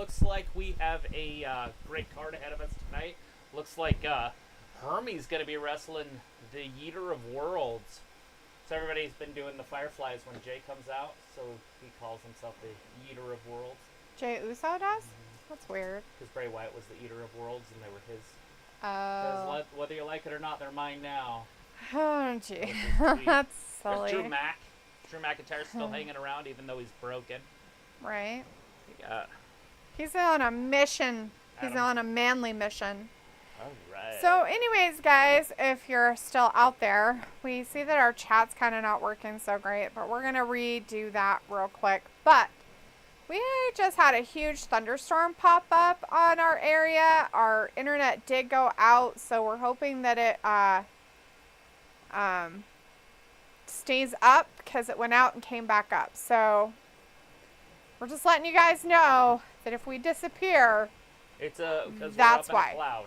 looks like we have a great card ahead of us tonight. Looks like Hermie's going to be wrestling the Yeeter of Worlds. So everybody's been doing the Fireflies when Jay comes out, so he calls himself the Yeeter of Worlds. Jay Uso does? Mm-hmm. That's weird. Because Bray Wyatt was the Eater of Worlds, and they were his. Oh. Whether you like it or not, they're mine now. Oh, gee. That's silly. There's Drew McIntyre's still hanging around, even though he's broken. Right. Yeah. He's on a mission. He's on a manly mission. All right. So anyways, guys, if you're still out there, we see that our chat's kind of not working so great, but we're going to redo that real quick. But we just had a huge thunderstorm pop up on our area. Our internet did go out, so we're hoping that it stays up because it went out and came back up. So we're just letting you guys know that if we disappear, it's because that's we're up why. in a cloud.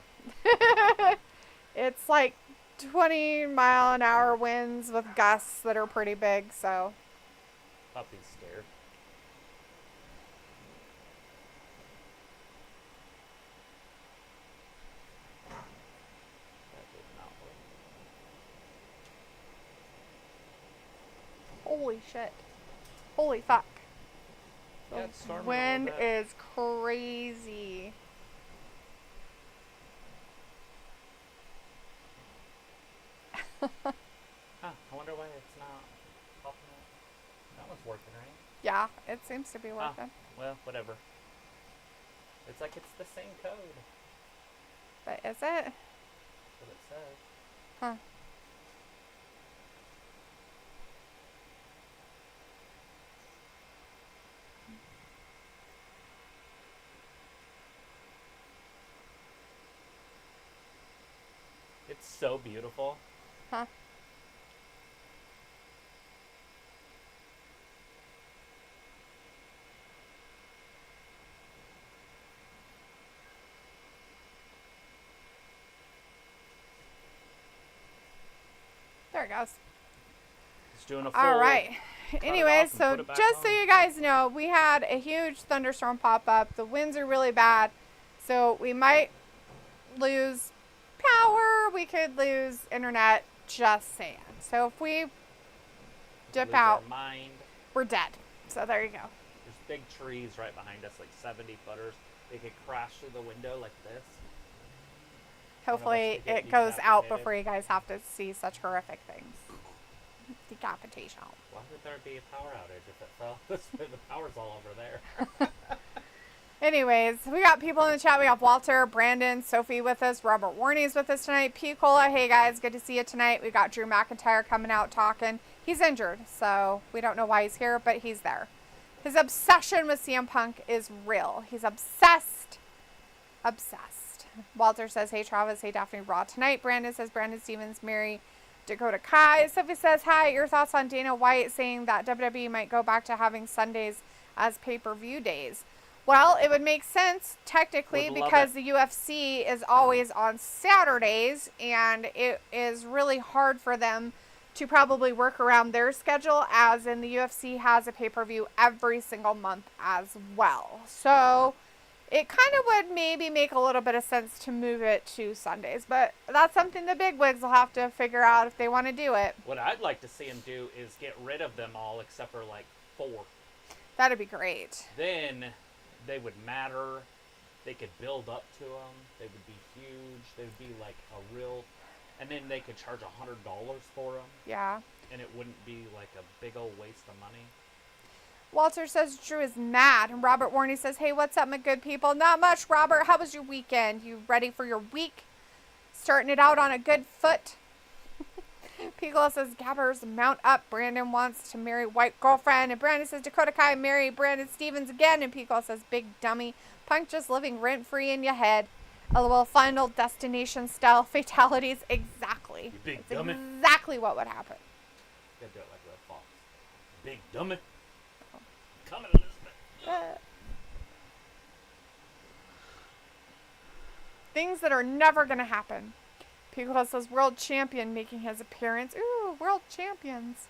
It's like 20-mile-an-hour winds with gusts that are pretty big, so. Puppy's scared. Holy shit. Holy fuck. Yeah, the wind is crazy. Huh, I wonder why it's not popping up. That one's working, right? Yeah, it seems to be working. Well, whatever. It's like it's the same code. But is it? That's what it says. Huh. It's so beautiful. Huh. There it goes. It's doing a full. All right. Anyways, so just so you guys know, we had a huge thunderstorm pop up. The winds are really bad, so we might lose power. We could lose internet. Just saying. So if we dip out, we're dead. So there you go. There's big trees right behind us, like 70 footers. They could crash through the window like this. Hopefully it goes out before you guys have to see such horrific things. Decapitation. Why would there be a power outage if it fell? The power's all over there. Anyways, we got people in the chat. We got Walter, Brandon, Sophie with us. Robert Warney's with us tonight. P. Cola, hey guys, good to see you tonight. We got Drew McIntyre coming out talking. He's injured, so we don't know why he's here, but he's there. His obsession with CM Punk is real. He's obsessed. Obsessed. Walter says, hey Travis, hey Daphne, Raw tonight. Brandon says, Brandon Stevens, Mary, Dakota Kai. Sophie says, hi, your thoughts on Dana White saying that WWE might go back to having Sundays as pay-per-view days? Well, it would make sense technically because the UFC is always on Saturdays, and it is really hard for them to probably work around their schedule, as in the UFC has a pay-per-view every single month as well. So it kind of would maybe make a little bit of sense to move it to Sundays, but that's something the bigwigs will have to figure out if they want to do it. What I'd like to see them do is get rid of them all except for like 4. That'd be great. Then they would matter. They could build up to them. They would be huge. They would be like a real, and then they could charge $100 for them. Yeah. And it wouldn't be like a big old waste of money. Walter says Drew is mad. And Robert Warney says, hey, what's up, my good people? Not much, Robert. How was your weekend? You ready for your week? Starting it out on a good foot? Piccolo says, Gabbers, mount up. Brandon wants to marry white girlfriend. And Brandon says, Dakota Kai, marry Brandon Stevens again. And Piccolo says, big dummy. Punk just living rent-free in your head. LOL, final destination style fatalities. Exactly. You big That's dummy. exactly what would happen. You gotta do it like Red Fox. Big dummy. Coming, Elizabeth. Things that are never going to happen. Piccolo says, world champion making his appearance. Ooh, world champions.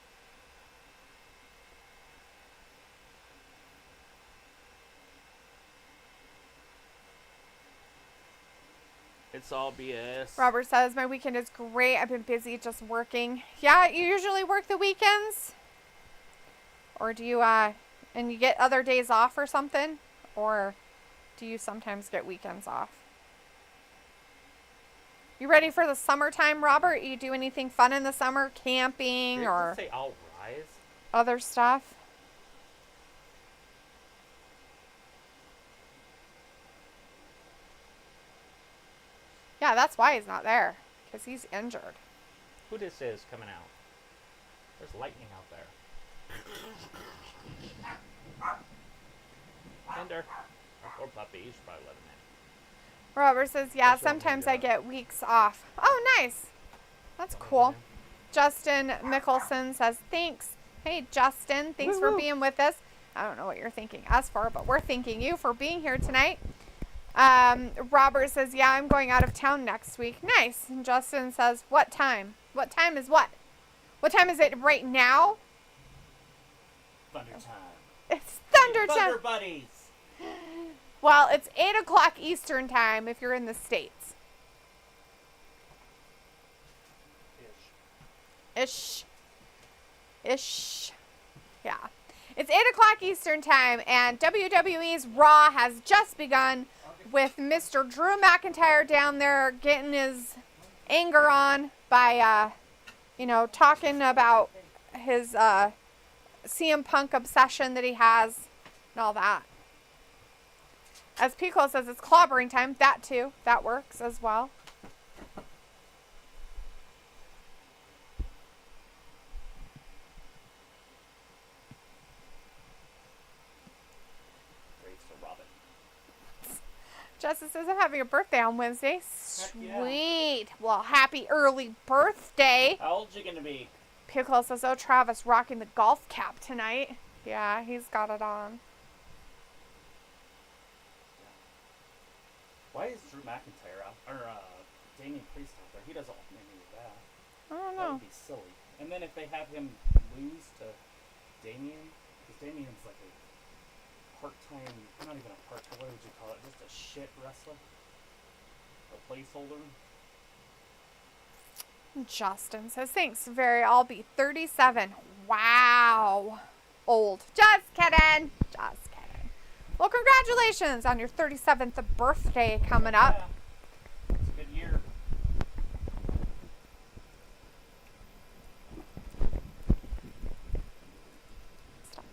It's all BS. Robert says, my weekend is great. I've been busy just working. Yeah, you usually work the weekends? Or do you, and you get other days off or something? Or do you sometimes get weekends off? You ready for the summertime, Robert? You do anything fun in the summer? Camping or say I'll rise? other stuff? Yeah, that's why he's not there. Because he's injured. Who this is coming out? There's lightning out there. Tender. Poor puppy. You should probably let him in. Robert says, yeah, That's what I'm sometimes gonna I do. get weeks off. Oh, nice. That's cool. Justin Mickelson says, thanks. Hey, Justin, thanks for being with us. I don't know what you're thanking us for, but we're thanking you for being here tonight. Robert says, yeah, I'm going out of town next week. Nice. And Justin says, what time? What time is what? What time is it right now? Thunder time. It's thunder time. Thunder buddies. Well, it's 8 o'clock Eastern time if you're in the States. Ish. Yeah. It's 8 o'clock Eastern time, and WWE's Raw has just begun with Mr. Drew McIntyre down there getting his anger on by, talking about his CM Punk obsession that he has and all that. As Pico says, it's clobbering time. That too. That works as well. Justice says, I'm having a birthday on Wednesday. Sweet. Yeah. Well, happy early birthday. How old you gonna be? Pickle says, oh, Travis rocking the golf cap tonight. Yeah, he's got it on. Why is Drew McIntyre out, or Damian Priest out there? He doesn't want any of that. I don't know. That would be silly. And then if they have him lose to Damian, because Damian's like a part-time, not even a part-time, what would you call it? Just a shit wrestler? A placeholder? Justin says, thanks, I'll be 37. Wow. Old. Just kidding. Just kidding. Well, congratulations on your 37th birthday coming up. Yeah. It's a good year. Stop.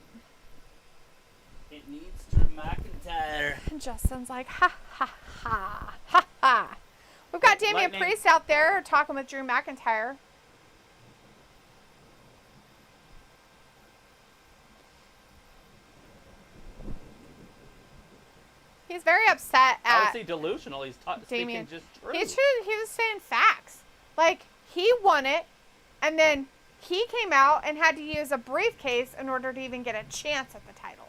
It needs Drew McIntyre. And Justin's like, ha, ha, ha, ha, ha. We've got Damian Priest out there talking with Drew McIntyre. He's very upset at... How is he delusional? He's speaking just true. He was saying facts. Like, he won it, and then he came out and had to use a briefcase in order to even get a chance at the title.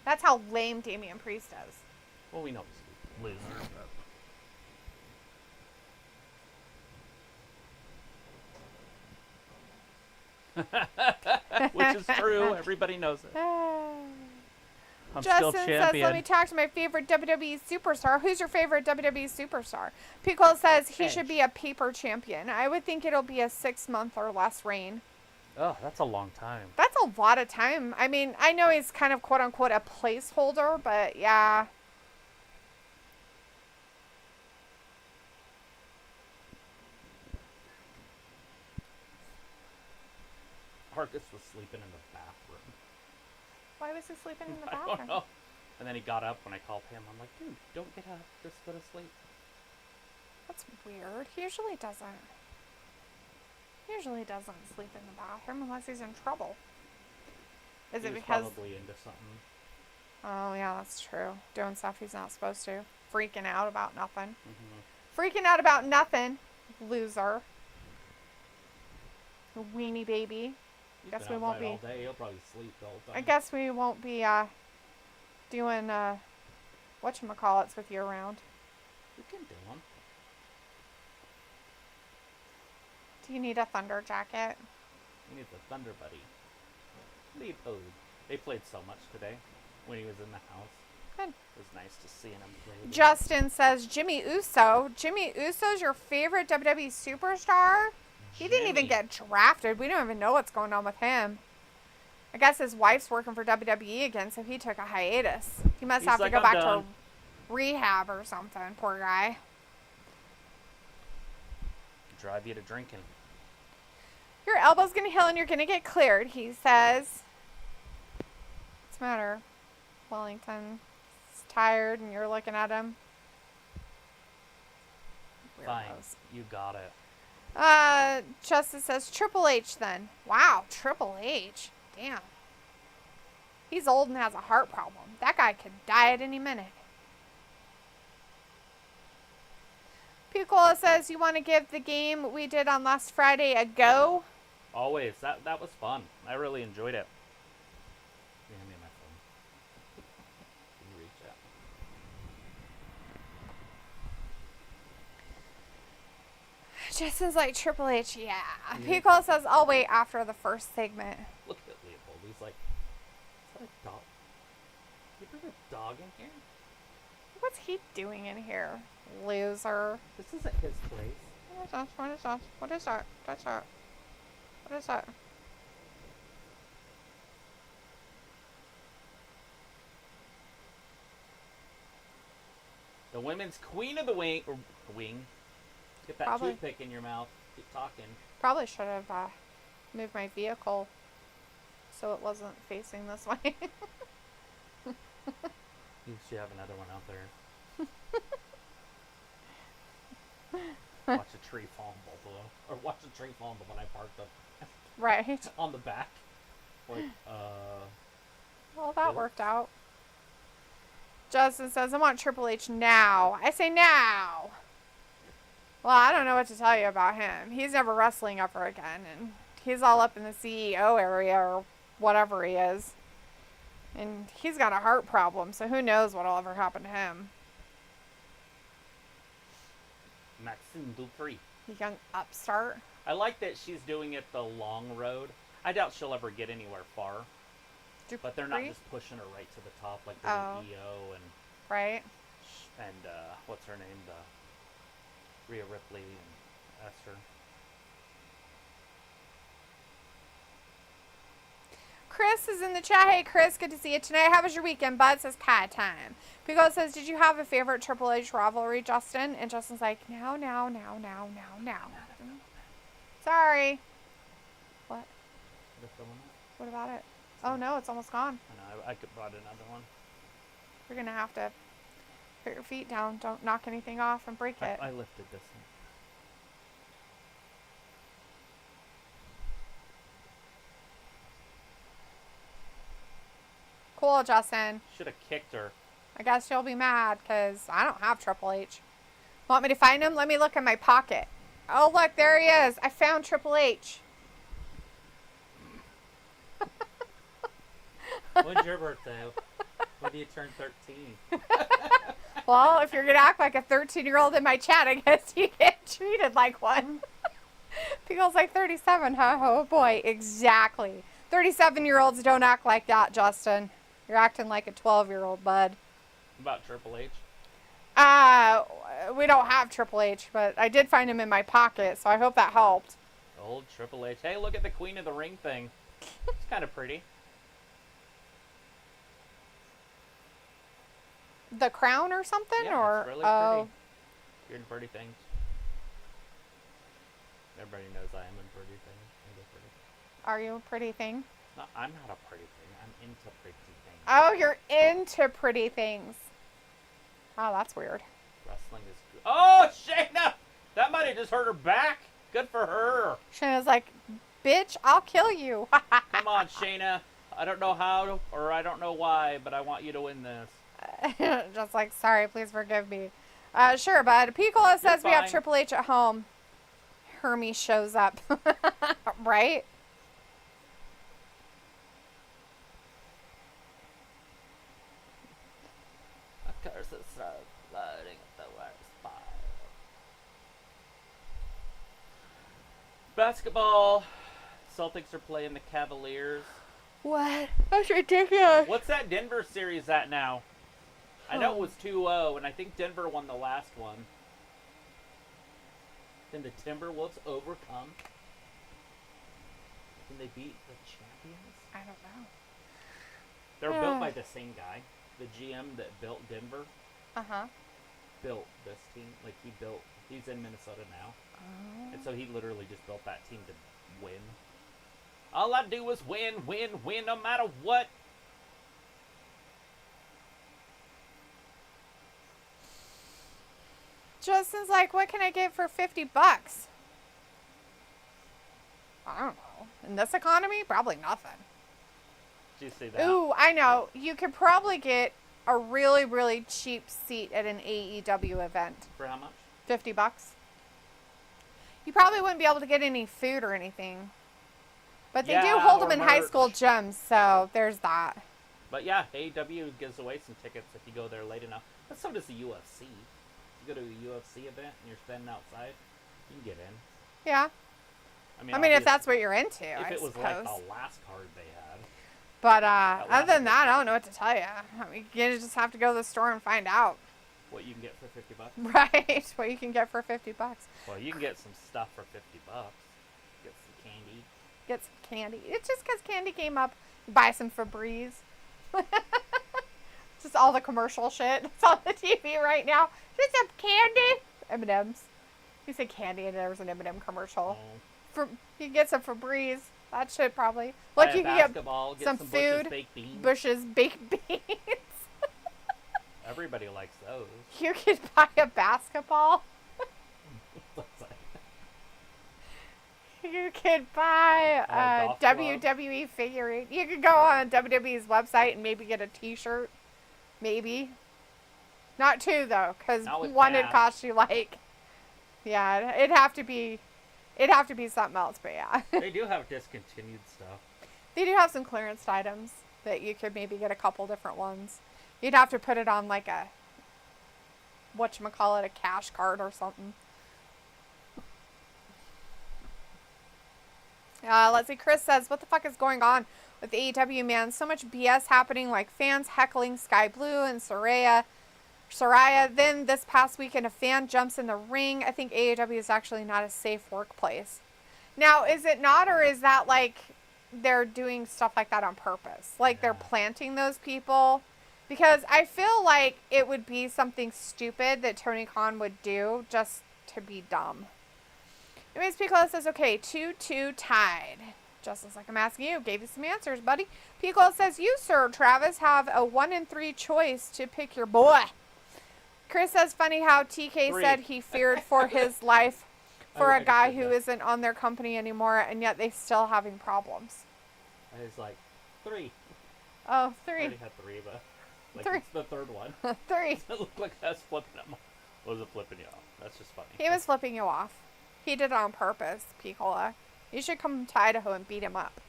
That's how lame Damian Priest is. Well, we know he's a loser. Which is true. Everybody knows it. I'm Justin still champion. says, let me talk to my favorite WWE superstar. Who's your favorite WWE superstar? Pico says he should be a paper champion. I would think it'll be a 6-month or less reign. Oh, that's a long time. That's a lot of time. I mean, I know he's kind of quote-unquote a placeholder, but yeah. Marcus was sleeping in the bathroom. Why was he sleeping in the I bathroom? don't know. And then he got up when I called him. I'm like, dude, don't get up. Just go to sleep. That's weird. He usually doesn't. He usually doesn't sleep in the bathroom unless he's in trouble. Is it because... probably into something. Oh, yeah, that's true. Doing stuff he's not supposed to. Freaking out about nothing. Mm-hmm. Freaking out about nothing. Loser. Weenie baby. Guess we won't be. All day. He'll probably sleep the whole time. I guess we won't be doing whatchamacallits with you around. We can do them. Do you need a thunder jacket? He needs a Thunder Buddy. They played so much today when he was in the house. Good. It was nice to see him play again. Justin says Jimmy Uso. Jimmy Uso's your favorite WWE superstar? He didn't even get drafted. We don't even know what's going on with him. I guess his wife's working for WWE again, so he took a hiatus. He must have to go back to rehab or something. Poor guy. Drive you to drinking. Your elbow's going to heal and you're going to get cleared, he says. What's the matter? Wellington is tired and you're looking at him. Fine. You got it. Justice says Triple H then. Wow, Triple H. Damn. He's old and has a heart problem. That guy could die at any minute. Picola says you want to give the game we did on last Friday a go? Always. That was fun. I really enjoyed it. Hand me my phone. Can you reach out? Justin's like Triple H, yeah. Picola says I'll wait after the first segment. Look at Leopold. He's like, is that a dog? You bring a dog in here? What's he doing in here? Loser. This isn't his place. What is that? What is that? What is that? What's that? What is that? The women's queen of the wing. Get that toothpick in your mouth. Keep talking. Probably should have moved my vehicle so it wasn't facing this way. You should have another one out there. Watch a tree fall in Buffalo. Or watch a tree fall in the one I parked up. Right. On the back. Like, well, that worked out. Justin says, I want Triple H now. I say now. Well, I don't know what to tell you about him. He's never wrestling ever again. And he's all up in the CEO area or whatever he is. And he's got a heart problem, so who knows what'll ever happen to him. Maxine Dupree. The young upstart. I like that she's doing it the long road. I doubt she'll ever get anywhere far. Dupree? But they're not just pushing her right to the top like the EO and... Right. And, what's her name? The Rhea Ripley and Esther. Chris is in the chat. Hey, Chris, good to see you tonight. How was your weekend, bud? Says Cat Time. Pico says, did you have a favorite Triple H rivalry, Justin? And Justin's like, now. Sorry. What? What about it? Oh, no, it's almost gone. I know, I could brought another one. You're going to have to put your feet down. Don't knock anything off and break it. I lifted this one. Cool, Justin. Should have kicked her. I guess you'll be mad because I don't have Triple H. Want me to find him? Let me look in my pocket. Oh, look, there he is. I found Triple H. When's your birthday? When do you turn 13? Well, if you're going to act like a 13-year-old in my chat, I guess you get treated like one. People's like 37, huh? Oh, boy. Exactly. 37-year-olds don't act like that, Justin. You're acting like a 12-year-old, bud. About Triple H? We don't have Triple H, but I did find him in my pocket, so I hope that helped. Old Triple H. Hey, look at the Queen of the Ring thing. It's kind of pretty. The crown or something? Yeah, or it's really pretty. You're in pretty things. Everybody knows I am in pretty things. Are you a pretty thing? No, I'm not a pretty thing. I'm into pretty things. Oh, you're into pretty things. Oh, that's weird. Wrestling is good. Oh, Shayna! That might have just hurt her back. Good for her. Shayna's like, bitch, I'll kill you. Come on, Shayna. I don't know how or I don't know why, but I want you to win this. Just like, sorry, please forgive me. Sure, bud. Picola says we have Triple H at home. Hermes shows up. Right? Of course it's so loading at the worst spot. Basketball. Celtics are playing the Cavaliers. What? That's ridiculous. What's that Denver series at now? I know it was 2-0, and I think Denver won the last one. Can the Timberwolves overcome? Can they beat the champions? I don't know. They're built by the same guy. The GM that built Denver built this team. Like, he's in Minnesota now. Oh. And so he literally just built that team to win. All I do is win, no matter what. Justin's like, what can I get for $50? I don't know. In this economy, probably nothing. Did you see that? Ooh, I know. You could probably get a really, really cheap seat at an AEW event. For how much? $50. You probably wouldn't be able to get any food or anything. But they do hold them in high school gyms, so there's that. But yeah, AEW gives away some tickets if you go there late enough. But so does the UFC. You go to a UFC event and you're standing outside, you can get in. Yeah. I mean, if that's what you're into, if I it was suppose. like the last card they had. But other than that, I don't know what to tell you. I mean, you just have to go to the store and find out. What you can get for $50? Right. What you can get for $50. Well, you can get some stuff for $50. Get some candy. Get some candy. It's just because candy came up. Buy some Febreze. Just all the commercial shit that's on the TV right now. Just some candy. M&M's. You said candy and there was an M&M commercial. Oh. You can get some Febreze. That shit probably. Look, you can get some food. Bush's baked beans. Everybody likes those. You could buy a basketball. You could buy a WWE figurine. You could go on WWE's website and maybe get a t-shirt. Maybe. Not two, though, because one would cost you like... Yeah, it'd have to be something else, but yeah. They do have discontinued stuff. They do have some clearance items that you could maybe get a couple different ones. You'd have to put it on like a, whatchamacallit, a cash card or something. Let's see, Chris says, what the fuck is going on with AEW, man? So much BS happening, like fans heckling Sky Blue and Soraya. Then this past weekend, a fan jumps in the ring. I think AEW is actually not a safe workplace. Now, is it not, or is that like they're doing stuff like that on purpose? Like they're planting those people? Because I feel like it would be something stupid that Tony Khan would do just to be dumb. Anyways, Piccolo says, okay, 2-2 tied. Justin's like, I'm asking you. Gave you some answers, buddy. Piccolo says, you, sir, Travis, have a 1-in-3 choice to pick your boy. Chris says, funny how TK said he feared for his life for a guy who isn't on their company anymore, and yet they still having problems. I was like, 3. Oh, 3. I already had 3, but like 3. It's the third one. 3. It looked like I was flipping him off. Wasn't flipping you off. That's just funny. He was flipping you off. He did it on purpose, Piccola. You should come to Idaho and beat him up.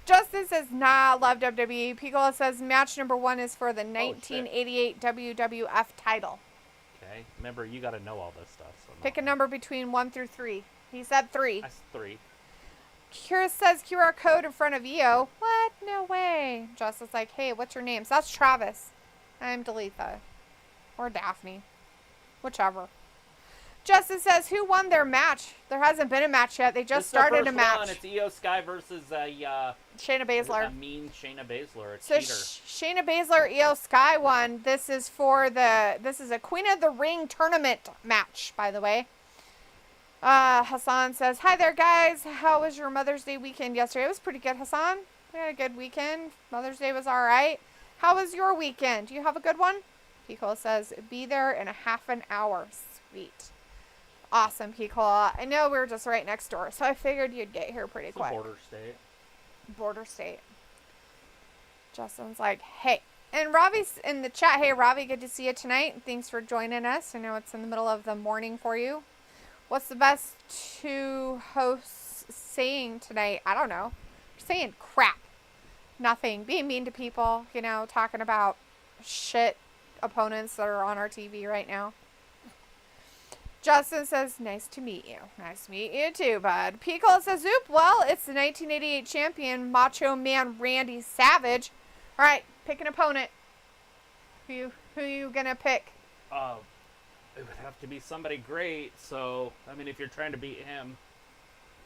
Justin says, nah, love WWE. Piccola says, match number 1 is for the 1988 WWF title. Okay. Remember, you got to know all this stuff. So pick a number between 1 through 3. He said 3. That's 3. Kira says, QR code in front of EO. What? No way. Justin's like, hey, what's your name? So that's Travis. I'm Dalitha. Or Daphne. Whichever. Justin says, who won their match? There hasn't been a match yet. They just started a match. It's Io Sky versus Shayna Baszler. A mean Shayna Baszler. So Shayna Baszler, Io Sky won. This is a Queen of the Ring tournament match, by the way. Hassan says, hi there, guys. How was your Mother's Day weekend yesterday? It was pretty good, Hassan. We had a good weekend. Mother's Day was all right. How was your weekend? Do you have a good one? Pico says, be there in a half an hour. Sweet. Awesome, Picola. I know we were just right next door, so I figured you'd get here pretty quick. Border state. Border state. Justin's like, hey. And Ravi's in the chat. Hey, Ravi, good to see you tonight. Thanks for joining us. I know it's in the middle of the morning for you. What's the best two hosts saying tonight? I don't know. Saying crap. Nothing. Being mean to people, talking about shit opponents that are on our TV right now. Justin says, nice to meet you. Nice to meet you too, bud. Pico says, oop, well, it's the 1988 champion, Macho Man Randy Savage. All right, pick an opponent. Who Who you gonna pick? It would have to be somebody great. So, I mean, if you're trying to beat him,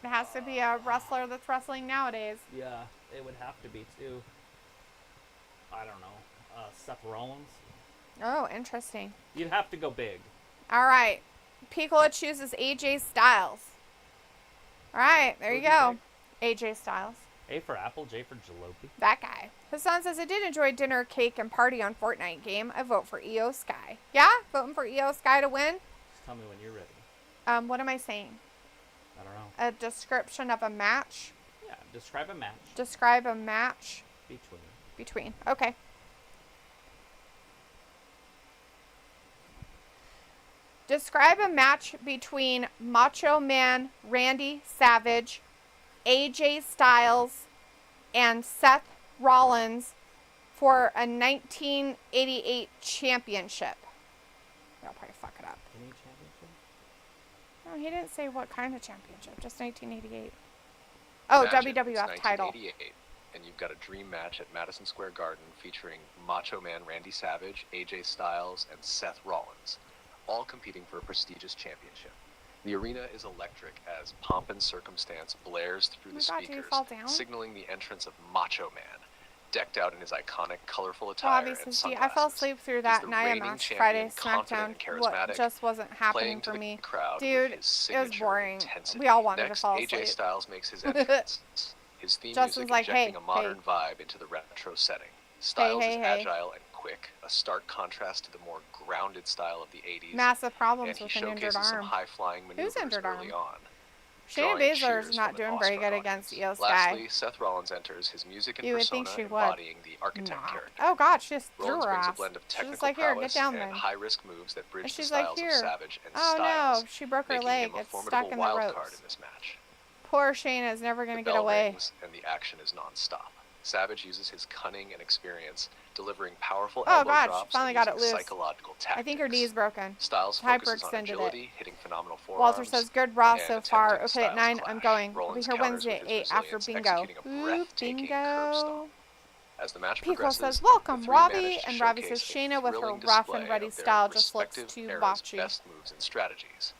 It has to be a wrestler that's wrestling nowadays. yeah, it would have to be too. I don't know. Seth Rollins. Oh, interesting. You'd have to go big. All right. Piccola chooses AJ Styles. All right, there you go. AJ Styles. A for apple, J for jalopy. That guy. Hassan says, I did enjoy dinner, cake, and party on Fortnite game. I vote for EO Sky. Yeah? Voting for EO Sky to win? Just tell me when you're ready. What am I saying? I don't know. A description of a match? Yeah, describe a match. Describe a match Between. Okay. Describe a match between Macho Man Randy Savage, AJ Styles, and Seth Rollins for a 1988 championship. I'll probably fuck it up. Any championship? No, he didn't say what kind of championship, just 1988. Oh, Imagine WWF it's title. 1988, and you've got a dream match at Madison Square Garden featuring Macho Man Randy Savage, AJ Styles, and Seth Rollins, all competing for a prestigious championship. The arena is electric as pomp and circumstance blares through the God, did he speakers, fall down? signaling the entrance of Macho Man, decked out in his iconic, colorful Well, attire obviously, and see, sunglasses. I fell asleep through that the Nia reigning match champion, Friday confident SmackDown. and What charismatic, just wasn't happening playing to for the me. crowd Dude, with his it was signature boring. intensity. We all wanted Next, to fall AJ asleep. Styles makes his entrance. His theme Justin's music like, injecting hey, a modern hey. vibe into the retro setting. Styles hey, is hey. agile and quick, a stark contrast to the more grounded style of the 80s. Massive and problems he with an injured showcases some arm. high-flying maneuvers injured early arm? on. Shayna drawing Baszler's cheers not from an doing very good awestruck against audience. EO Sky. Lastly, Seth Rollins enters his music and You would persona think she would. embodying the architect Not. character. Oh God, she just threw Rollins her brings a ass. blend of She's technical just like, here, get prowess down and then. high-risk moves that And bridge the she's like, styles here. of Savage and Oh Styles, no, she broke her making leg. him a It's formidable stuck in the wild ropes. card in this match. Poor Shayna is never going The to get bell away. rings and the action is non-stop. Savage uses his cunning and experience, delivering powerful Oh elbow God, she drops finally and got it using loose. psychological tactics. I think her knee's broken. Styles focuses on Hyperextended agility, hitting phenomenal forearms. Walter says, good Raw and so far. attempting Okay, at Styles 9, clash. I'm going. Rollins I'll be here counters Wednesday at with 8 his after resilience, bingo. executing a Ooh, breathtaking curb bingo. stomp. As the match Pico progresses, says, the welcome, three Robbie. managed to And Robbie says, showcase a Shayna with her thrilling rough display and ready of their style just looks respective too era's botchy. best moves and strategies.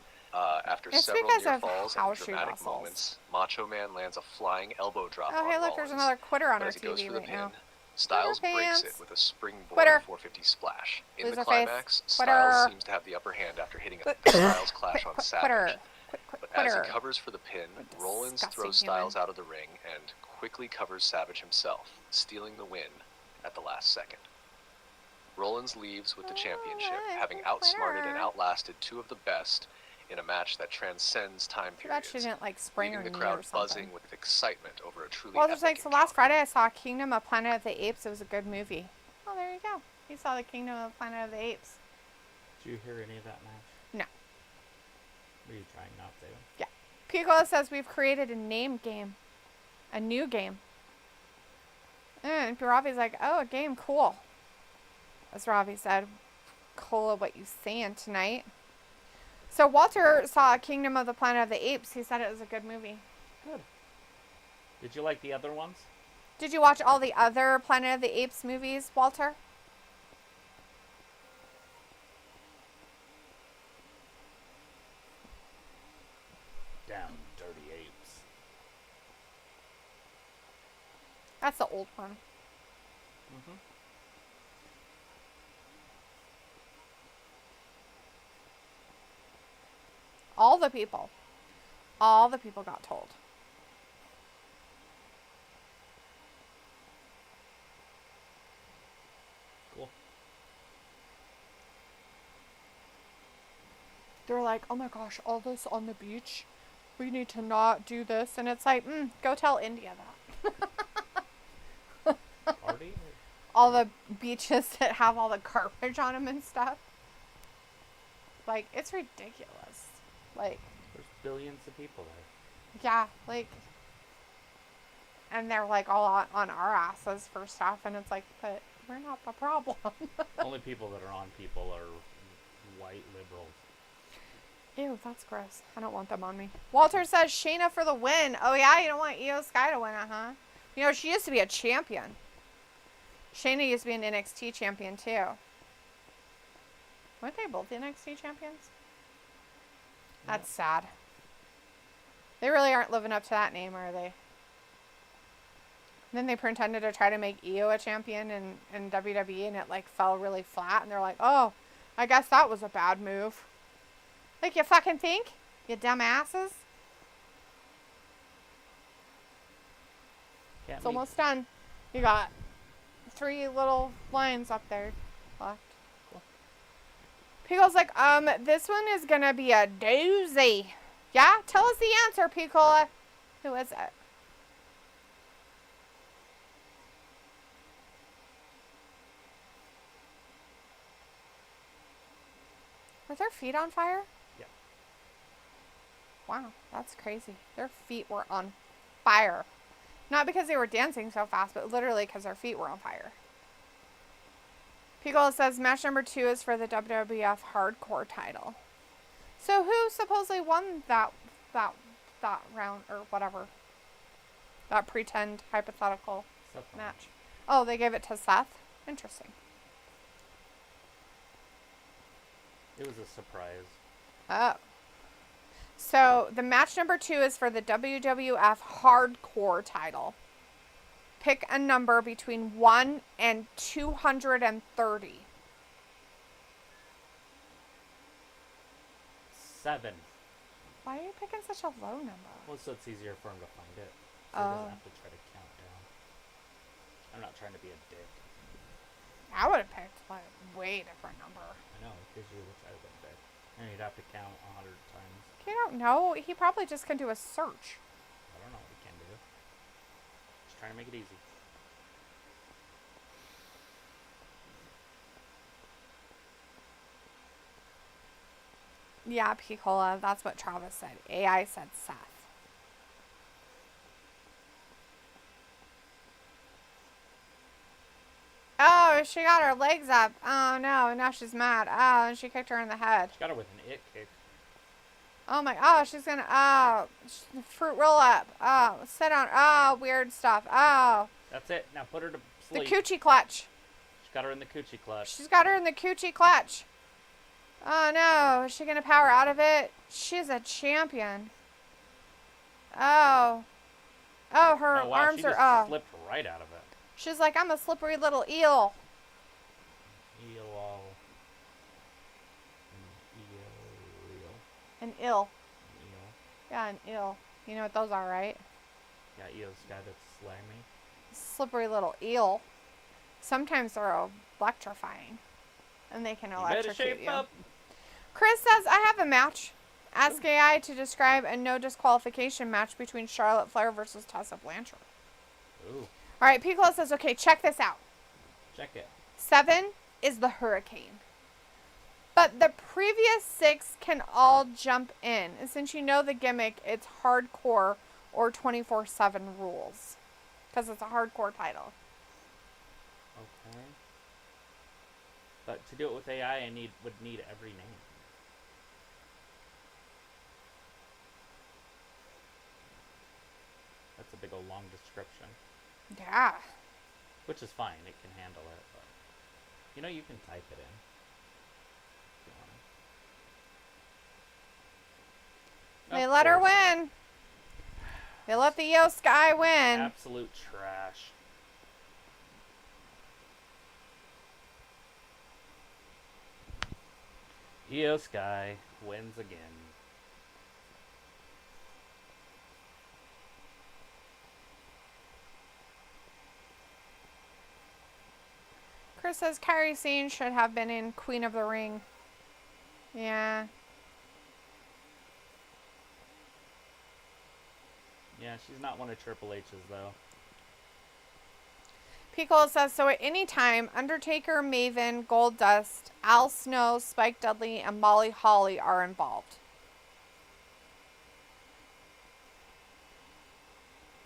After It's several because near of falls how and she dramatic wrestles. moments, Macho Man lands a flying elbow drop Oh, on hey, look, there's Rollins. another quitter on But her as he goes TV for the right pin, now. Styles Quitter breaks pants. it with a springboard Quitter. 450 splash. In Loser the face. climax, Quitter. Styles seems to have the upper hand after hitting a Styles clash on Quitter. Savage. But as he Quitter. covers for the pin, Rollins Disgusting throws Styles human. out of the ring and quickly covers Savage himself, stealing the win at the last second. Rollins leaves with the championship, having outsmarted and outlasted two of the best in a match that transcends time Too bad she periods, didn't like spring her leaving the knee or crowd something. buzzing with excitement over a truly Well, there's epic like, so last encounter. Friday I saw Kingdom of Planet of the Apes. It was a good movie. Oh, there you go. You saw the Kingdom of Planet of the Apes. Did you hear any of that match? No. Were you trying not to? Yeah. Pico says we've created a name game. A new game. And Robbie's like, oh, a game, cool. As Robbie said, cool what you saying tonight. So Walter saw Kingdom of the Planet of the Apes. He said it was a good movie. Good. Did you like the other ones? Did you watch all the other Planet of the Apes movies, Walter? Damn dirty apes. That's the old one. Mm-hmm. All the people got told. Cool. They're like, oh my gosh, all this on the beach. We need to not do this. And it's like, go tell India that. Party? All the beaches that have all the garbage on them and stuff. Like, it's ridiculous. Like, There's billions of people there. yeah, like, and they're like all on our asses for stuff. And it's like, but we're not the problem. Only people that are on people are white liberals. Ew, that's gross. I don't want them on me. Walter says Shayna for the win. Oh yeah, you don't want Io Sky to win, huh? You know, she used to be a champion. Shayna used to be an NXT champion too. Weren't they both NXT champions? That's sad. They really aren't living up to that name, are they? And then they pretended to try to make Io a champion in WWE, and it like fell really flat. And they're like, "Oh, I guess that was a bad move." Like, you fucking think, you dumbasses? It's almost done. You got 3 little lines up there left. Cool. Pico's like, this one is gonna be a doozy. Yeah? Tell us the answer, Picola. Who is it? Were their feet on fire? Yeah. Wow, that's crazy. Their feet were on fire. Not because they were dancing so fast, but literally because their feet were on fire. Picola says match number 2 is for the WWF Hardcore title. So who supposedly won that round or whatever? That pretend hypothetical match. Oh, they gave it to Seth? Interesting. It was a surprise. Oh. So the match number 2 is for the WWF Hardcore title. Pick a number between 1 and 230. 7. Why are you picking such a low number? Well, so it's easier for him to find it. So he doesn't have to try to count down. I'm not trying to be a dick. I would have picked like a way different number. I know, because you wish I would have been. And you'd have to count 100 times. You don't know. He probably just can do a search. I don't know what he can do. Just trying to make it easy. Yeah, Picola. That's what Travis said. AI said Seth. Oh, she got her legs up. Oh, no. Now she's mad. Oh, and she kicked her in the head. She got her with an it kick. Oh, my. Oh, she's going to. Oh, fruit roll up. Oh, sit on. Oh, weird stuff. Oh. That's it. Now put her to sleep. The coochie clutch. She got her in the coochie clutch. She's got her in the coochie clutch. Oh, no. Is she going to power out of it? She's a champion. Oh. Oh, her arms she just are. slipped right out of it. She's like, I'm a slippery little eel. Eel. An eel. Eel. Yeah, an eel. You know what those are, right? Yeah, eel's guy that's slimy. Slippery little eel. Sometimes they're electrifying. And they can electrocute you. Up. Chris says, I have a match. Ask AI to describe a no disqualification match between Charlotte Flair versus Tessa Blanchard. Ooh. All right, Piccolo says, okay, check this out. Check it. 7 is the Hurricane. But the previous 6 can all jump in. And since you know the gimmick, it's hardcore or 24/7 rules. Because it's a hardcore title. Okay. But to do it with AI, I would need every name. That's a big old long description. Yeah. Which is fine. It can handle it. But you know, you can type it in. If you want. They let her win. They let the Yo Sky win. Absolute trash. Io Sky wins again. Chris says Kairi Sane should have been in Queen of the Ring. Yeah. Yeah, she's not one of Triple H's though. Piccolo says, so at any time, Undertaker, Maven, Goldust, Al Snow, Spike Dudley, and Molly Holly are involved.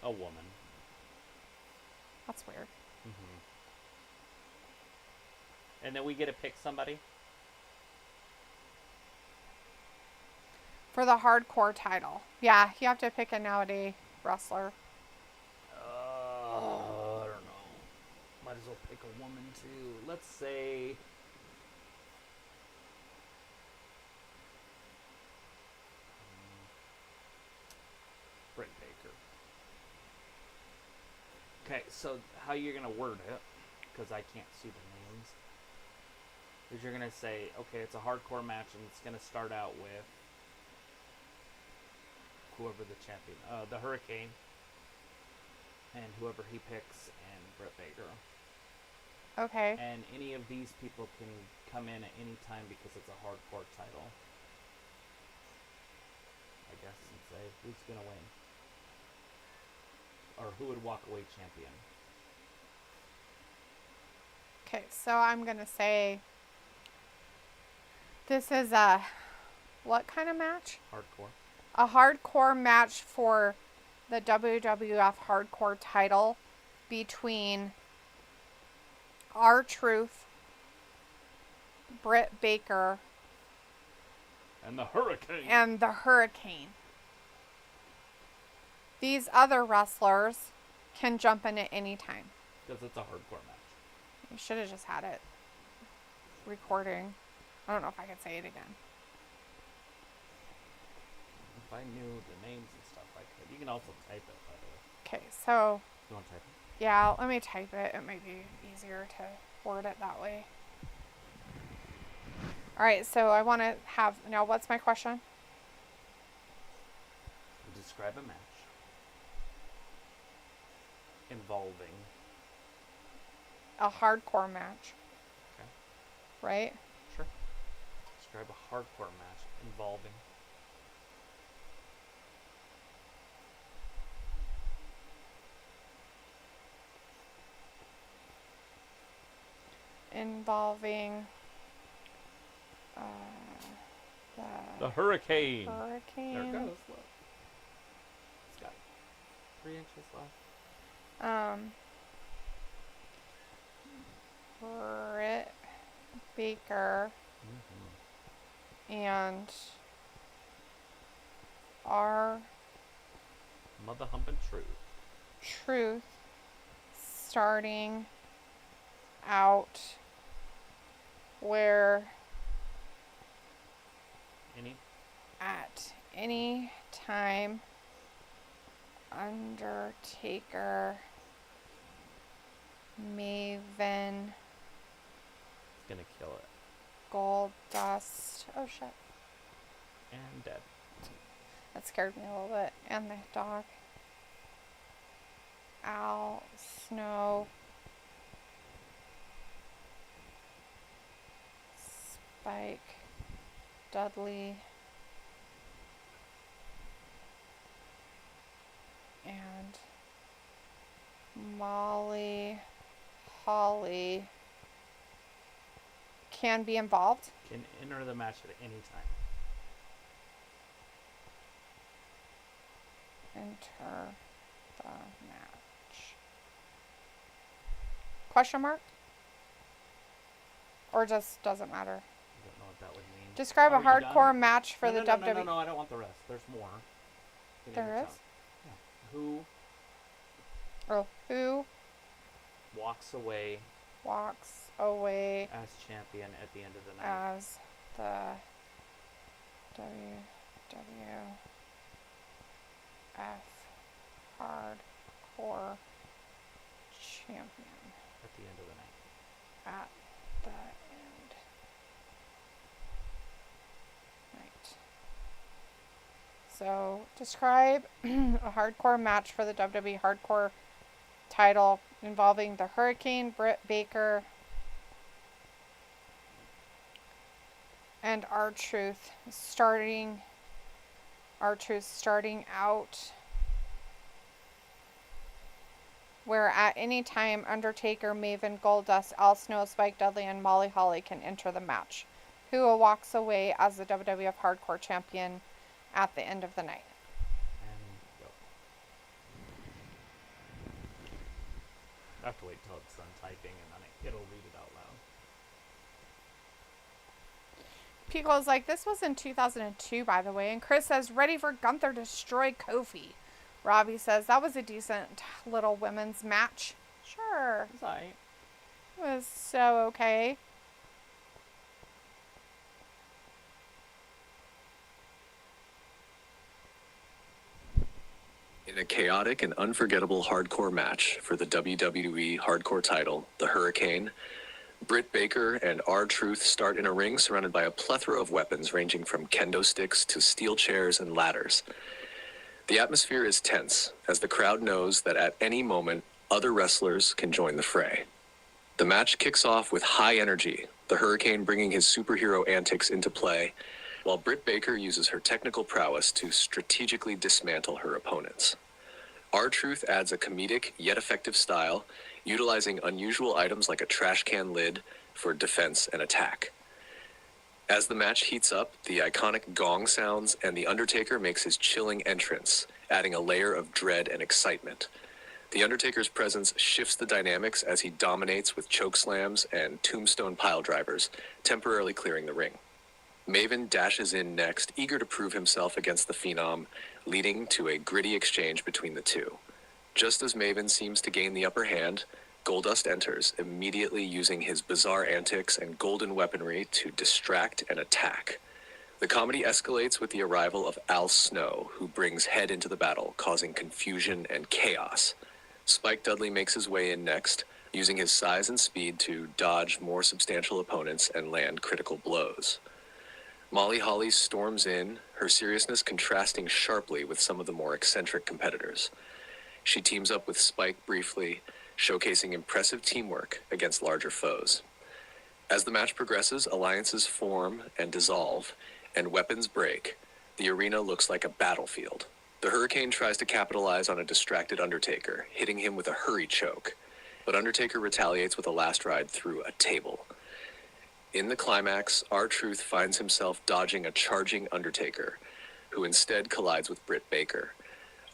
A woman. That's weird. Mm-hmm. And then we get to pick somebody? For the hardcore title. Yeah, you have to pick a nowadays wrestler. I don't know. Might as well pick a woman too. Let's say So how you're gonna word it, because I can't see the names, is you're gonna say, okay, it's a hardcore match, and it's gonna start out with whoever the champion, the Hurricane, and whoever he picks, and Britt Baker. Okay. And any of these people can come in at any time because it's a hardcore title. I guess, and say who's gonna win, or who would walk away champion. Okay, so I'm going to say this is a what kind of match? Hardcore. A hardcore match for the WWF Hardcore title between R-Truth, Britt Baker, And the Hurricane. and the Hurricane. These other wrestlers can jump in at any time. Because it's a hardcore match. You should have just had it recording. I don't know if I could say it again. If I knew the names and stuff, I could. You can also type it, by the way. Okay, so You want to type it? yeah, let me type it. It might be easier to word it that way. All right, so I want to have, now what's my question? Describe a match involving. A hardcore match. Okay. Right? Sure. Describe a hardcore match involving. Involving The Hurricane. Hurricane. There it goes. Look. It's got 3 inches left. Britt Baker and our Mother Humpin' Truth. Truth starting out where Any? at any time Undertaker, Maven, It's gonna kill it. Goldust. Oh shit. And dead. That scared me a little bit. And the dog. Al Snow. Spike. Dudley. And Molly Holly can be involved. Can enter the match at any time. Enter the match. Question mark? Or just doesn't matter? I don't know what that would mean. Describe a Are you hardcore done? match for no, the no, WWE. No, I don't want the rest. There's more. Give me There the is? top. Yeah. Who Oh, who walks away walks away as champion at the end of the night? as the WWF Hardcore Champion At the end of the night. at the end. Right. So, describe a hardcore match for the WWE Hardcore title involving the Hurricane, Britt Baker, and R-Truth starting out where at any time Undertaker, Maven, Goldust, Al Snow, Spike Dudley, and Molly Holly can enter the match, who walks away as the WWF Hardcore Champion at the end of the night. And go. I have to wait till it's done typing and then it'll read it out loud. Pico's like, this was in 2002, by the way. And Chris says, ready for Gunther to destroy Kofi. Robbie says, that was a decent little women's match. Sure. It's alright. It was so okay. In a chaotic and unforgettable hardcore match for the WWE Hardcore title, the Hurricane, Britt Baker and R-Truth start in a ring surrounded by a plethora of weapons ranging from kendo sticks to steel chairs and ladders. The atmosphere is tense, as the crowd knows that at any moment, other wrestlers can join the fray. The match kicks off with high energy, the Hurricane bringing his superhero antics into play, while Britt Baker uses her technical prowess to strategically dismantle her opponents. R-Truth adds a comedic yet effective style, utilizing unusual items like a trash can lid for defense and attack. As the match heats up, the iconic gong sounds and The Undertaker makes his chilling entrance, adding a layer of dread and excitement. The Undertaker's presence shifts the dynamics as he dominates with chokeslams and tombstone piledrivers, temporarily clearing the ring. Maven dashes in next, eager to prove himself against the Phenom, leading to a gritty exchange between the two. Just as Maven seems to gain the upper hand, Goldust enters, immediately using his bizarre antics and golden weaponry to distract and attack. The comedy escalates with the arrival of Al Snow, who brings Head into the battle, causing confusion and chaos. Spike Dudley makes his way in next, using his size and speed to dodge more substantial opponents and land critical blows. Molly Holly storms in, her seriousness contrasting sharply with some of the more eccentric competitors. She teams up with Spike briefly, showcasing impressive teamwork against larger foes. As the match progresses, alliances form and dissolve, and weapons break. The arena looks like a battlefield. The Hurricane tries to capitalize on a distracted Undertaker, hitting him with a hurry choke, but Undertaker retaliates with a last ride through a table. In the climax, R-Truth finds himself dodging a charging Undertaker, who instead collides with Britt Baker.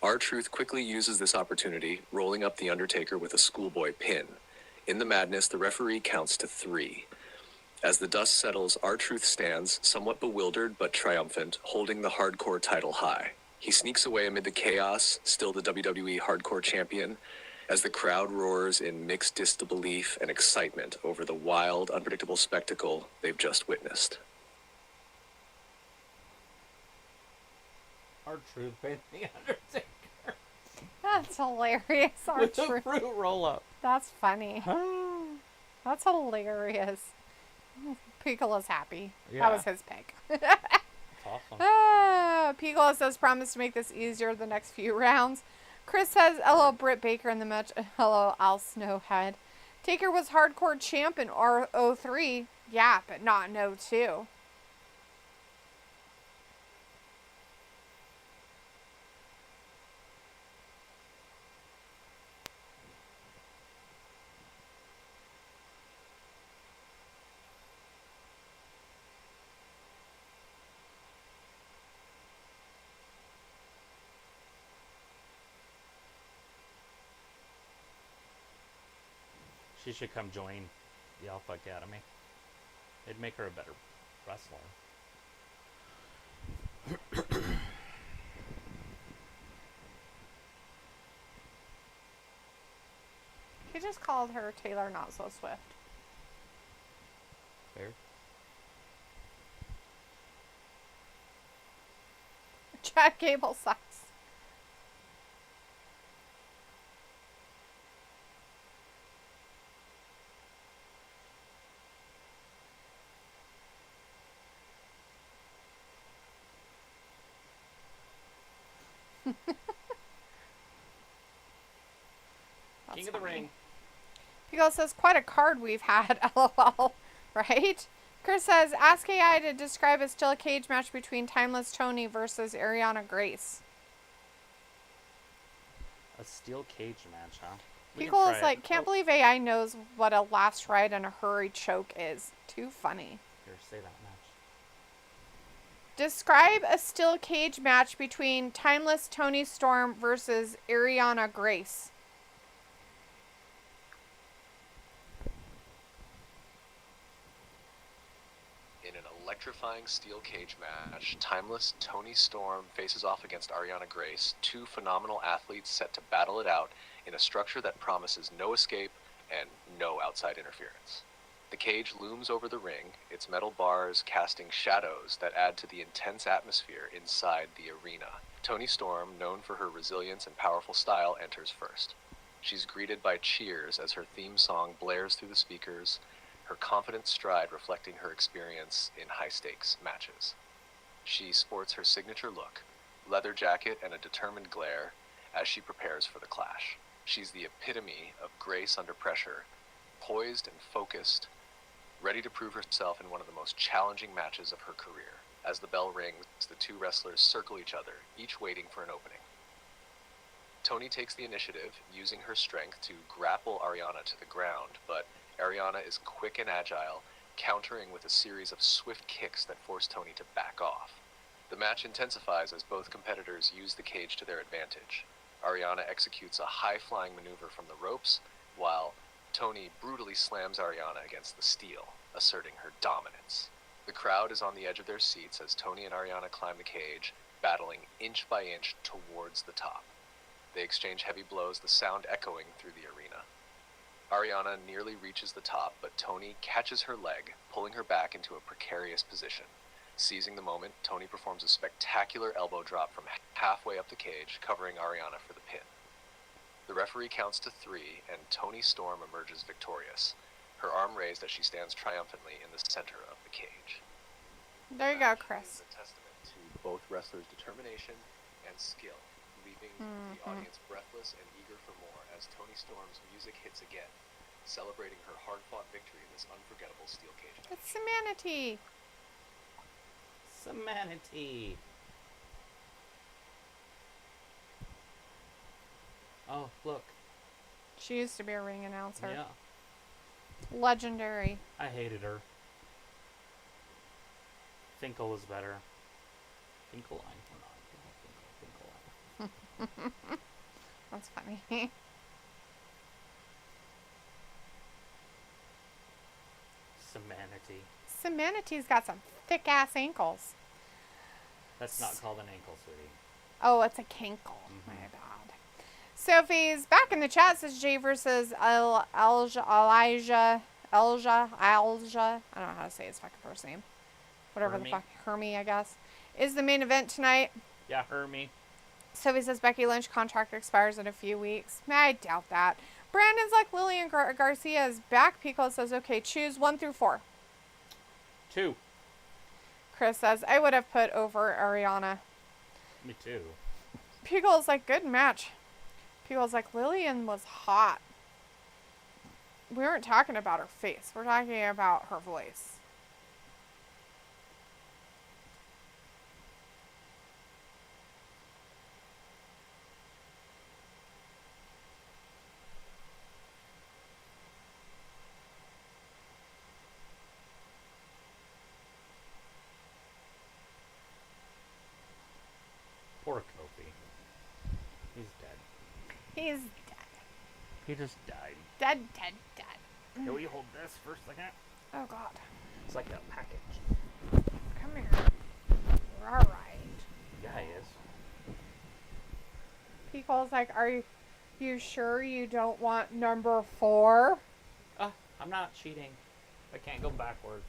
R-Truth quickly uses this opportunity, rolling up the Undertaker with a schoolboy pin. In the madness, the referee counts to 3. As the dust settles, R-Truth stands, somewhat bewildered but triumphant, holding the Hardcore title high. He sneaks away amid the chaos, still the WWE Hardcore champion, as the crowd roars in mixed disbelief and excitement over the wild, unpredictable spectacle they've just witnessed. R-Truth paid the Undertaker That's hilarious. with a R-Truth. fruit roll-up. That's funny. That's hilarious. Piccolo's happy. Yeah. That was his pick. That's awesome. Piccolo says promise to make this easier the next few rounds. Chris says hello Britt Baker in the match. Hello Al Snowhead. Taker was hardcore champ in R03. Yeah, but not in 02. She should come join the Alpha Academy. It'd make her a better wrestler. He just called her Taylor Not So Swift. Fair. Chad Gable sucks. King of the Ring. Pico says, quite a card we've had, lol. Right? Chris says, ask AI to describe a steel cage match between Timeless Tony versus Ariana Grace. A steel cage match, huh? Pico is like, can't believe AI knows what a last ride and a hurry choke is. Too funny. Here, say that match. Describe a steel cage match between Timeless Tony Storm versus Ariana Grace. In an electrifying steel cage match, Timeless Tony Storm faces off against Ariana Grace, two phenomenal athletes set to battle it out in a structure that promises no escape and no outside interference. The cage looms over the ring, its metal bars casting shadows that add to the intense atmosphere inside the arena. Toni Storm, known for her resilience and powerful style, enters first. She's greeted by cheers as her theme song blares through the speakers, her confident stride reflecting her experience in high-stakes matches. She sports her signature look, leather jacket and a determined glare, as she prepares for the clash. She's the epitome of grace under pressure, poised and focused, ready to prove herself in one of the most challenging matches of her career. As the bell rings, the two wrestlers circle each other, each waiting for an opening. Toni takes the initiative, using her strength to grapple Ariana to the ground, but Ariana is quick and agile, countering with a series of swift kicks that force Toni to back off. The match intensifies as both competitors use the cage to their advantage. Ariana executes a high-flying maneuver from the ropes, while Toni brutally slams Ariana against the steel, asserting her dominance. The crowd is on the edge of their seats as Toni and Ariana climb the cage, battling inch by inch towards the top. They exchange heavy blows, the sound echoing through the arena. Ariana nearly reaches the top, but Toni catches her leg, pulling her back into a precarious position. Seizing the moment, Toni performs a spectacular elbow drop from halfway up the cage, covering Ariana for the pin. The referee counts to 3, and Toni Storm emerges victorious, her arm raised as she stands triumphantly in the center of the cage. There you go, Chris. It is a testament to both wrestlers' determination and skill, leaving the audience breathless and eager for more as Toni Storm's music hits again, celebrating her hard-fought victory in this unforgettable steel cage match. It's Semanity. Semanity. Oh, look. She used to be a ring announcer. Yeah. Legendary. I hated her. Finkel is better. Finkeline. Finkeline. That's funny. Semanity. Semanity's got some thick ass ankles. That's not called an ankle, sweetie. Oh, it's a cankle. My bad. Sophie's back in the chat, says Jay versus Elijah. I don't know how to say his fucking first name. Whatever the fuck. Hermie, I guess. Is the main event tonight. Yeah, Hermie. Sophie says Becky Lynch contract expires in a few weeks. I doubt that. Brandon's like Lillian Garcia's back. Pico says, okay, choose 1 through 4. 2. Chris says, I would have put over Ariana. Me too. Pico's like, good match. Pico's like, Lillian was hot. We weren't talking about her face. We're talking about her voice. Poor Kofi. He's dead. He's dead. He just died. Dead. Can we hold this for a second? Oh, God. It's like a package. Come here. You're all right. Yeah, he is. Pico's like, are you sure you don't want number 4? I'm not cheating. I can't go backwards.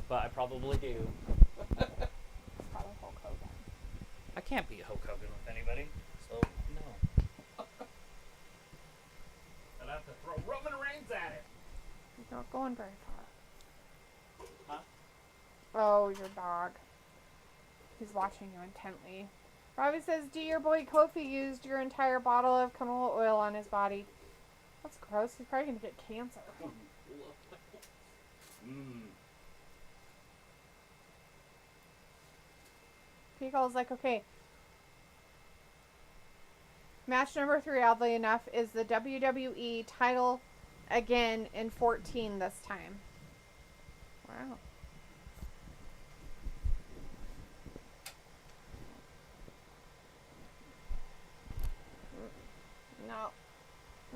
But I probably do. It's probably Hulk Hogan. I can't beat Hulk Hogan with anybody. So, no. I'd have to throw Roman Reigns at it. You're not going very far. Huh? Oh, your dog. He's watching you intently. Robbie says, do your boy Kofi used your entire bottle of canola oil on his body? That's gross. He's probably going to get cancer. Pico's like, okay. Match number 3, oddly enough, is the WWE title again in 14 this time. Wow.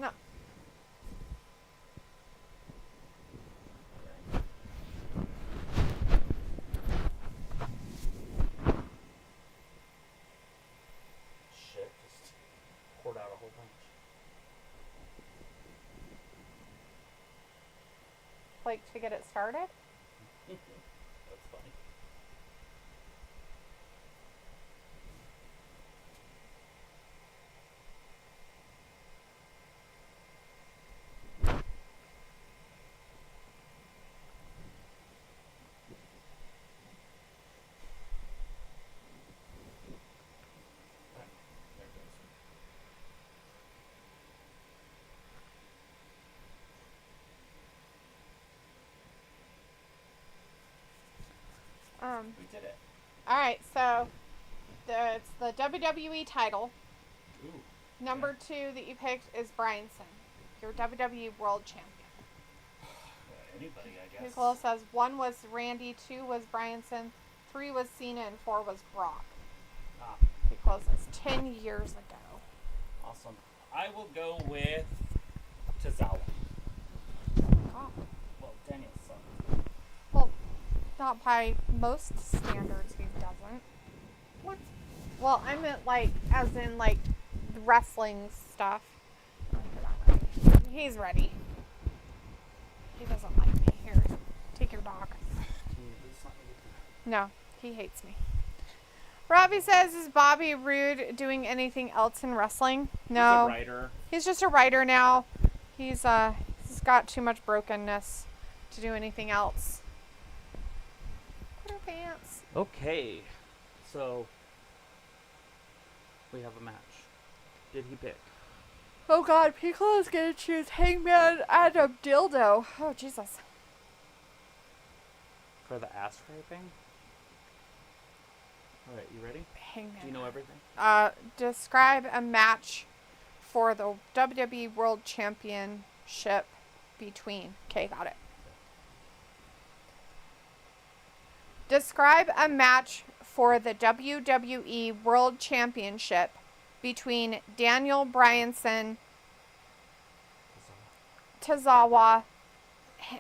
No. Shit, just poured out a whole bunch. Like to get it started? That's funny. We did it. All right, so it's the WWE title. Ooh. Number 2 that you picked is Bryanson, your WWE World Champion. Anybody, I guess. Nicola says 1 was Randy, 2 was Bryanson, 3 was Cena, and 4 was Brock. Ah, Nicola says 10 years ago. awesome. I will go with Tozawa. Oh. Well, Daniel's son. Well, not by most standards, he doesn't. What? Well, I meant like, as in like wrestling stuff. He's ready. He doesn't like me. Here, take your dog. No, he hates me. Robbie says, is Bobby Roode doing anything else in wrestling? No. He's a writer. He's just a writer now. He's got too much brokenness to do anything else. Quarter pants. Okay. So, we have a match. Did he pick? Oh God, Piccolo is gonna choose Hangman Adam Dildo. Oh Jesus. For the ass scraping? Alright, you ready? Hangman. Do you know everything? Describe a match for the WWE World Championship between. Okay, got it. Describe a match for the WWE World Championship between Daniel Bryanson, Tozawa,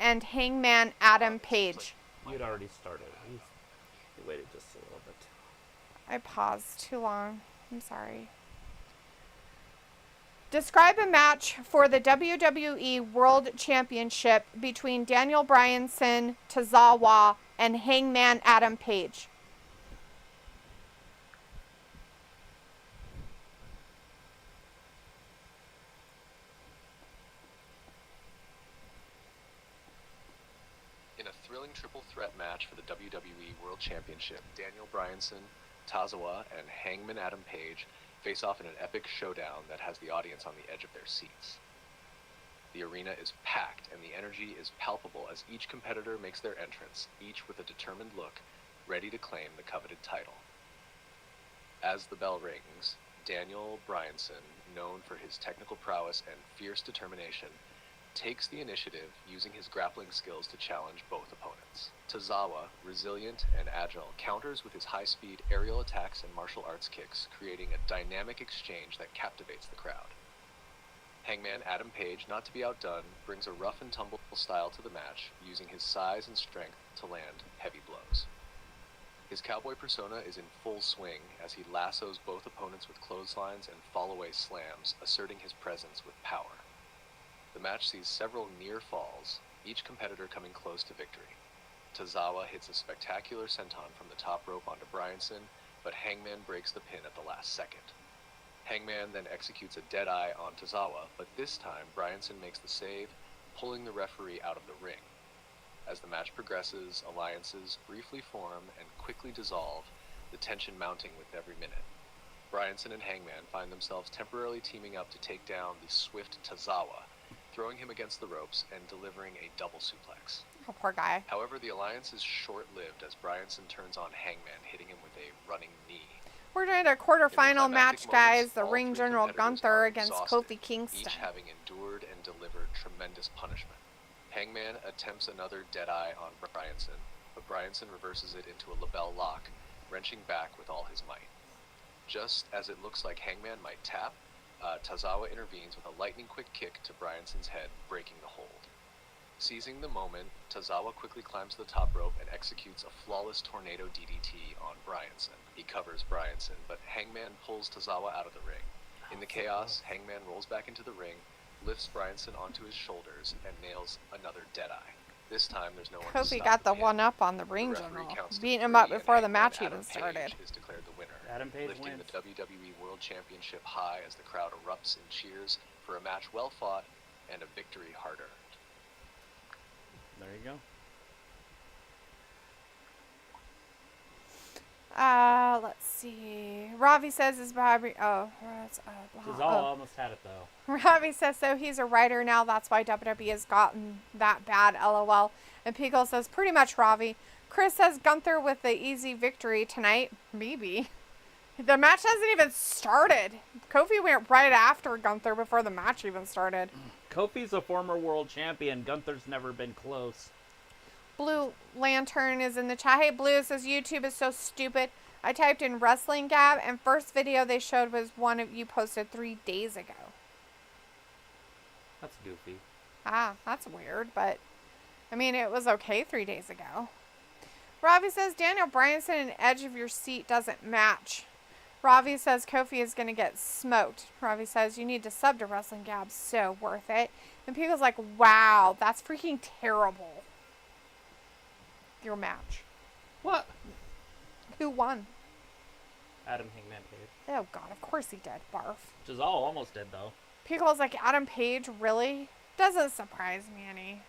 and Hangman Adam Page. You'd already started. You waited just a little bit. I paused too long. I'm sorry. Describe a match for the WWE World Championship between Daniel Bryanson, Tozawa, and Hangman Adam Page. In a thrilling triple threat match for the WWE World Championship, Daniel Bryanson, Tozawa, and Hangman Adam Page face off in an epic showdown that has the audience on the edge of their seats. The arena is packed and the energy is palpable as each competitor makes their entrance, each with a determined look, ready to claim the coveted title. As the bell rings, Daniel Bryanson, known for his technical prowess and fierce determination, takes the initiative using his grappling skills to challenge both opponents. Tozawa, resilient and agile, counters with his high-speed aerial attacks and martial arts kicks, creating a dynamic exchange that captivates the crowd. Hangman Adam Page, not to be outdone, brings a rough and tumble style to the match, using his size and strength to land heavy blows. His cowboy persona is in full swing as he lassos both opponents with clotheslines and fall-away slams, asserting his presence with power. The match sees several near falls, each competitor coming close to victory. Tozawa hits a spectacular senton from the top rope onto Bryanson, but Hangman breaks the pin at the last second. Hangman then executes a deadeye on Tozawa, but this time Bryanson makes the save, pulling the referee out of the ring. As the match progresses, alliances briefly form and quickly dissolve, the tension mounting with every minute. Bryanson and Hangman find themselves temporarily teaming up to take down the swift Tozawa, throwing him against the ropes and delivering a double suplex. Oh, poor guy. However, the alliance is short-lived as Bryanson turns on Hangman, hitting him with a running knee. We're doing a quarterfinal match, climactic guys. moments, The all ring three general competitors Gunther are against exhausted, Kofi Kingston. each having endured and delivered tremendous punishment. Hangman attempts another deadeye on Bryanson, but Bryanson reverses it into a label lock, wrenching back with all his might. Just as it looks like Hangman might tap, Tozawa intervenes with a lightning-quick kick to Bryanson's head, breaking the hold. Seizing the moment, Tozawa quickly climbs to the top rope and executes a flawless tornado DDT on Bryanson. He covers Bryanson, but Hangman pulls Tozawa out of the ring. In the chaos, Hangman rolls back into the ring, lifts Bryanson onto his shoulders, and nails another deadeye. This time, there's no one to Kofi stop got the pin. one up on the ring The referee general, counts to beating him 3, up before and the match Adam even Page started. is declared the winner, Adam Page lifting wins. the WWE World Championship high as the crowd erupts in cheers for a match well fought and a victory hard earned. There you go. Let's see. Ravi says is Bobby. Oh, that's Tozawa almost had it though. Ravi says so. He's a writer now. That's why WWE has gotten that bad. LOL. And Pico says pretty much Ravi. Chris says Gunther with the easy victory tonight. Maybe. The match hasn't even started. Kofi went right after Gunther before the match even started. Kofi's a former world champion. Gunther's never been close. Blue Lantern is in the chat. Hey, Blue says YouTube is so stupid. I typed in Wrestling Gab, and first video they showed was one of you posted 3 days ago. That's goofy. Ah, that's weird, but I mean, it was okay 3 days ago. Ravi says Daniel Bryanson and edge of your seat doesn't match. Ravi says Kofi is going to get smoked. Ravi says you need to sub to Wrestling Gab, so worth it. And people's like, wow, that's freaking terrible. Your match. What? Who won? Adam Hangman Page. Oh god, of course he did. Barf. Which is all almost dead though. People's like, Adam Page, really? Doesn't surprise me any.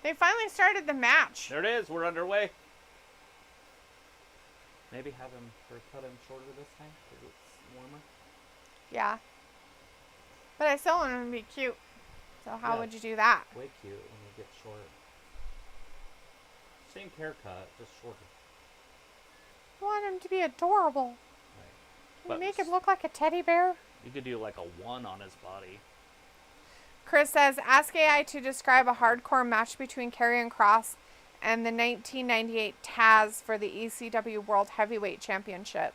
They finally started the match. There it is. We're underway. Maybe have him cut him shorter this time because it's warmer. Yeah. But I still want him to be cute. So how Yeah. would you do that? Way cute when you get short. Same haircut, just shorter. I want him to be adorable. Right. Can you make him look like a teddy bear? You could do like a 1 on his body. Chris says, ask AI to describe a hardcore match between Karrion Kross and the 1998 Taz for the ECW World Heavyweight Championship.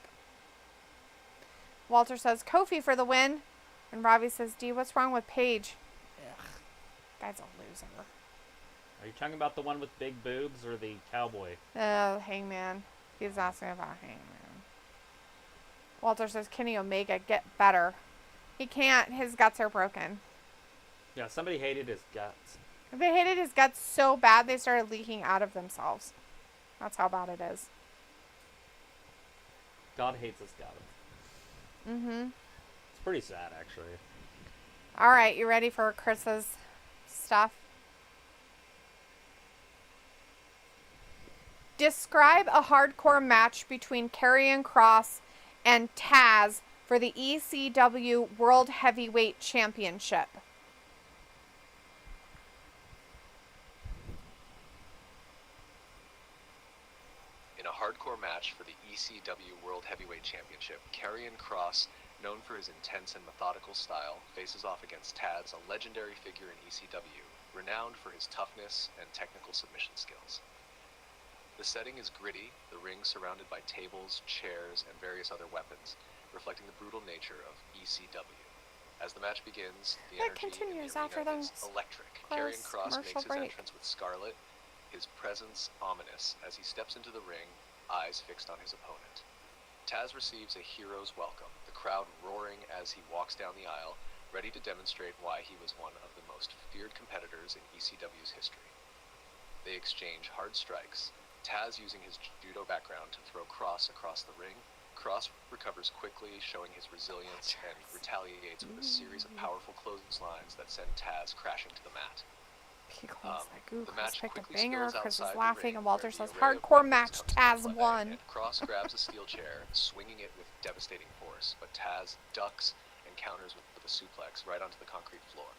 Walter says, Kofi for the win. And Ravi says, D, what's wrong with Paige? Ugh, guy's a loser. Are you talking about the one with big boobs or the cowboy? Oh, Hangman. He's asking about Hangman. Walter says, Kenny Omega, get better. He can't. His guts are broken. Yeah, somebody hated his guts. They hated his guts so bad they started leaking out of themselves. That's how bad it is. God hates his guts. Mm-hmm. It's pretty sad, actually. All right, you ready for Chris's stuff? Describe a hardcore match between Karrion Kross and Taz for the ECW World Heavyweight Championship. In a hardcore match for the ECW World Heavyweight Championship, Karrion Kross, known for his intense and methodical style, faces off against Taz, a legendary figure in ECW, renowned for his toughness and technical submission skills. The setting is gritty, the ring surrounded by tables, chairs, and various other weapons, reflecting the brutal nature of ECW. As the match begins, the It energy in the continues after arena those is electric. close Karrion Kross commercial makes his break. entrance with Scarlett, his presence ominous as he steps into the ring, eyes fixed on his opponent. Taz receives a hero's welcome, the crowd roaring as he walks down the aisle, ready to demonstrate why he was one of the most feared competitors in ECW's history. They exchange hard strikes, Taz using his judo background to throw Kross across the ring. Kross recovers quickly, showing his resilience, and retaliates with a series of powerful clotheslines that send Taz crashing to the mat. People's like, ooh, The Chris match picked a quickly banger. spills Chris is outside the laughing, ring, and Walter where the says, array of hardcore weapons match, comes to Taz play, won. and Kross grabs a steel chair, swinging it with devastating force, but Taz ducks and counters with a suplex right onto the concrete floor.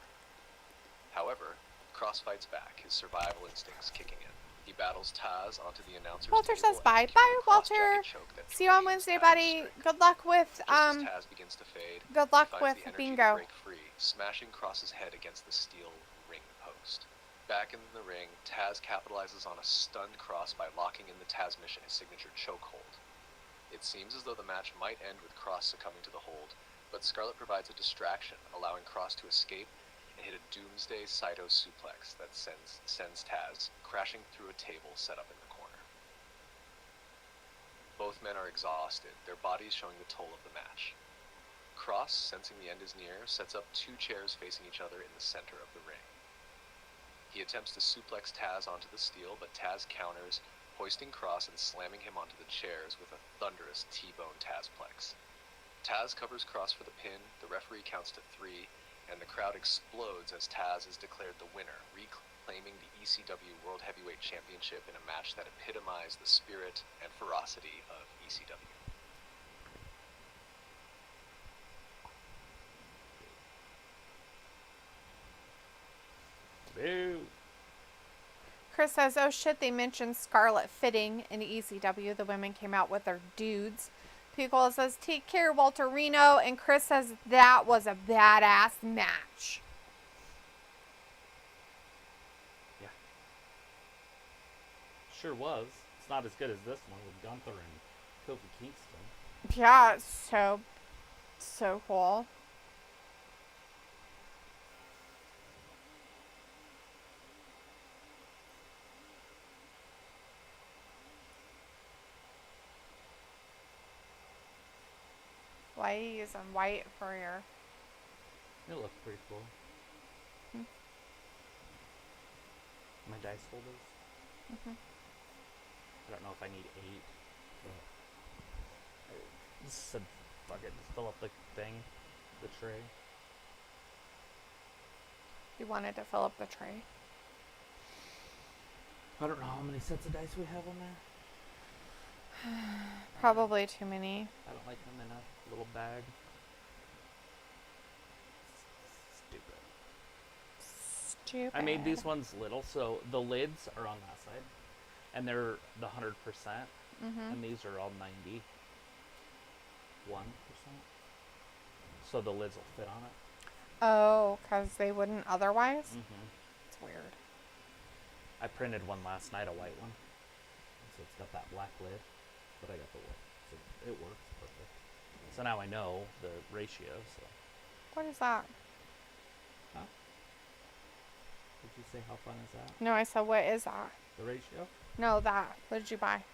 However, Kross fights back, his survival instincts kicking in. He battles Taz onto the announcer's Walter table, says bye. executing Bye, a cross Walter. jacket choke that See you on drains Wednesday, Taz's buddy. strength. Good luck with, Just as Taz begins to fade, good he luck finds with the energy to bingo. break free, smashing Kross's head against the steel ring post. Back in the ring, Taz capitalizes on a stunned Kross by locking in the Taz Mission, his signature chokehold. It seems as though the match might end with Kross succumbing to the hold, but Scarlett provides a distraction, allowing Kross to escape and hit a doomsday Saito suplex that sends Taz crashing through a table set up in the corner. Both men are exhausted, their bodies showing the toll of the match. Kross, sensing the end is near, sets up 2 chairs facing each other in the center of the ring. He attempts to suplex Taz onto the steel, but Taz counters, hoisting Kross and slamming him onto the chairs with a thunderous T-bone Tazplex. Taz covers Kross for the pin, the referee counts to 3, and the crowd explodes as Taz is declared the winner, reclaiming the ECW World Heavyweight Championship in a match that epitomized the spirit and ferocity of ECW. Boo. Chris says, oh shit, they mentioned Scarlet fitting in ECW. The women came out with their dudes. Picola says, take care, Walter Reno. And Chris says, that was a badass match. Yeah. Sure was. It's not as good as this one with Gunther and Kofi Kingston. Yeah, it's so cool. Why are you using white for your... It looks pretty cool. My dice holders. I don't know if I need 8, but I just said, fuck it, just fill up the thing, the tray. You wanted to fill up the tray? I don't know how many sets of dice we have on there. Probably too many. I don't like them in a little bag. Stupid. I made these ones little, so the lids are on that side, and they're the 100%, and these are all 91%. So the lids will fit on it. Oh, because they wouldn't otherwise? It's weird. I printed one last night, a white one, so it's got that black lid, but I got the white, so it works perfect. So now I know the ratio, so. What is that? Huh? Did you say how fun is that? No, I said, what is that? The ratio? No, that. What did you buy?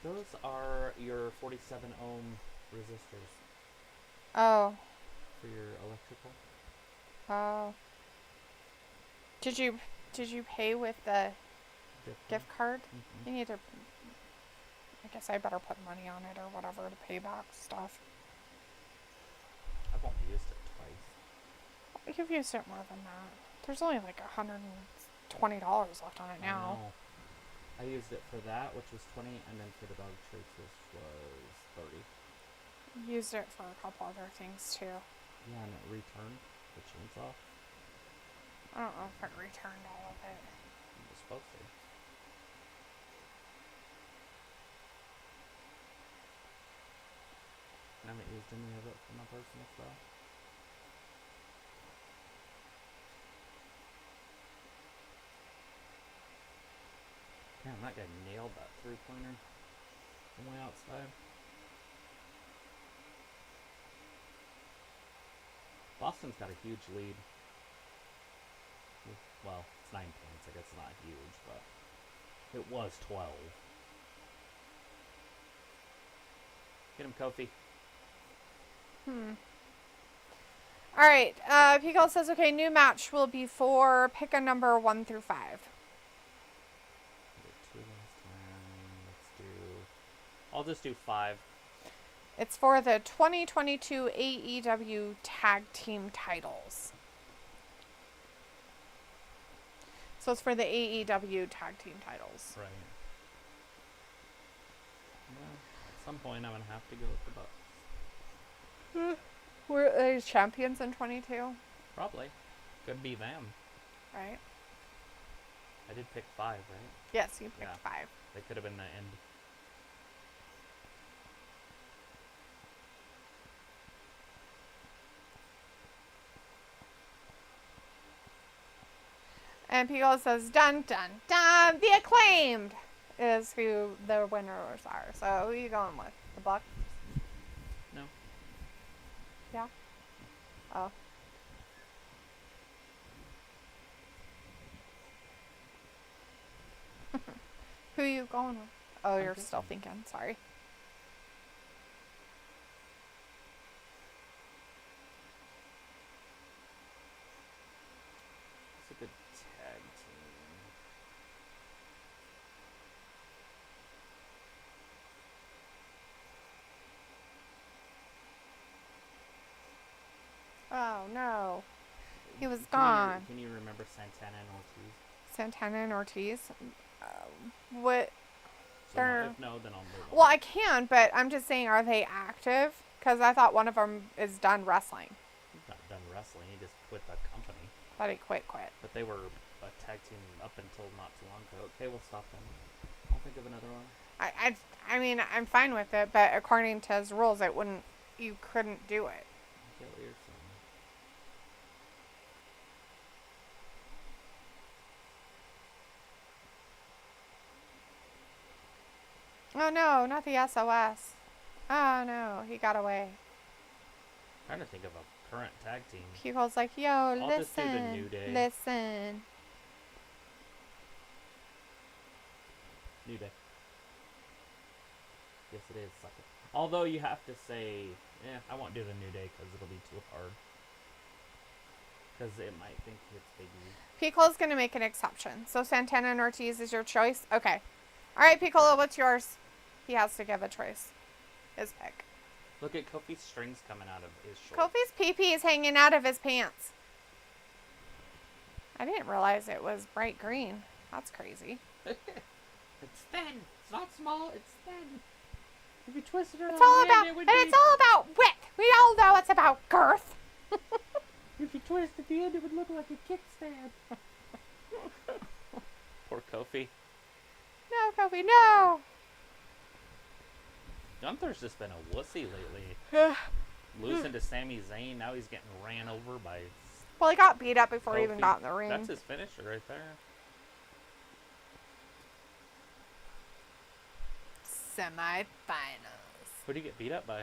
Those are your 47 ohm resistors Oh. for your electrical. Oh. Did you pay with the gift card? You need to... I guess I better put money on it or whatever to pay back stuff. I've only used it twice. You've used it more than that. There's only like $120 left on it now. I used it for that, which was 20, and then for the dog treats, which was 30. Used it for a couple other things too. Yeah, and it returned the chainsaw. I don't know if it returned all of it. It was supposed to. I haven't used any of it for my personal stuff. Damn, that guy nailed that 3-pointer from way outside. Boston's got a huge lead. Well, it's 9 points. I guess it's not huge, but it was 12. Get him, Kofi. All right. Pico says, okay, new match will be for pick a number 1 through 5. I'll just do 5. It's for the 2022 AEW Tag Team titles. So it's for the AEW Tag Team titles. Right. Well, at some point I'm going to have to go with the Bucks. Were they champions in 22? Probably. Could be them. Right? I did pick 5, right? Yes, you picked 5. They could have been the end. And Pico says, dun, dun, dun, the Acclaimed is who the winners are. So who are you going with? The Bucks? No. Yeah? Oh. Who are you going with? Oh, you're still thinking. Sorry. It's a good tag team. Oh, no. He was gone. Can you remember Santana and Ortiz? Santana and Ortiz? What? So if no, then I'll move on. Well, I can, but I'm just saying, are they active? Because I thought one of them is done wrestling. He's not done wrestling. He just quit the company. But he quit. But they were a tag team up until not too long ago. Okay, we'll stop them. I'll think of another one. I mean, I'm fine with it, but according to his rules, you couldn't do it. I get what you're saying. Oh no, not the SOS. Oh no, he got away. I'm trying to think of a current tag team. People's like, yo, I'll just do the New Day. listen. New Day. Yes, it is. Suck it. Although you have to say, I won't do the New Day because it'll be too hard. Because it might think it's Big E. Piccolo's going to make an exception. So Santana and Ortiz is your choice? Okay. All right, Piccolo, what's yours? He has to give a choice. His pick. Look at Kofi's strings coming out of his shorts. Kofi's pee-pee is hanging out of his pants. I didn't realize it was bright green. That's crazy. It's thin. It's not small. It's thin. If you twist it around, It's all about width. We all know it's about girth. If you twist at the end, it would look like a kickstand. Poor Kofi. No, Kofi, no. Gunther's just been a wussy lately. Losing to Sami Zayn, now he's getting ran over by... Well, he got beat up before Kofi. he even got in the ring. That's his finisher right there. Semi-finals. Who did he get beat up by?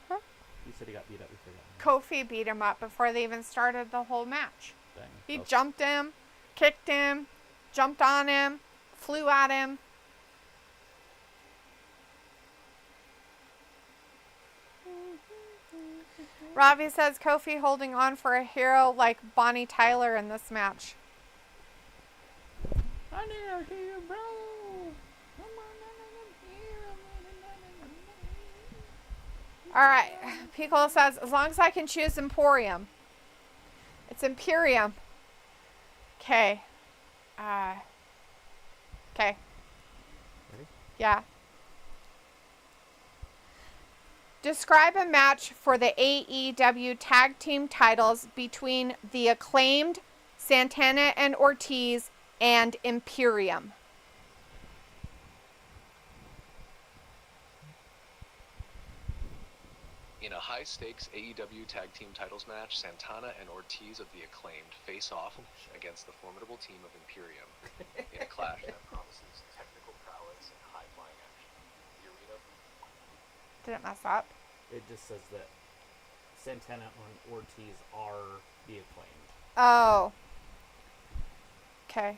Huh? You said he got beat up before that. Kofi beat him up before they even started the whole match. Dang, He Kofi. jumped him, kicked him, jumped on him, flew at him. Ravi says Kofi holding on for a hero like Bonnie Tyler in this match. I never hear you, bro. Alright, Piccolo says, as long as I can choose Emporium. It's Imperium. Okay. Okay. Ready? Yeah. Describe a match for the AEW tag team titles between the Acclaimed, Santana and Ortiz, and Imperium. In a high-stakes AEW Tag Team Titles match, Santana and Ortiz of the Acclaimed face off against the formidable team of Imperium in a clash that promises technical prowess and high-flying action. The arena... Did it mess up? It just says that Santana and Ortiz are the Acclaimed. Oh. Okay.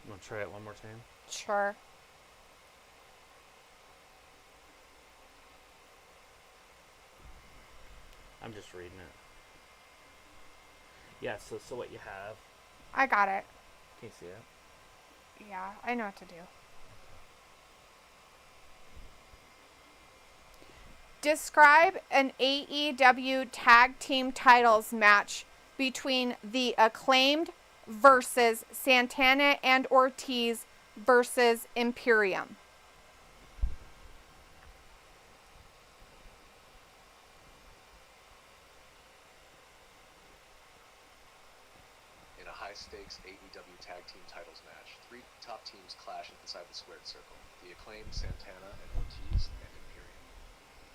You want to try it one more time? Sure. I'm just reading it. Yeah, so what you have... I got it. Can you see it? Yeah, I know what to do. Describe an AEW tag team titles match between the Acclaimed versus Santana and Ortiz versus Imperium. In a high-stakes AEW Tag Team Titles match, three top teams clash inside the squared circle. The Acclaimed, Santana, and Ortiz, and Imperium.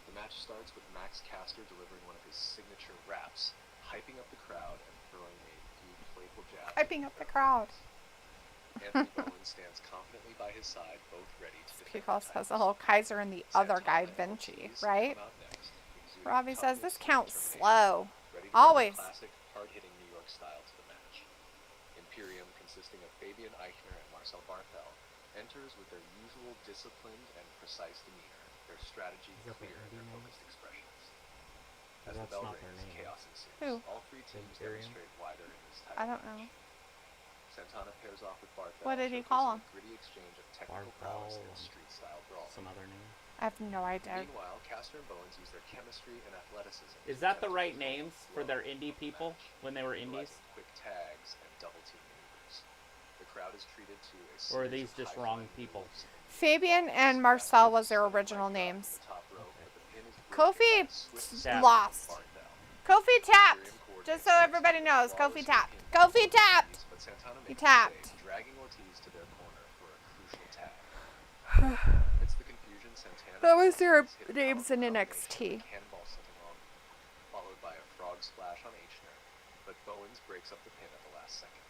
The match starts with Max Caster delivering one of his signature raps, hyping up the crowd and throwing a few playful jabs. Hyping up the crowd. Anthony Bowen stands confidently by his side, both ready to defend Because the has titles. a little Kaiser and the other guy, Santana and Vinci, Ortiz right? come out next, exuding Robbie says toughness this and counts determination, slow. ready to Always. bring a classic, hard-hitting New York style to the match. Imperium, consisting of Fabian Eichner and Marcel Barthel, enters with their usual disciplined and precise demeanor, their strategy Is that clear their in their name? focused expressions. As the That's bell not their rings, name. chaos ensues. Who? All three teams Imperium? demonstrate why they're in this title I don't match. know. Santana pairs off with Barthel. What did he showcasing call a him? Gritty exchange of technical prowess Barthel. and street-style brawl. Some other name. I have no idea. Meanwhile, Caster and Bowens use their chemistry and athleticism. Is to that the test right the names for flow their of indie the people match, when they were indies? utilizing quick tags and double team maneuvers. The crowd is treated to a Or are series these of just wrong high-flying people? moves. Fabian and Marcel was their original names. The top rope, Okay. but the pin is Kofi broken by a swift Stab. lost. Barthel. Kofi tapped. Just so everybody knows, Kofi tapped. Kofi tapped. But Santana He makes tapped. a mistake, dragging Ortiz to their corner for a crucial tag. Amidst the confusion, Santana That was their hit a names in powerful NXT. combination with a cannonball senton, followed by a frog splash on H-Ner, but Bowens breaks up the pin at the last second.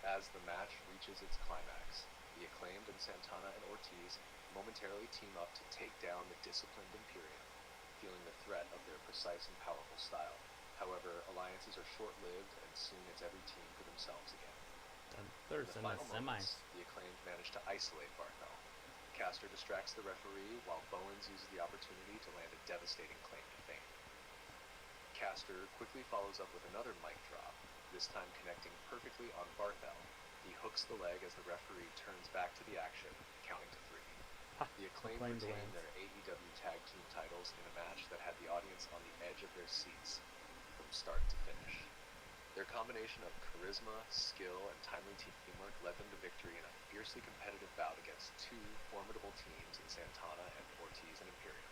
As the match reaches its climax, the Acclaimed and Santana and Ortiz momentarily team up to take down the disciplined Imperium, feeling the threat of their precise and powerful style. However, alliances are short-lived, and soon it's every team for themselves again. There's In in the the final semis. moments, the Acclaimed manage to isolate Barthel. Caster distracts the referee, while Bowens uses the opportunity to land a devastating claim to fame. Caster quickly follows up with another mic drop, this time connecting perfectly on Barthel. He hooks the leg as the referee turns back to the action, counting to 3. The Acclaimed retain wins. their AEW Tag Team titles in a match that had the audience on the edge of their seats from start to finish. Their combination of charisma, skill, and timely teamwork led them to victory in a fiercely competitive bout against two formidable teams in Santana and Ortiz and Imperium.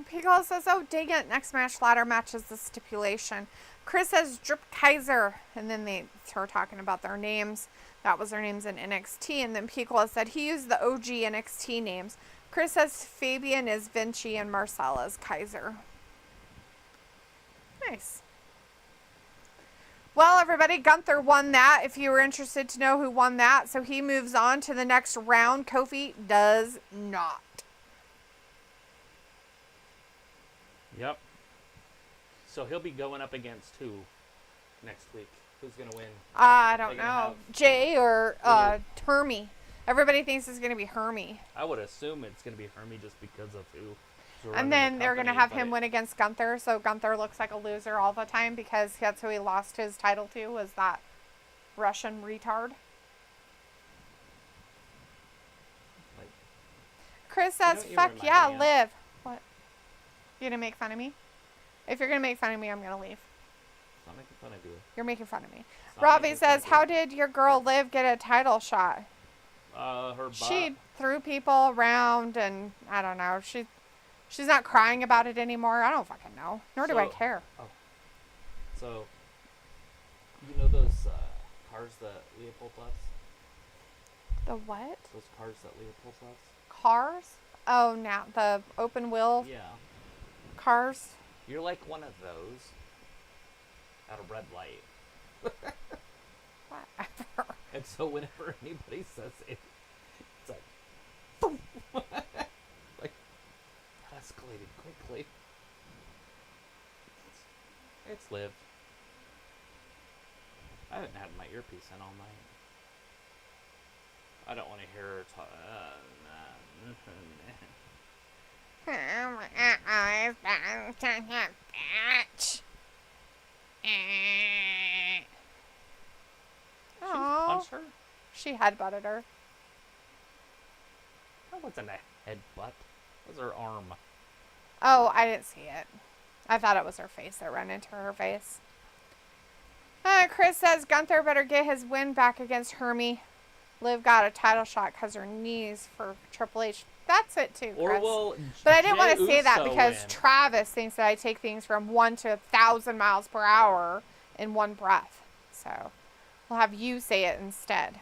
Pico says, oh, dang it. Next match, ladder match is the stipulation. Chris says, Drip Kaiser. And then they start talking about their names. That was their names in NXT. And then Pico said he used the OG NXT names. Chris says Fabian is Vinci and Marcella is Kaiser. Nice. Well, everybody, Gunther won that, if you were interested to know who won that. So he moves on to the next round. Kofi does not. Yep. So he'll be going up against who next week? Who's going to win? I don't They gonna know. have Jay or Riddle? Hermie. Everybody thinks it's going to be Hermie. I would assume it's going to be Hermie just because of who's running And the then they're going to company, have but him win against Gunther. So Gunther looks like a loser all the time because that's who he lost his title to, was that Russian retard. Like, Chris You know says, what you fuck remind yeah, me of? live. What? You going to make fun of me? If you're going to make fun of me, I'm going to leave. it's not making fun of you. You're making fun of me. It's not Robbie making fun says, of how you. did your girl Liv get a title shot? Her butt. She threw people around and I don't know. She's not crying about it anymore. I don't fucking know. Nor do I So- care. So, you know those cars that Leopold loves? The what? Those cars that Leopold loves? Cars? Oh, now the open wheel Yeah. cars. You're like one of those at a red light. Whatever. And so whenever anybody says it, it's like, boom! Like, that escalated quickly. It's Liv. I haven't had my earpiece in all night. I don't want to hear her talk. Oh, Punch her? she headbutted her. That wasn't a headbutt. That was her arm. Oh, I didn't see it. I thought it was her face that ran into her face. Chris says Gunther better get his win back against Hermie. Liv got a title shot because her knees for Triple H. That's it too, Or Chris. will But I didn't want to Jey say that Uso because win? Travis thinks that I take things from 1 to 1,000 miles per hour in one breath. So we'll have you say it instead.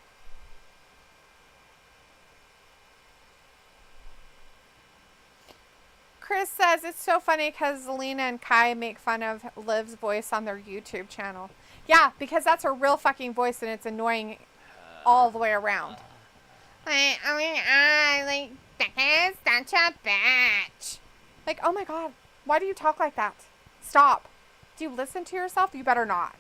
Chris says it's so funny because Zelina and Kai make fun of Liv's voice on their YouTube channel. Yeah, because that's her real fucking voice and it's annoying all the way around. Like, that's such a bitch. Like, oh my god, why do you talk like that? Stop. Do you listen to yourself? You better not.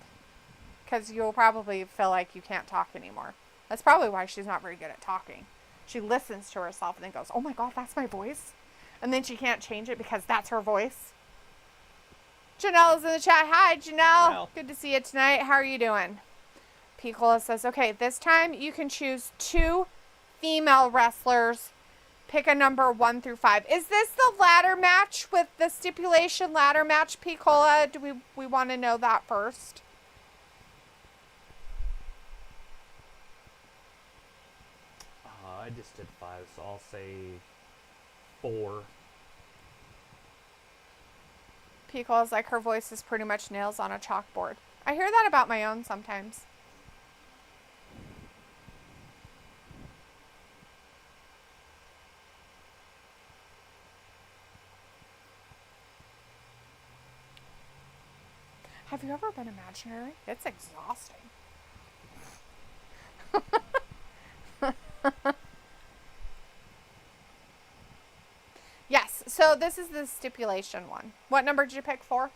Because you'll probably feel like you can't talk anymore. That's probably why she's not very good at talking. She listens to herself and then goes, oh my god, that's my voice? And then she can't change it because that's her voice. Janelle's in the chat. Hi, Janelle. Well. Good to see you tonight. How are you doing? Piccola says, okay, this time you can choose 2 female wrestlers. Pick a number 1 through 5. Is this the ladder match with the stipulation ladder match, Piccola? Do we want to know that first? I just did 5, so I'll say 4. Pico is like, her voice is pretty much nails on a chalkboard. I hear that about my own sometimes. Have you ever been imaginary? It's exhausting. Yes, so this is the stipulation one. What number did you pick? 4?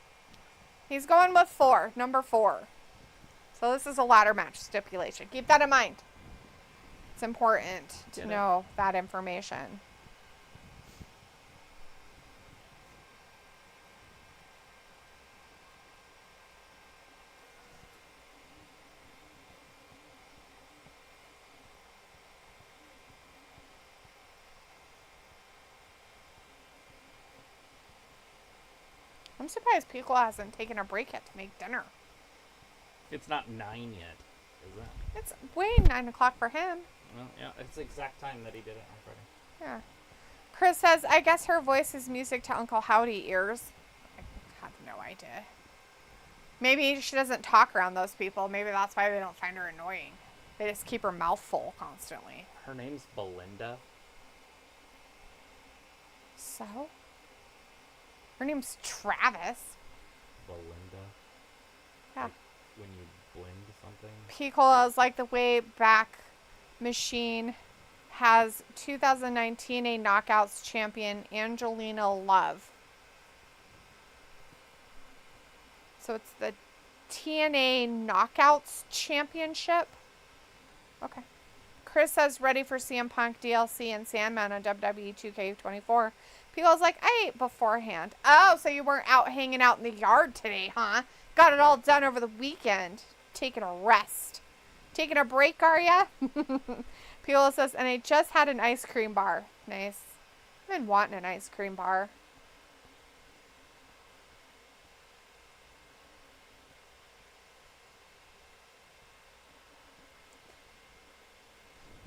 He's going with 4, number 4. So this is a ladder match stipulation. Keep that in mind. It's important to know that information. I'm surprised Pico hasn't taken a break yet to make dinner. It's not 9 yet, is it? It's way 9 o'clock for him. Well, yeah, it's the exact time that he did it on Friday. Yeah. Chris says, I guess her voice is music to Uncle Howdy ears. I have no idea. Maybe she doesn't talk around those people. Maybe that's why they don't find her annoying. They just keep her mouth full constantly. Her name's Belinda. So? Her name's Travis. Belinda. Yeah. Like when you blend something. Picola's like the way back machine has 2019 TNA Knockouts champion Angelina Love. So it's the TNA Knockouts Championship. Okay. Chris says ready for CM Punk DLC and Sandman on WWE 2K24. People's like, I ate beforehand. Oh, so you weren't out hanging out in the yard today, huh? Got it all done over the weekend. Taking a rest. Taking a break, are ya? Piola says, and I just had an ice cream bar. Nice. I've been wanting an ice cream bar.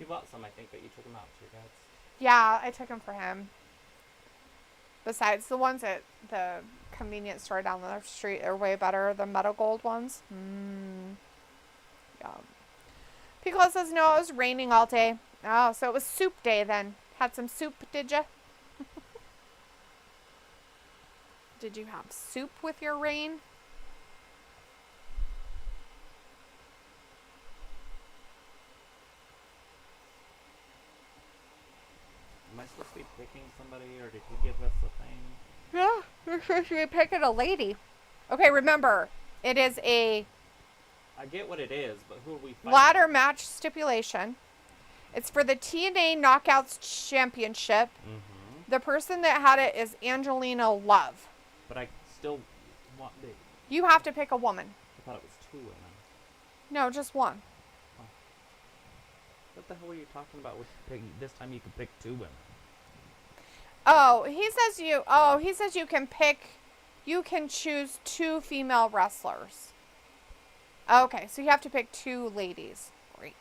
You bought some, I think, but you took them out to your dad's. Yeah, I took them for him. Besides, the ones at the convenience store down the street are way better. The Metal Gold ones. Yum. Piccolo says, no, it was raining all day. Oh, so it was soup day then. Had some soup, did ya? Did you have soup with your rain? Am I supposed to be picking somebody, or did he give us a thing? Yeah, you're supposed to be picking a lady. Okay, remember, it is a I get what it is, but who are we fighting? ladder match stipulation. It's for the TNA Knockouts Championship. Mm-hmm. The person that had it is Angelina Love. But I still want the... You have to pick a woman. I thought it was 2 women. No, just one. Oh. What the hell were you talking about with picking? This time you could pick 2 women. Oh, he says you can pick, you can choose 2 female wrestlers. Okay, so you have to pick 2 ladies. Great.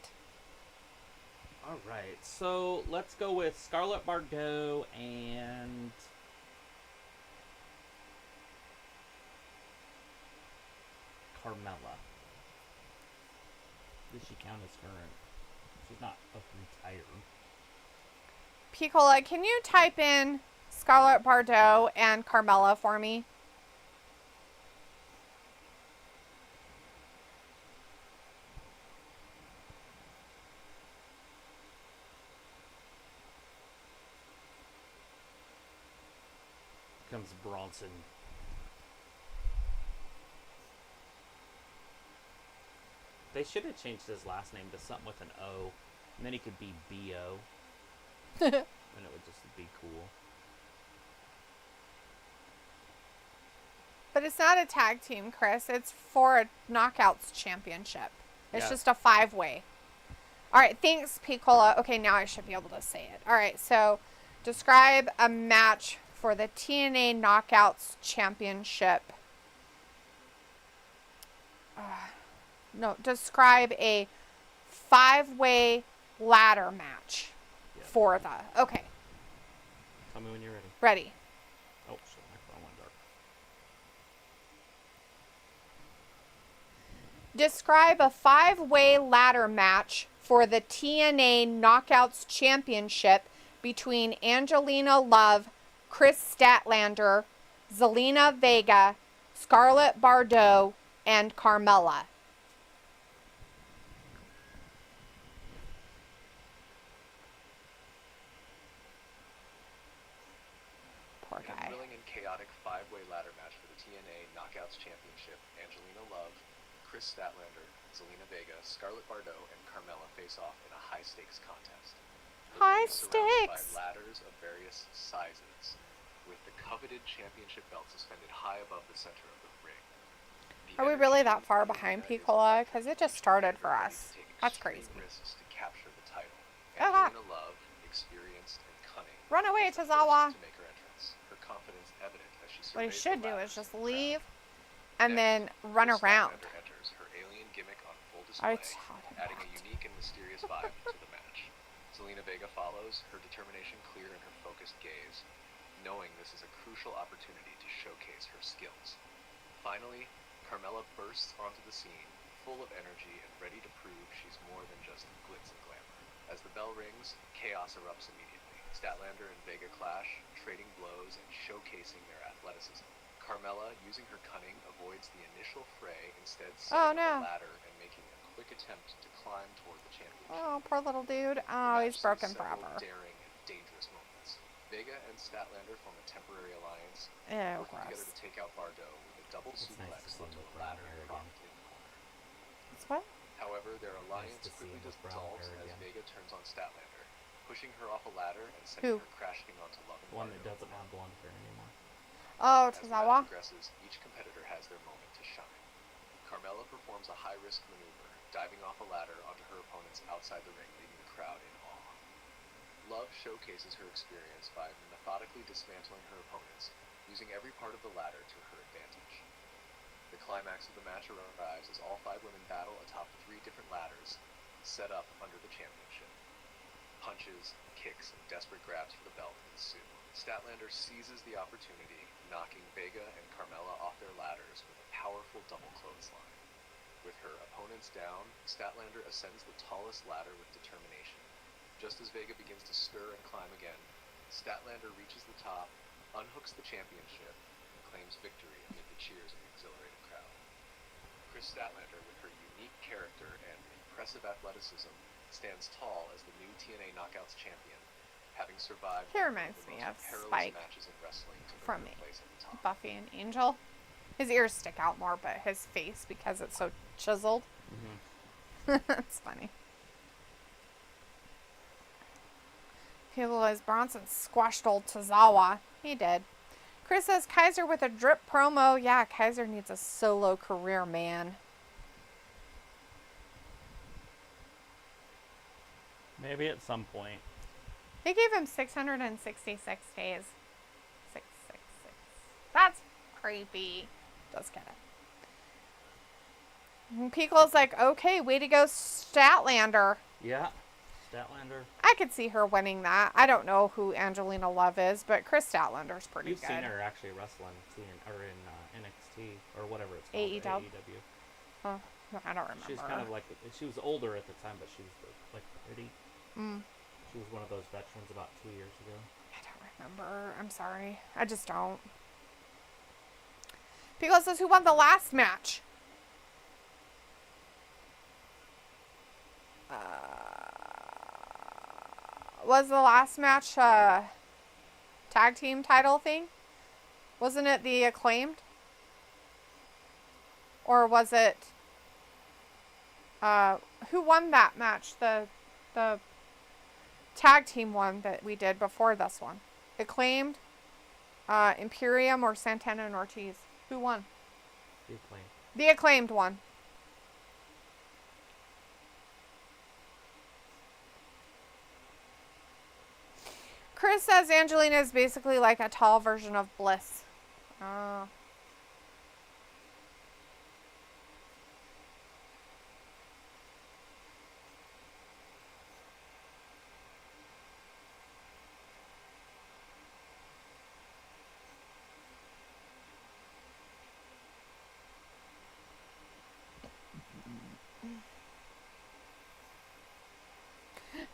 Alright, so let's go with Scarlett Bordeaux and... Carmella. Does she count as current? She's not retired. Piccola, can you type in Scarlett Bordeaux and Carmella for me? Comes Bronson. They should have changed his last name to something with an O, and then he could be B.O. And it would just be cool. But it's not a tag team, Chris. It's for a Knockouts Championship. It's Yeah. just a 5-way. All right, thanks, Piccola. Okay, now I should be able to say it. All right, so describe a match for the TNA Knockouts Championship. No, describe a 5-way ladder match for the... Okay, Tell me when you're ready. ready. Oh, shit, my phone went dark. Describe a 5-way ladder match for the TNA Knockouts Championship between Angelina Love, Chris Statlander, Zelina Vega, Scarlett Bordeaux, and Carmella. Poor In a guy. thrilling and chaotic 5-way ladder match for the TNA Knockouts Championship, Angelina Love, Chris Statlander, Zelina Vega, Scarlett Bordeaux, and Carmella face off in a high-stakes contest. The High ring is surrounded stakes. by ladders of various sizes, with the coveted championship belt suspended high above the center of the ring. The Are we really energy that far in the behind arena is Piccola? electric, Because it with just each started for competitor ready us. to take That's extreme crazy. risks to capture the title. Uh-huh. Angelina Love, experienced and cunning, Run away, is the Tozawa. first to make her entrance. Her confidence evident as she What he surveys should the do ladders is just and the crowd. leave and Next, then run Chris around. Statlander enters, her alien gimmick on full I display, taught him adding a that. unique and mysterious vibe to the match. Zelina Vega follows, her determination clear in her focused gaze, knowing this is a crucial opportunity to showcase her skills. Finally, Carmella bursts onto the scene, full of energy and ready to prove she's more than just glitz and glamour. As the bell rings, chaos erupts immediately. Statlander and Vega clash, trading blows and showcasing their athleticism. Carmella, using her cunning, avoids the initial fray, instead setting no. up a ladder and making a quick attempt to climb toward the championship. Oh, poor little dude. The Oh, match he's sees broken several forever. daring and dangerous moments. Vega and Statlander form a temporary alliance, Ew, working together gross. to take out Bordeaux with a double It's nice suplex to see onto him with a brown ladder hair propped again. in the corner. It's what? However, their alliance to see quickly him with brown dissolves hair as again. Vega turns on Statlander, pushing her off a ladder and sending Who? her crashing onto Love and The one that Bordeaux. doesn't have blonde hair anymore. Oh, As the match Tozawa. progresses, each competitor has their moment to shine. Carmella performs a high-risk maneuver, diving off a ladder onto her opponents outside the ring, leaving the crowd in awe. Love showcases her experience by methodically dismantling her opponents, using every part of the ladder to her advantage. The climax of the match arrives as all 5 women battle atop 3 different ladders set up under the championship. Punches, kicks, and desperate grabs for the belt ensue. Statlander seizes the opportunity, knocking Vega and Carmella off their ladders with a powerful double clothesline. With her opponents down, Statlander ascends the tallest ladder with determination. Just as Vega begins to stir and climb again, Statlander reaches the top, unhooks the championship, and claims victory amid the cheers of the exhilarated crowd. Chris Statlander, with her unique character and impressive athleticism, stands tall as the new TNA Knockouts champion, having survived He one reminds the me most of perilous Spike matches in wrestling to from earn a place at the top. Buffy and Angel. His ears stick out more, but his face, because it's so chiseled. It's funny. People as Bronson squashed old Tozawa. He did. Chris says Kaiser with a drip promo. Yeah, Kaiser needs a solo career, man. Maybe at some point. They gave him 666 days. 666. That's creepy. Just kidding. And Pico's like, okay, way to go, Statlander. Yeah. Statlander. I could see her winning that. I don't know who Angelina Love is, but Chris Statlander's pretty You've good. seen her actually wrestling in NXT or whatever it's called. AEW. AEW. Oh, I don't remember. She's kind of like, she was older at the time, but she was like pretty. Mm, She was one of those veterans about 2 years ago. I don't remember. I'm sorry. I just don't. Pico says, who won the last match? Was the last match tag team title thing? Wasn't it the Acclaimed? Or was it who won that match? The tag team one that we did before this one. Acclaimed, Imperium, or Santana and Ortiz? Who won? The Acclaim. The Acclaimed one. Chris says Angelina is basically like a tall version of Bliss.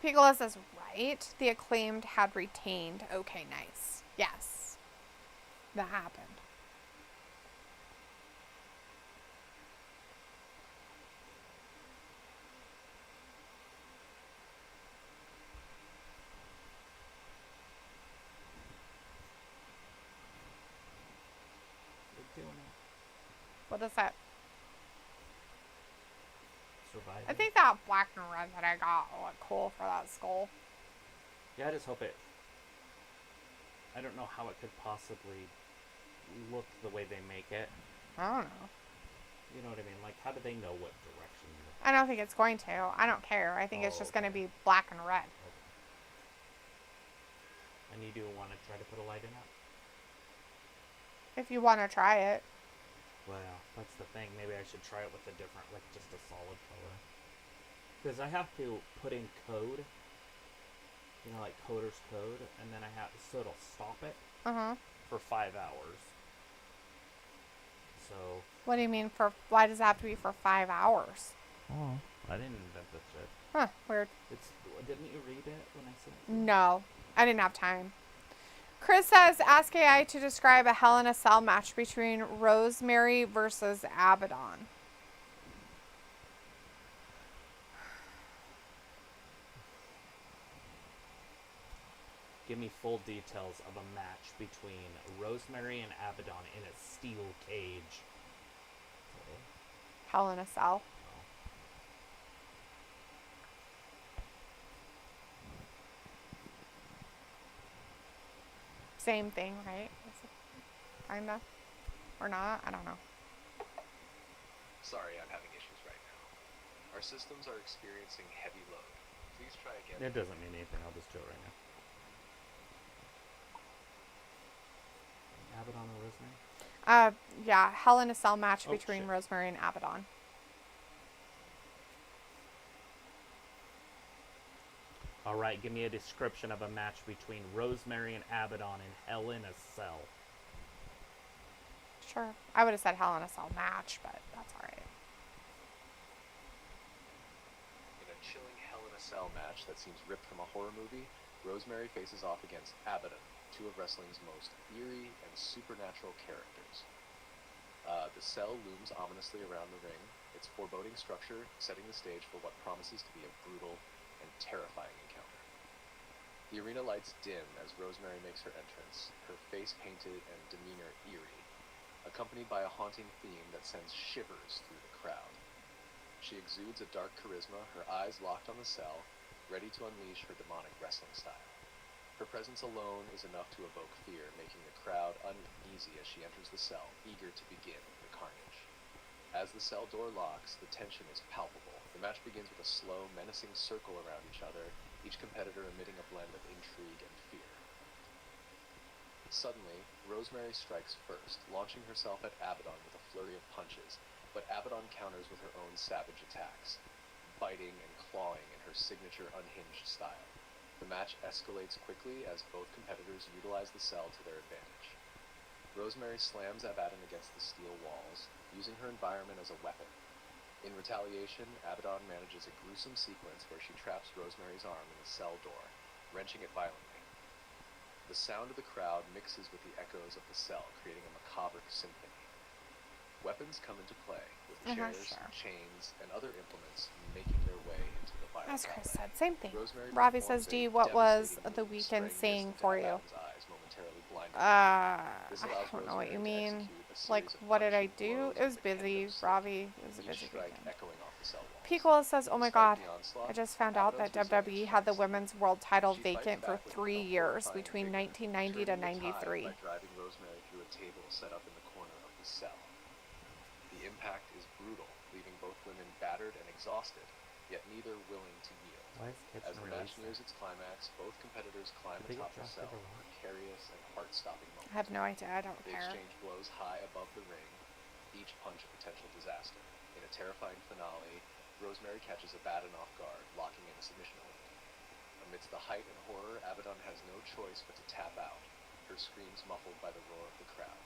Piccolo says, right. The Acclaimed had retained. Okay, nice. Yes. That happened. They're doing it. What is that? Surviving. I think that black and red that I got will look cool for that skull. Yeah, I just hope it... I don't know how it could possibly look the way they make it. I don't know. You know what I mean? Like, how do they know what direction you're... I don't think it's going to. I don't care. I think it's just going to be black and red. Okay. And you do want to try to put a light in it? If you want to try it. Well, that's the thing. Maybe I should try it with a different, like, just a solid color. Because I have to put in code. You know, like coder's code. And then I have... So it'll stop it. Uh-huh. For 5 hours. So... What do you mean for... Why does it have to be for 5 hours? Oh. I didn't invent that shit. Huh. Weird. Didn't you read it when I said it? No. I didn't have time. Chris says, ask AI to describe a Hell in a Cell match between Rosemary versus Abaddon. Give me full details of a match between Rosemary and Abaddon in a steel cage. Hell in a Cell. Same thing, right? Kinda. Or not? I don't know. Sorry, I'm having issues right now. Our systems are experiencing heavy load. Please try again. It doesn't mean anything. I'll just do it right now. Abaddon or Rosemary? Yeah, Hell in a Cell match Oh, between shit. Rosemary and Abaddon. All right, give me a description of a match between Rosemary and Abaddon in Hell in a Cell. Sure. I would have said Hell in a Cell match, but that's alright. In a chilling Hell in a Cell match that seems ripped from a horror movie, Rosemary faces off against Abaddon, two of wrestling's most eerie and supernatural characters. The cell looms ominously around the ring, its foreboding structure setting the stage for what promises to be a brutal and terrifying encounter. The arena lights dim as Rosemary makes her entrance, her face painted and demeanor eerie, accompanied by a haunting theme that sends shivers through the crowd. She exudes a dark charisma, her eyes locked on the cell, ready to unleash her demonic wrestling style. Her presence alone is enough to evoke fear, making the crowd uneasy as she enters the cell, eager to begin the carnage. As the cell door locks, the tension is palpable. The match begins with a slow, menacing circle around each other, each competitor emitting a blend of intrigue and fear. Suddenly, Rosemary strikes first, launching herself at Abaddon with a flurry of punches, but Abaddon counters with her own savage attacks, biting and clawing in her signature unhinged style. The match escalates quickly as both competitors utilize the cell to their advantage. Rosemary slams Abaddon against the steel walls, using her environment as a weapon. In retaliation, Abaddon manages a gruesome sequence where she traps Rosemary's arm in the cell door, wrenching it violently. The sound of the crowd mixes with the echoes of the cell, creating a macabre symphony. Weapons come into play, with chairs, chains, and other implements making their way into the violent As Chris combat. said, same thing. Rosemary Robbie performs says, a D, what was devastating the move, weekend spraying saying mist for into you? Abaddon's eyes, momentarily blinding her. I This allows don't know what you Rosemary to mean. execute a Like, series of what did I punishing do? blows It was with the busy, kendo stick, Robbie. It was a each busy strike weekend. echoing off the cell walls. Piccolo says, oh my Despite god, the onslaught, I just found out that Abaddon's WWE had the women's world title vacant for 3 years horrifying between vigor, 1990 to turning the tide 93. by driving Rosemary through a table set up in the corner of the cell. The impact is brutal, leaving both women battered and exhausted, yet neither willing to yield. Why is Kitchen As the match released nears its climax, both competitors climb Did they atop get the cell, drafted or what? a precarious and heart-stopping moment. I have no idea. I don't They care. exchange blows high above the ring, each punch a potential disaster. In a terrifying finale, Rosemary catches Abaddon off guard, locking in a submission hold. Amidst the height and horror, Abaddon has no choice but to tap out, her screams muffled by the roar of the crowd.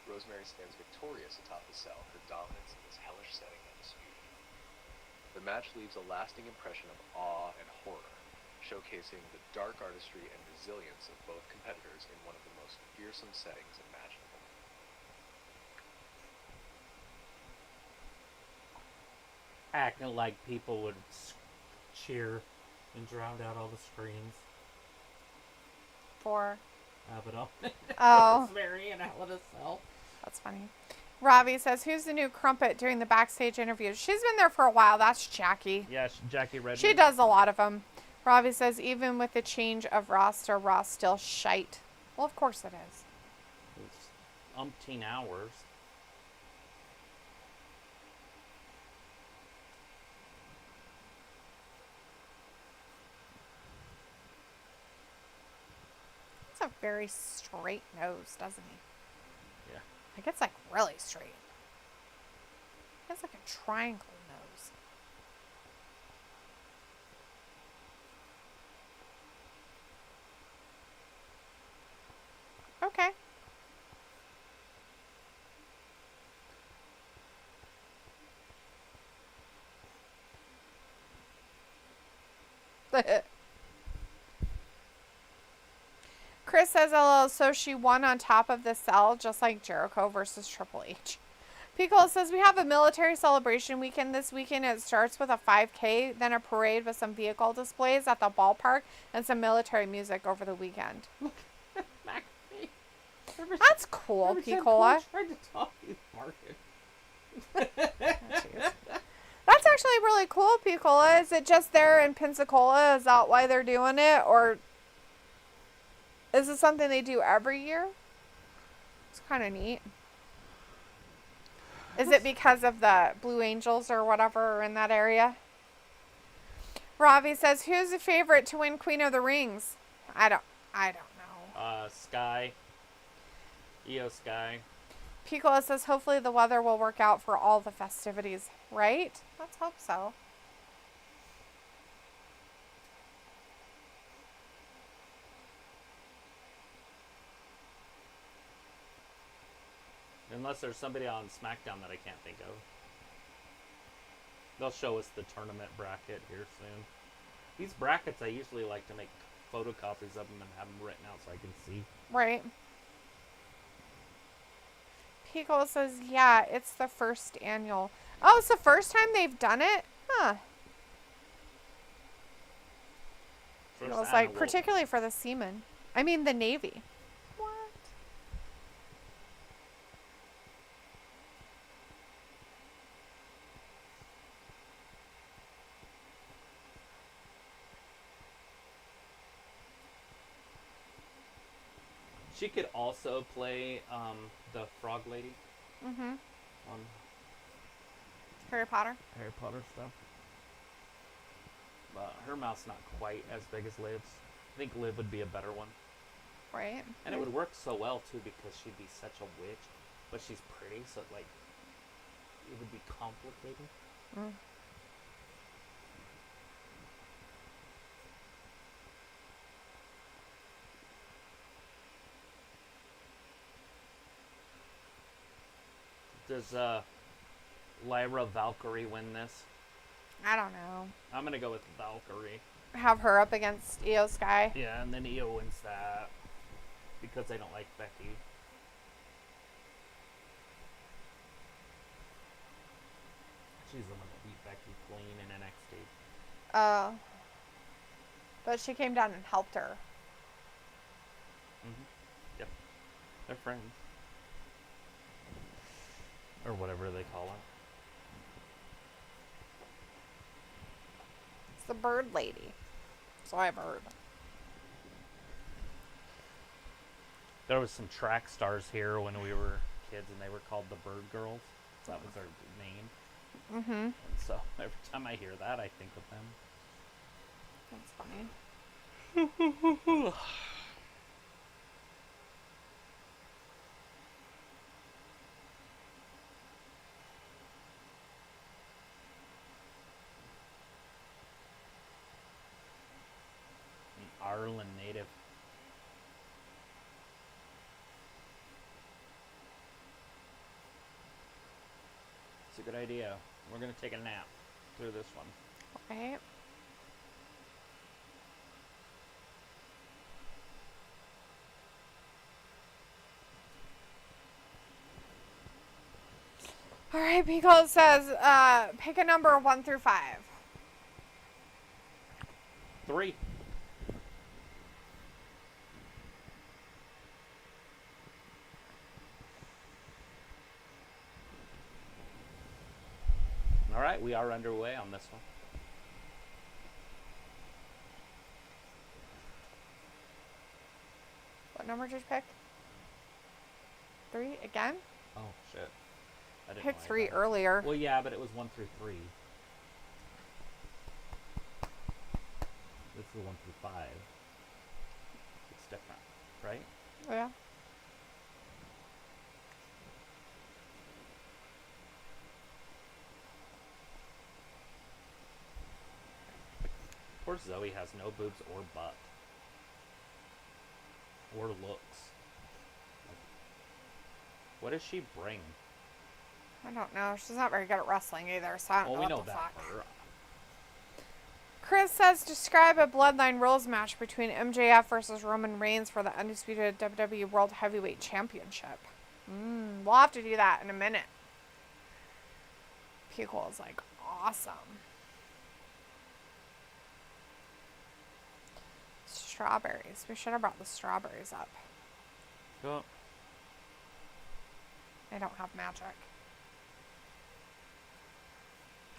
Rosemary stands victorious atop the cell, her dominance in this hellish setting undisputed. The match leaves a lasting impression of awe and horror, showcasing the dark artistry and resilience of both competitors in one of the most fearsome settings imaginable. Acting like people would cheer and drown out all the screams. For Abaddon. oh, Rosemary and Hell in a Cell. that's funny. Robbie says, "Who's the new crumpet doing the backstage interviews?" She's been there for a while. That's Jackie. Yeah, Jackie Redmond. She does a lot of them. Robbie says, "Even with the change of roster, Raw still shite." Well, of course it is. It's umpteen hours. He's a very straight nose, doesn't he? Yeah. Like, it's like really straight. He has like a triangle nose. Okay. Chris says, "LOL, so she won on top of the cell, just like Jericho versus Triple H." Piccolo says, "We have a military celebration weekend this weekend. It starts with a 5K, then a parade with some vehicle displays at the ballpark, and some military music over the weekend." That's cool, Piccolo. Tried to talk you, Marcus. That's actually really cool, Piccolo. Is it just there in Pensacola? Is that why they're doing it? Or is it something they do every year? It's kind of neat. Is it because of the Blue Angels or whatever are in that area? Ravi says, "Who's the favorite to win Queen of the Rings?" I don't know. Sky. Io Sky. Piccolo says, "Hopefully the weather will work out for all the festivities." Right? Let's hope so. Unless there's somebody on SmackDown that I can't think of. They'll show us the tournament bracket here soon. These brackets, I usually like to make photocopies of them and have them written out so I can see. Right. Piccolo says, "Yeah, it's the first annual." Oh, it's the first time they've done it? Huh. It was like, particularly for the seamen. I mean, the Navy. What? She could also play the Frog Lady Mm-hmm. on Harry Potter. Harry Potter stuff. But her mouth's not quite as big as Liv's. I think Liv would be a better one. Right. And it would work so well, too, because she'd be such a witch. But she's pretty, so, like, it would be complicated. Mm. Does Lyra Valkyrie win this? I don't know. I'm going to go with Valkyrie. Have her up against Io Sky. Yeah, and then Io wins that. Because I don't like Becky. She's the one that beat Becky clean in NXT. Oh. But she came down and helped her. Mm-hmm. Yep. They're friends. Or whatever they call it. It's the Bird Lady. So I've heard. There was some track stars here when we were kids, and they were called the Bird Girls. That was their name. Mm-hmm. And so every time I hear that, I think of them. That's funny. An Ireland native. It's a good idea. We're going to take a nap. through this one. Right. All right, Pico says, pick a number 1 through 5. 3. All right, we are underway on this one. What number did you pick? 3 again? Oh, shit. I didn't Picked know 3 that. earlier. Well, yeah, but it was 1 through 3. This is 1 through 5. It's different, right? Yeah. Poor Zoe has no boobs or butt. Or looks. What does she bring? I don't know. She's not very good at wrestling either, so I don't Well, know we what know the that fuck. for her. Chris says, describe a Bloodline Rules match between MJF versus Roman Reigns for the undisputed WWE World Heavyweight Championship. We'll have to do that in a minute. Pico is like, awesome. Strawberries. We should have brought the strawberries up. Cool. I don't have magic.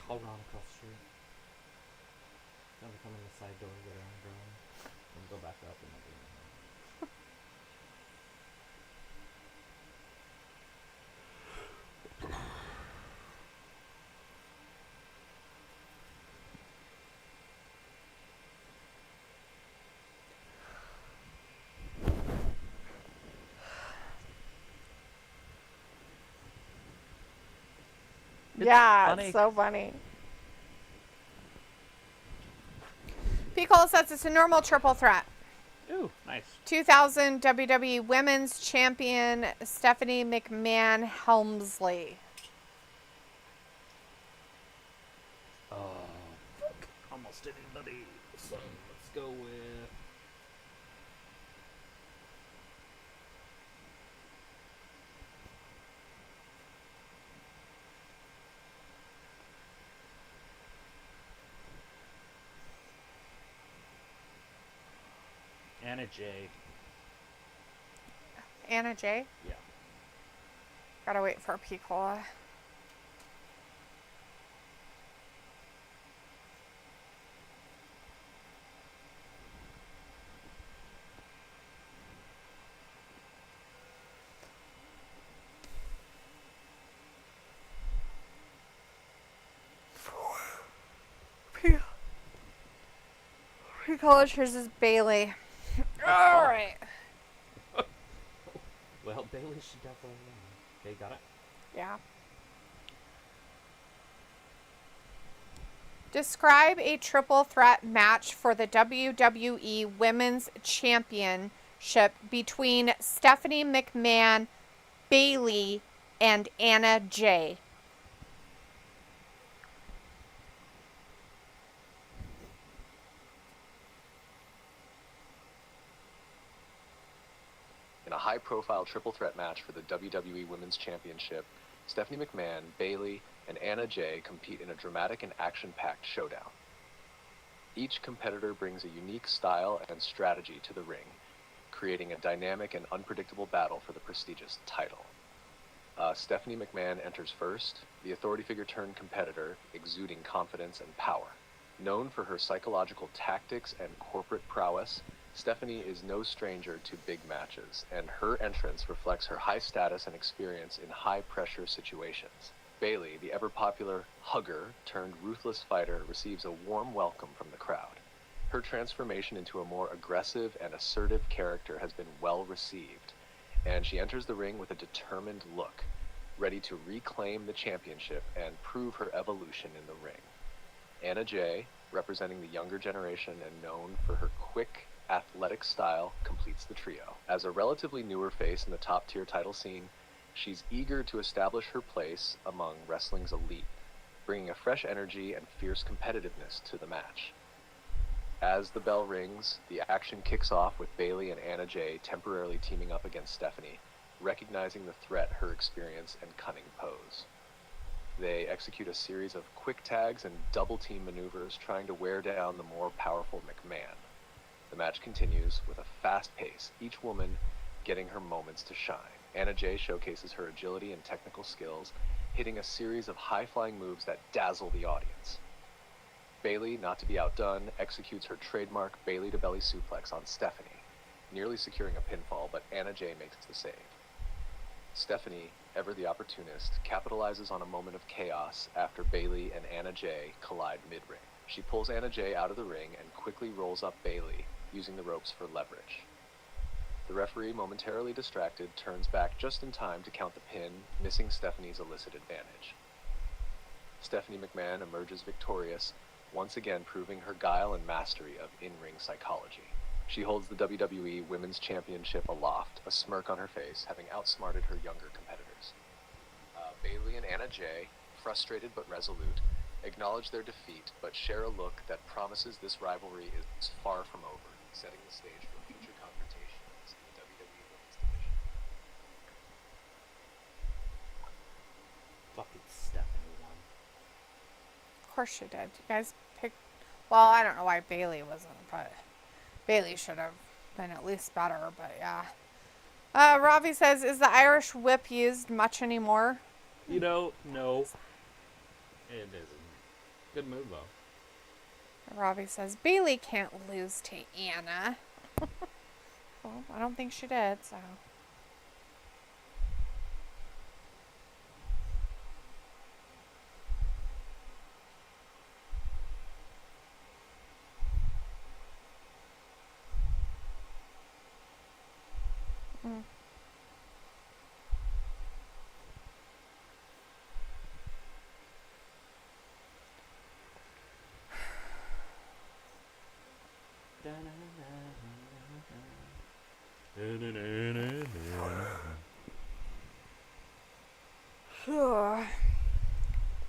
Call Ron across the street. Gonna come in the side door, get around growing, and go back up and let me know. Yeah, funny. it's so funny. Pico says it's a normal triple threat. Ooh, nice. 2000 WWE Women's Champion Stephanie McMahon Helmsley. Oh, fuck. Almost anybody. So let's go with... Anna Jay. Anna Jay. Yeah. Gotta wait for Pico. Pico chooses Bailey. All right. Well, Bailey should definitely win. Okay, got it? Yeah. Describe a triple threat match for the WWE Women's Championship between Stephanie McMahon, Bailey, and Anna Jay. In a high-profile triple threat match for the WWE Women's Championship, Stephanie McMahon, Bailey, and Anna Jay compete in a dramatic and action-packed showdown. Each competitor brings a unique style and strategy to the ring, creating a dynamic and unpredictable battle for the prestigious title. Stephanie McMahon enters first, the authority figure turned competitor, exuding confidence and power. Known for her psychological tactics and corporate prowess, Stephanie is no stranger to big matches, and her entrance reflects her high status and experience in high-pressure situations. Bailey, the ever-popular hugger turned ruthless fighter, receives a warm welcome from the crowd. Her transformation into a more aggressive and assertive character has been well received, and she enters the ring with a determined look, ready to reclaim the championship and prove her evolution in the ring. Anna Jay, representing the younger generation and known for her quick, athletic style, completes the trio. As a relatively newer face in the top-tier title scene, she's eager to establish her place among wrestling's elite. bringing a fresh energy and fierce competitiveness to the match. As the bell rings, the action kicks off with Bayley and Anna Jay temporarily teaming up against Stephanie, recognizing the threat her experience and cunning pose. They execute a series of quick tags and double-team maneuvers trying to wear down the more powerful McMahon. The match continues with a fast pace, each woman getting her moments to shine. Anna Jay showcases her agility and technical skills, hitting a series of high-flying moves that dazzle the audience. Bayley, not to be outdone, executes her trademark Bayley-to-belly suplex on Stephanie, nearly securing a pinfall, but Anna Jay makes the save. Stephanie, ever the opportunist, capitalizes on a moment of chaos after Bayley and Anna Jay collide mid-ring. She pulls Anna Jay out of the ring and quickly rolls up Bayley, using the ropes for leverage. The referee, momentarily distracted, turns back just in time to count the pin, missing Stephanie's illicit advantage. Stephanie McMahon emerges victorious, once again proving her guile and mastery of in-ring psychology. She holds the WWE Women's Championship aloft, a smirk on her face, having outsmarted her younger competitors. Bayley and Anna Jay, frustrated but resolute, acknowledge their defeat, but share a look that promises this rivalry is far from over, setting the stage for future confrontations in the WWE Women's Division. Fucking Stephanie won. Of course she did. You guys picked. Well, I don't know why Bayley wasn't, but Bayley should have been at least better. But yeah. Ravi says, "Is the Irish whip used much anymore?" You know, no. It isn't. Good move, though. Ravi says, "Bayley can't lose to Anna." Well, I don't think she did, so. Mm.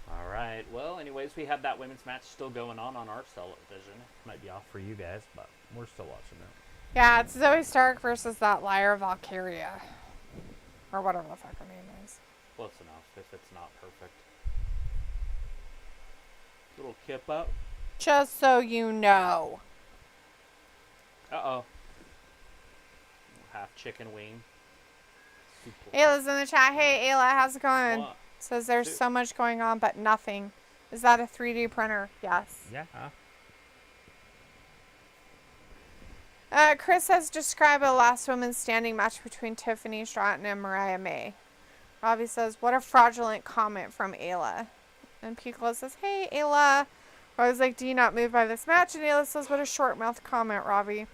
All right. Well, anyways, we have that women's match still going on our television. Might be off for you guys, but we're still watching it. Yeah, it's Zoe Stark versus that liar Valkyria. Or whatever the fuck her name is. Close enough, if it's not perfect. Little kip up. Just so you know. Uh-oh. Half chicken wing. Super. Ayla's in the chat. Hey, Ayla, how's it going? What? Says there's so much going on, but nothing. Is that a 3D printer? Yes. Yeah. Chris has described a last women's standing match between Tiffany Stratton and Mariah May. Robbie says, "What a fraudulent comment from Ayla." And Piccolo says, "Hey, Ayla." Robbie's like, "Do you not move by this match?" And Ayla says, "What a short-mouthed comment, Robbie."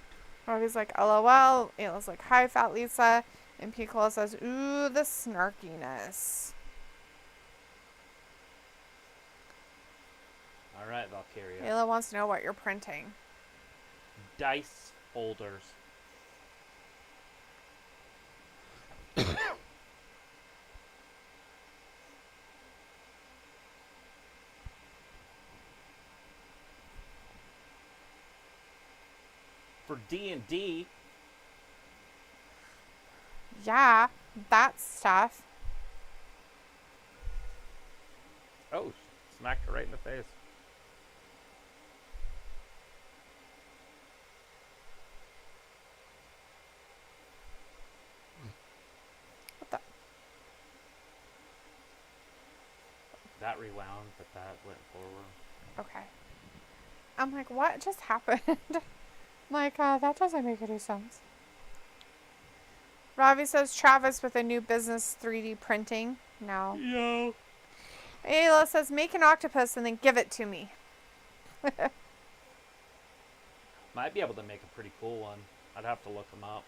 Robbie's like, "LOL." Ayla's like, "Hi, Fat Lisa." And Piccolo says, "Ooh, the snarkiness." All right, Valkyria. Ayla wants to know what you're printing. Dice holders. For D&D. Yeah, that stuff. Oh, smacked her right in the face. What the? That rewound, but that went forward. Okay. I'm like, what just happened? Like, that doesn't make any sense. Ravi says, "Travis with a new business 3D printing." No. Yo. Ayla says, "Make an octopus and then give it to me." Might be able to make a pretty cool one. I'd have to look them up.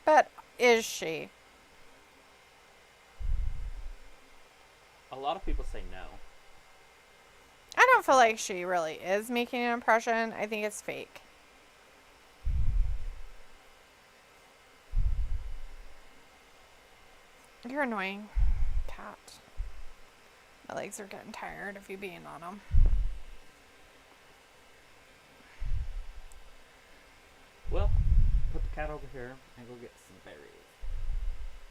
But is she? A lot of people say no. I don't feel like she really is making an impression. I think it's fake. You're annoying, cat. My legs are getting tired of you being on them. Well, put the cat over here and go get some berries.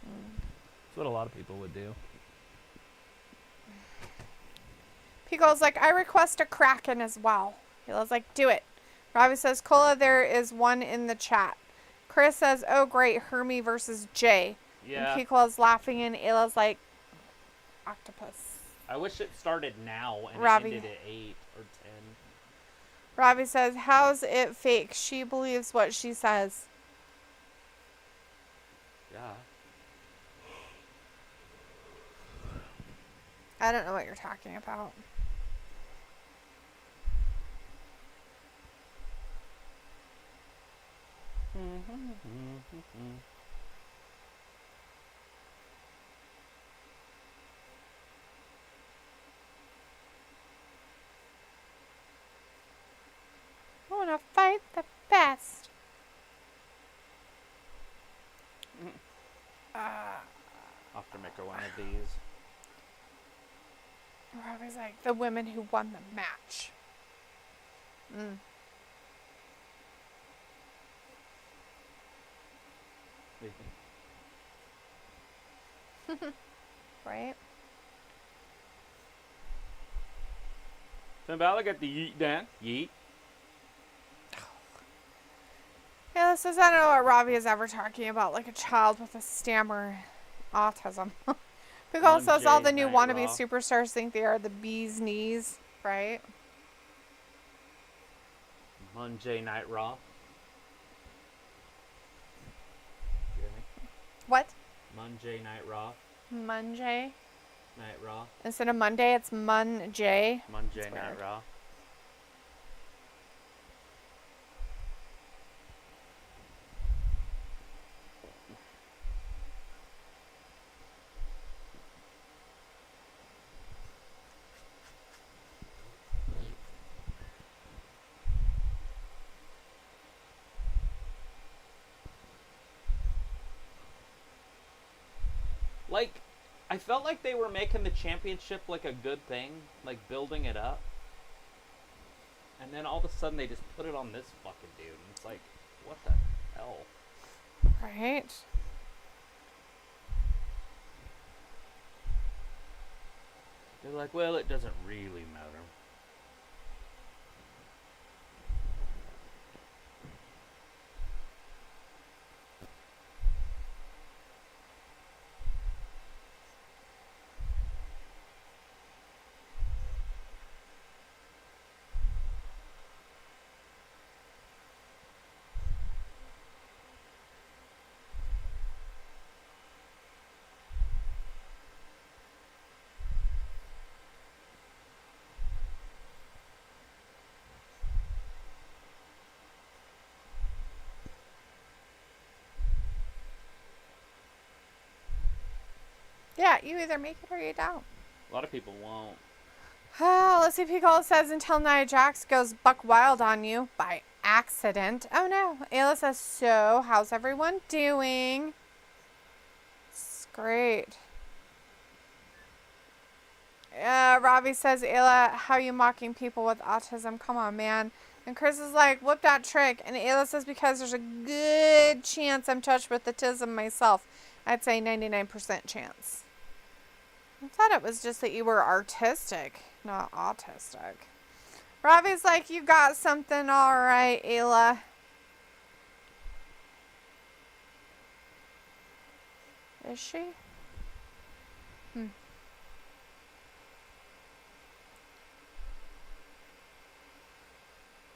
That's what a lot of people would do. Pico's like, I request a Kraken as well. Hila's like, do it. Robbie says, Cola, there is one in the chat. Chris says, oh, great, Hermie versus Jay. Yeah. And Pico's laughing, and Ayla's like, octopus. I wish it started now and Robbie. it ended at 8 or 10. Robbie says, how's it fake? She believes what she says. Yeah. I don't know what you're talking about. I want to fight the best. I'll have to make her one of these. Robbie's like, the women who won the match. Right? Finn Balor got the yeet done. Yeet. Yeah, says, I don't know what Robbie is ever talking about, like a child with a stammer autism. Pickle says all the new wannabe superstars think they are the bee's knees, right? Monday Night Raw. You hear me? What? Monday Night Raw. Monday. Night Raw. Instead of Monday, it's Monday. Monday Night Raw. Like, I felt like they were making the championship like a good thing, like building it up. And then all of a sudden they just put it on this fucking dude. And it's like, what the hell? Right? They're like, well, it doesn't really matter. Yeah, you either make it or you don't. A lot of people won't. Oh, let's see. Pickle says until Nia Jax goes buck wild on you by accident. Oh no. Ayla says, so how's everyone doing? It's great. Robbie says, Ayla, how you mocking people with autism? Come on, man. And Chris is like, whip that trick. And Ayla says, because there's a good chance I'm touched with autism myself. I'd say 99% chance. I thought it was just that you were artistic, not autistic. Robbie's like, you got something all right, Ayla. Is she?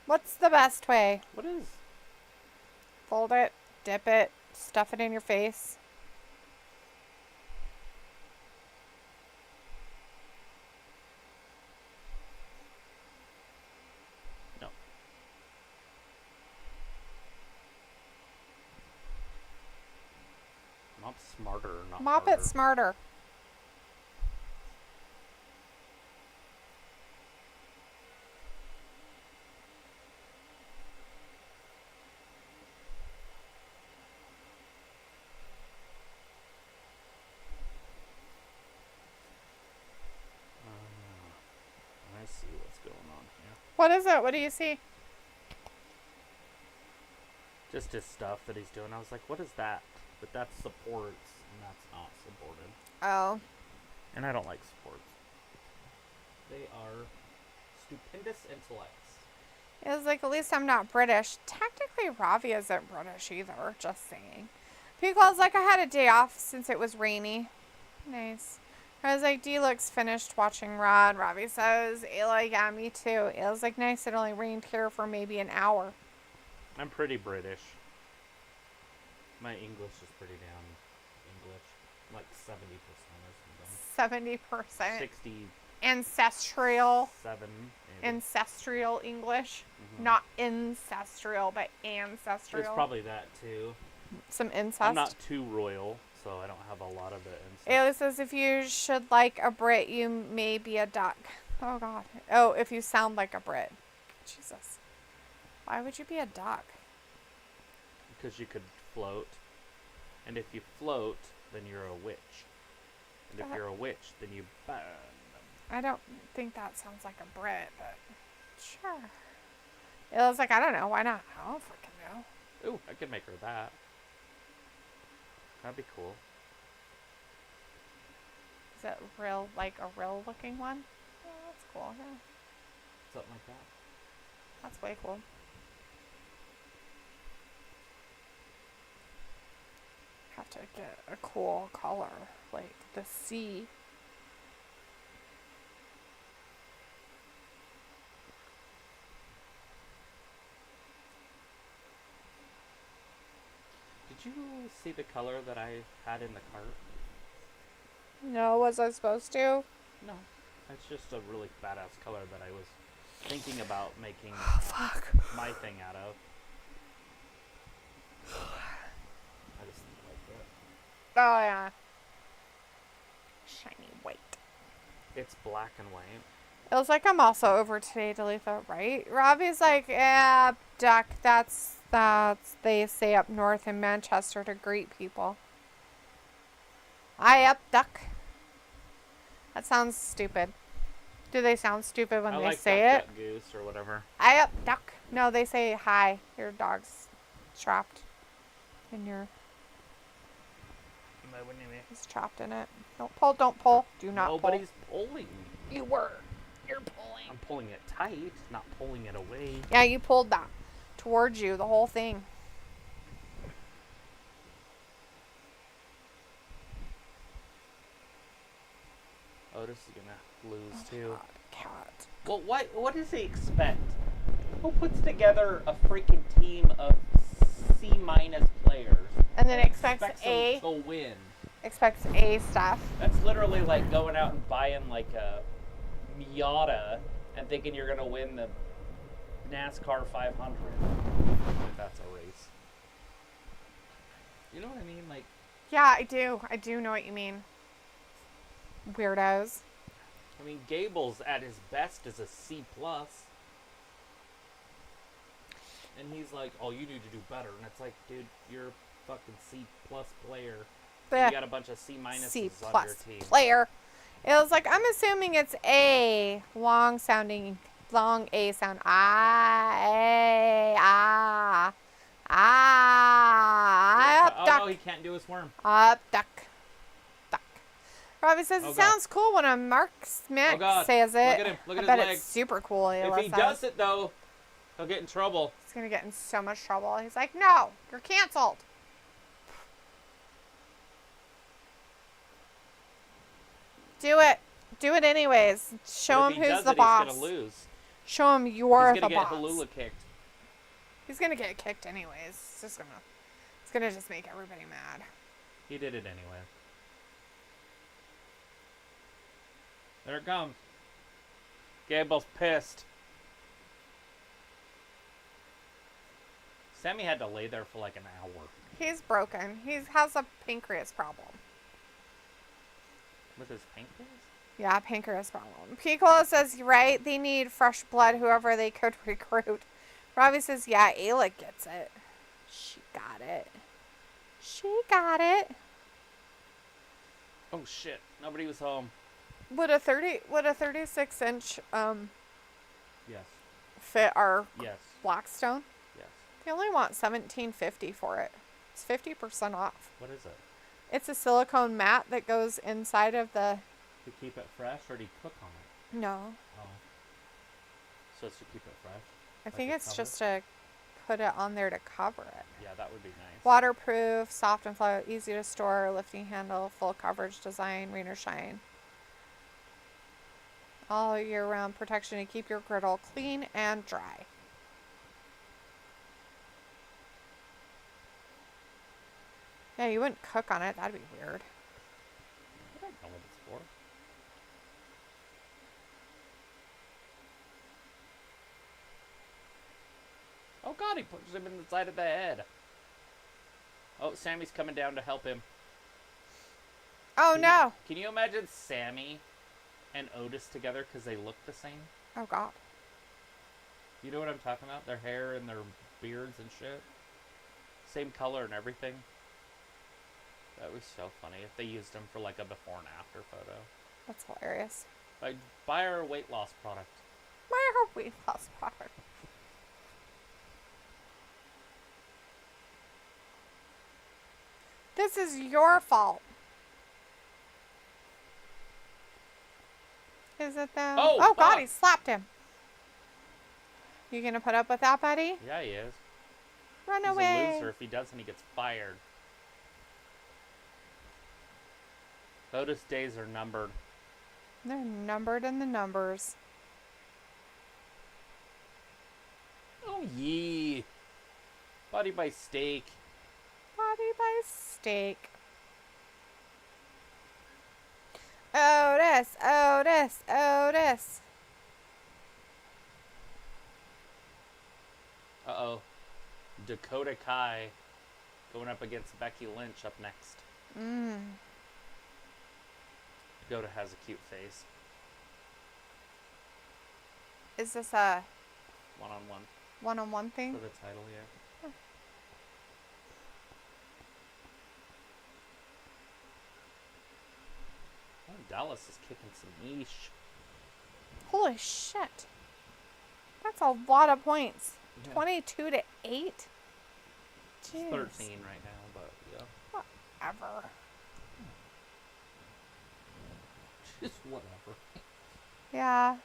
What's the best way? What is? Fold it, dip it, stuff it in your face. No. Not smarter, not Mop harder. it smarter. What is it? What do you see? Just his stuff that he's doing. I was like, what is that? But that's supports, and that's not supported. Oh. And I don't like supports. They are stupendous intellects. It was like, at least I'm not British. Technically, Ravi isn't British either. Just saying. Pico's like, I had a day off since it was rainy. Nice. I was like, D looks finished watching Raw. And Ravi says, Ayla, yeah, me too. Ayla's like, nice. It only rained here for maybe an hour. I'm pretty British. My English is pretty damn English. Like 70% or something. 70%. 60. Ancestral. 7. Maybe. Ancestral English. Not ancestral, but ancestral. There's probably that too. Some incest. I'm not too royal, so I don't have a lot of it. Ayla says, if you should like a Brit, you may be a duck. Oh, God. Oh, if you sound like a Brit. Jesus. Why would you be a duck? Because you could float. And if you float, then you're a witch. And if you're a witch, then you burn them. I don't think that sounds like a Brit, but sure. Ayla's like, I don't know. Why not? I don't fucking know. Ooh, I could make her that. That'd be cool. Is it real, like a real looking one? Oh, that's cool. Yeah. Something like that. That's way cool. Have to get a cool color, like the sea. Did you see the color that I had in the cart? No, was I supposed to? No. It's just a really badass color that I was thinking about making my thing out of. I just like it. Oh, yeah. Shiny white. It's black and white. It was like, I'm also over today, Dalitha, right? Robbie's like, yeah, duck, that's they say up north in Manchester to greet people. Aye up, duck. That sounds stupid. Do they sound stupid when they say duck, it? Duck, goose or whatever. Aye up, duck. No, they say hi. Your dog's trapped in your... He's trapped in it. Don't pull, don't pull. Do not Nobody's pulling. You were. You're pulling. I'm pulling it tight, not pulling it away. Yeah, you pulled that towards you, the whole thing. Otis is gonna lose too. God, cat. Well, what does he expect? Who puts together a freaking team of C- players And then expects them A. to win? Expects A stuff. That's literally like going out and buying like a Miata and thinking you're gonna win the NASCAR 500. If that's a race. You know what I mean? Like. Yeah, I do. I do know what you mean. Weirdos. I mean, Gable's at his best is a C+. And he's like, oh, you need to do better. And it's like, dude, you're a fucking C+ player. You got a bunch of C- C+ on your team. player. It was like, I'm assuming it's A. Long A sound. Up, Oh, duck. no, he can't do his worm. Up, duck. Duck. Robbie says Oh, it God. sounds cool when a Mark Smith Oh, God. says it. Look at him. Look at I his bet leg. it's super cool. Ayla If he says. does it, though, he'll get in trouble. He's going to get in so much trouble. He's like, no, you're canceled. Do it. Do it anyways. Show But him if he who's does the it, boss. He's gonna lose. Show him you're He's the gonna get boss. Halula kicked. He's gonna get kicked anyways. It's gonna just make everybody mad. He did it anyway. There it comes. Gable's pissed. Sammy had to lay there for like an hour. He's broken. He has a pancreas problem. With his pancreas? Yeah, pancreas problem. Picola says, right, they need fresh blood, whoever they could recruit. Robbie says, yeah, Ayla gets it. She got it. She got it. Oh shit! Nobody was home. Would a 36-inch Yes. fit our Yes. Blackstone. Yes. They only want $17.50 for it. It's 50% off. What is it? It's a silicone mat that goes inside of the... To keep it fresh, or do you cook on it? No. Oh. So it's to keep it fresh? I Like think a it's cover? just to put it on there to cover it. Yeah, that would be nice. Waterproof, soft and flow, easy to store, lifting handle, full coverage design, rain or shine. All year round protection to keep your griddle clean and dry. Yeah, you wouldn't cook on it. That'd be weird. I don't know what it's for. Oh god, he punches him in the side of the head. Oh, Sammy's coming down to help him. Oh, no. Can you imagine Sammy and Otis together because they look the same? Oh, God. You know what I'm talking about? Their hair and their beards and shit. Same color and everything. That was so funny if they used them for like a before and after photo. That's hilarious. Like, buy our weight loss product. Why are we lost product? This is your fault. Is it though? Oh, God, fuck. he slapped him. You gonna put up with that, buddy? Yeah, he is. Run He's away. a loser. If he doesn't, he gets fired. Otis' days are numbered. They're numbered in the numbers. Oh, yee. Body by steak. Body by steak. Otis, Otis, Otis. Uh-oh. Dakota Kai going up against Becky Lynch up next. Dakota has a cute face. Is this a One-on-one one-on-one thing? for the title, yeah. Oh, Dallas is kicking some yeesh. Holy shit. That's a lot of points. Yeah. 22 to 8? It's Jeez. 13 right now, but yeah. Whatever. Just whatever. Yeah.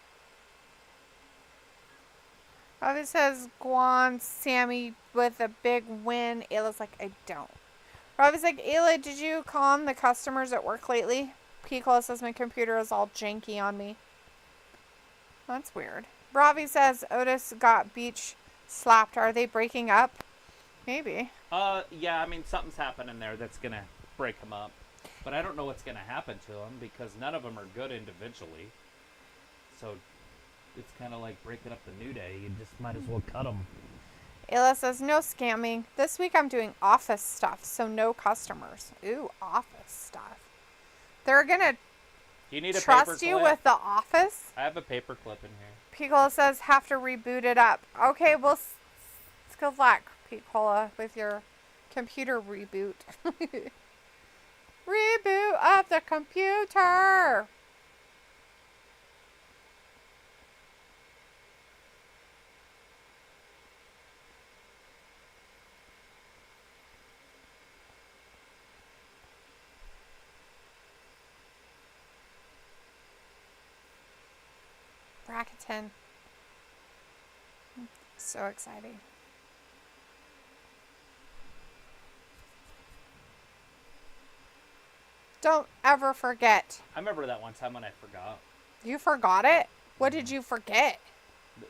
Robbie says, Guan, Sammy with a big win. Ayla's like, I don't. Robbie's like, Ayla, did you calm the customers at work lately? Piccolo says, my computer is all janky on me. That's weird. Robbie says, Otis got beach slapped. Are they breaking up? Maybe. Yeah, I mean, something's happening there that's going to break them up. But I don't know what's going to happen to them because none of them are good individually. So it's kind of like breaking up the New Day. You just might as well cut them. Ayla says, no scamming. This week I'm doing office stuff, so no customers. Ooh, office stuff. They're going to Do you need a trust you paperclip? with the office? I have a paper clip in here. Piccola says, have to reboot it up. Okay, well, good luck, Piccola, with your computer reboot. Reboot of the computer. Bracketon. So exciting. Don't ever forget. I remember that one time when I forgot. You forgot it? What did you forget?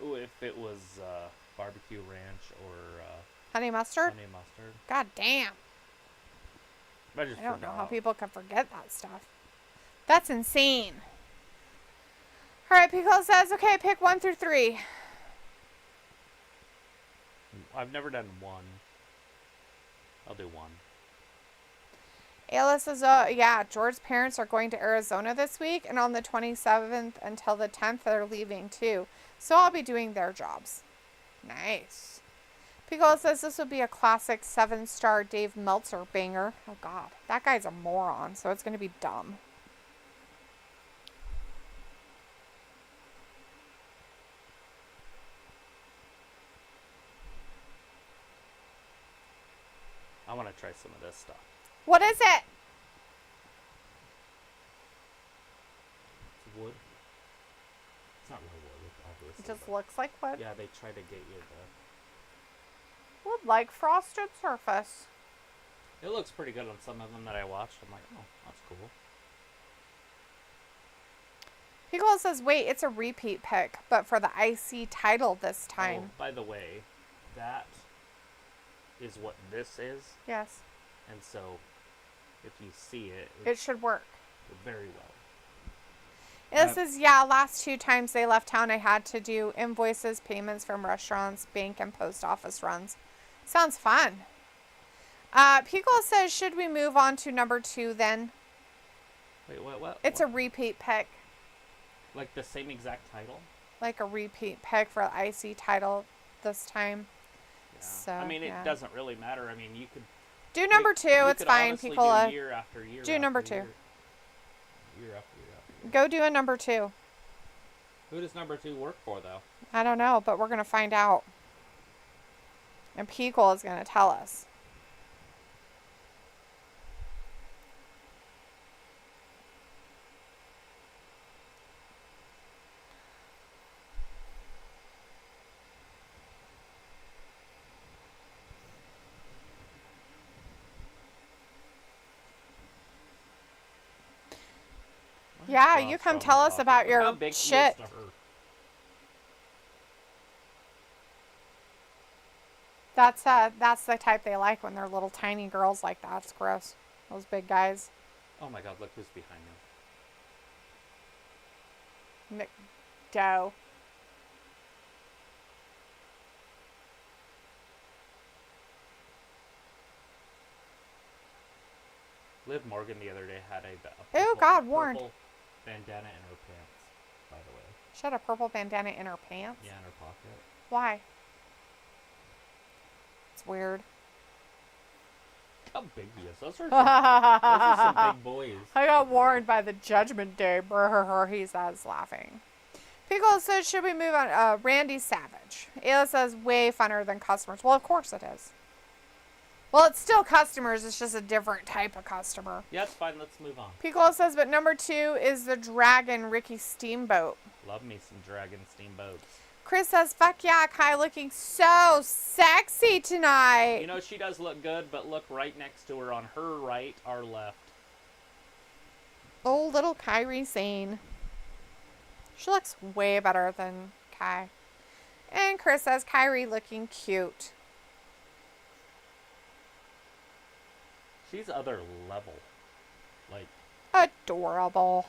Ooh, if it was barbecue ranch or Honey mustard? honey mustard. God damn. I just I don't know forgot. how people can forget that stuff. That's insane. Alright, Piccolo says, okay, pick 1 through 3. I've never done one. I'll do one. Ayla says, yeah, George's parents are going to Arizona this week, and on the 27th until the 10th, they're leaving too. So I'll be doing their jobs. Nice. Piccolo says this will be a classic 7-star Dave Meltzer banger. Oh, God. That guy's a moron, so it's going to be dumb. I want to try some of this stuff. What is it? It's wood. It's not real wood, obviously. It just looks like wood. Yeah, they try to get you the... Wood like frosted surface. It looks pretty good on some of them that I watched. I'm like, oh, that's cool. Piccolo says, wait, it's a repeat pick, but for the IC title this time. Oh, by the way, that is what this is. Yes. And so, if you see it, It should work. very well. This is, yeah, last 2 times they left town, I had to do invoices, payments from restaurants, bank, and post office runs. Sounds fun. Piccolo says, should we move on to number 2 then? Wait, what? It's a repeat pick. Like the same exact title? Like a repeat pick for the IC title this time. Yeah. So, I mean, yeah. it doesn't really matter. I mean, you could... Do number 2. you It's could fine, honestly Piccolo. Do year after year. Do number 2. Year after year after year. Go do a number 2. Who does number 2 work for, though? I don't know, but we're going to find out. And Piccolo is going to tell us. Yeah, you come tell us about your shit. That's the type they like when they're little tiny girls like that. It's gross. Those big guys. Oh my god, look who's behind me. McDough. Liv Morgan the other day had a Oh God, warned. purple bandana in her pants, by the way. She had a purple bandana in her pants? Yeah, in her pocket. Why? It's weird. How big he is. Those are some big boys. I got warned by the Judgment Day. Brr, he says, laughing. Piccolo says, should we move on? Randy Savage. Ayla says, way funner than customers. Well, of course it is. Well, it's still customers. It's just a different type of customer. Yeah, it's fine. Let's move on. Piccolo says, but number 2 is the Dragon Ricky Steamboat. Love me some Dragon Steamboats. Chris says, fuck yeah, Kai looking so sexy tonight. You know, she does look good, but look right next to her on her right, our left. Oh, little Kairi Sane. She looks way better than Kai. And Chris says, Kairi looking cute. She's other level. Like, adorable.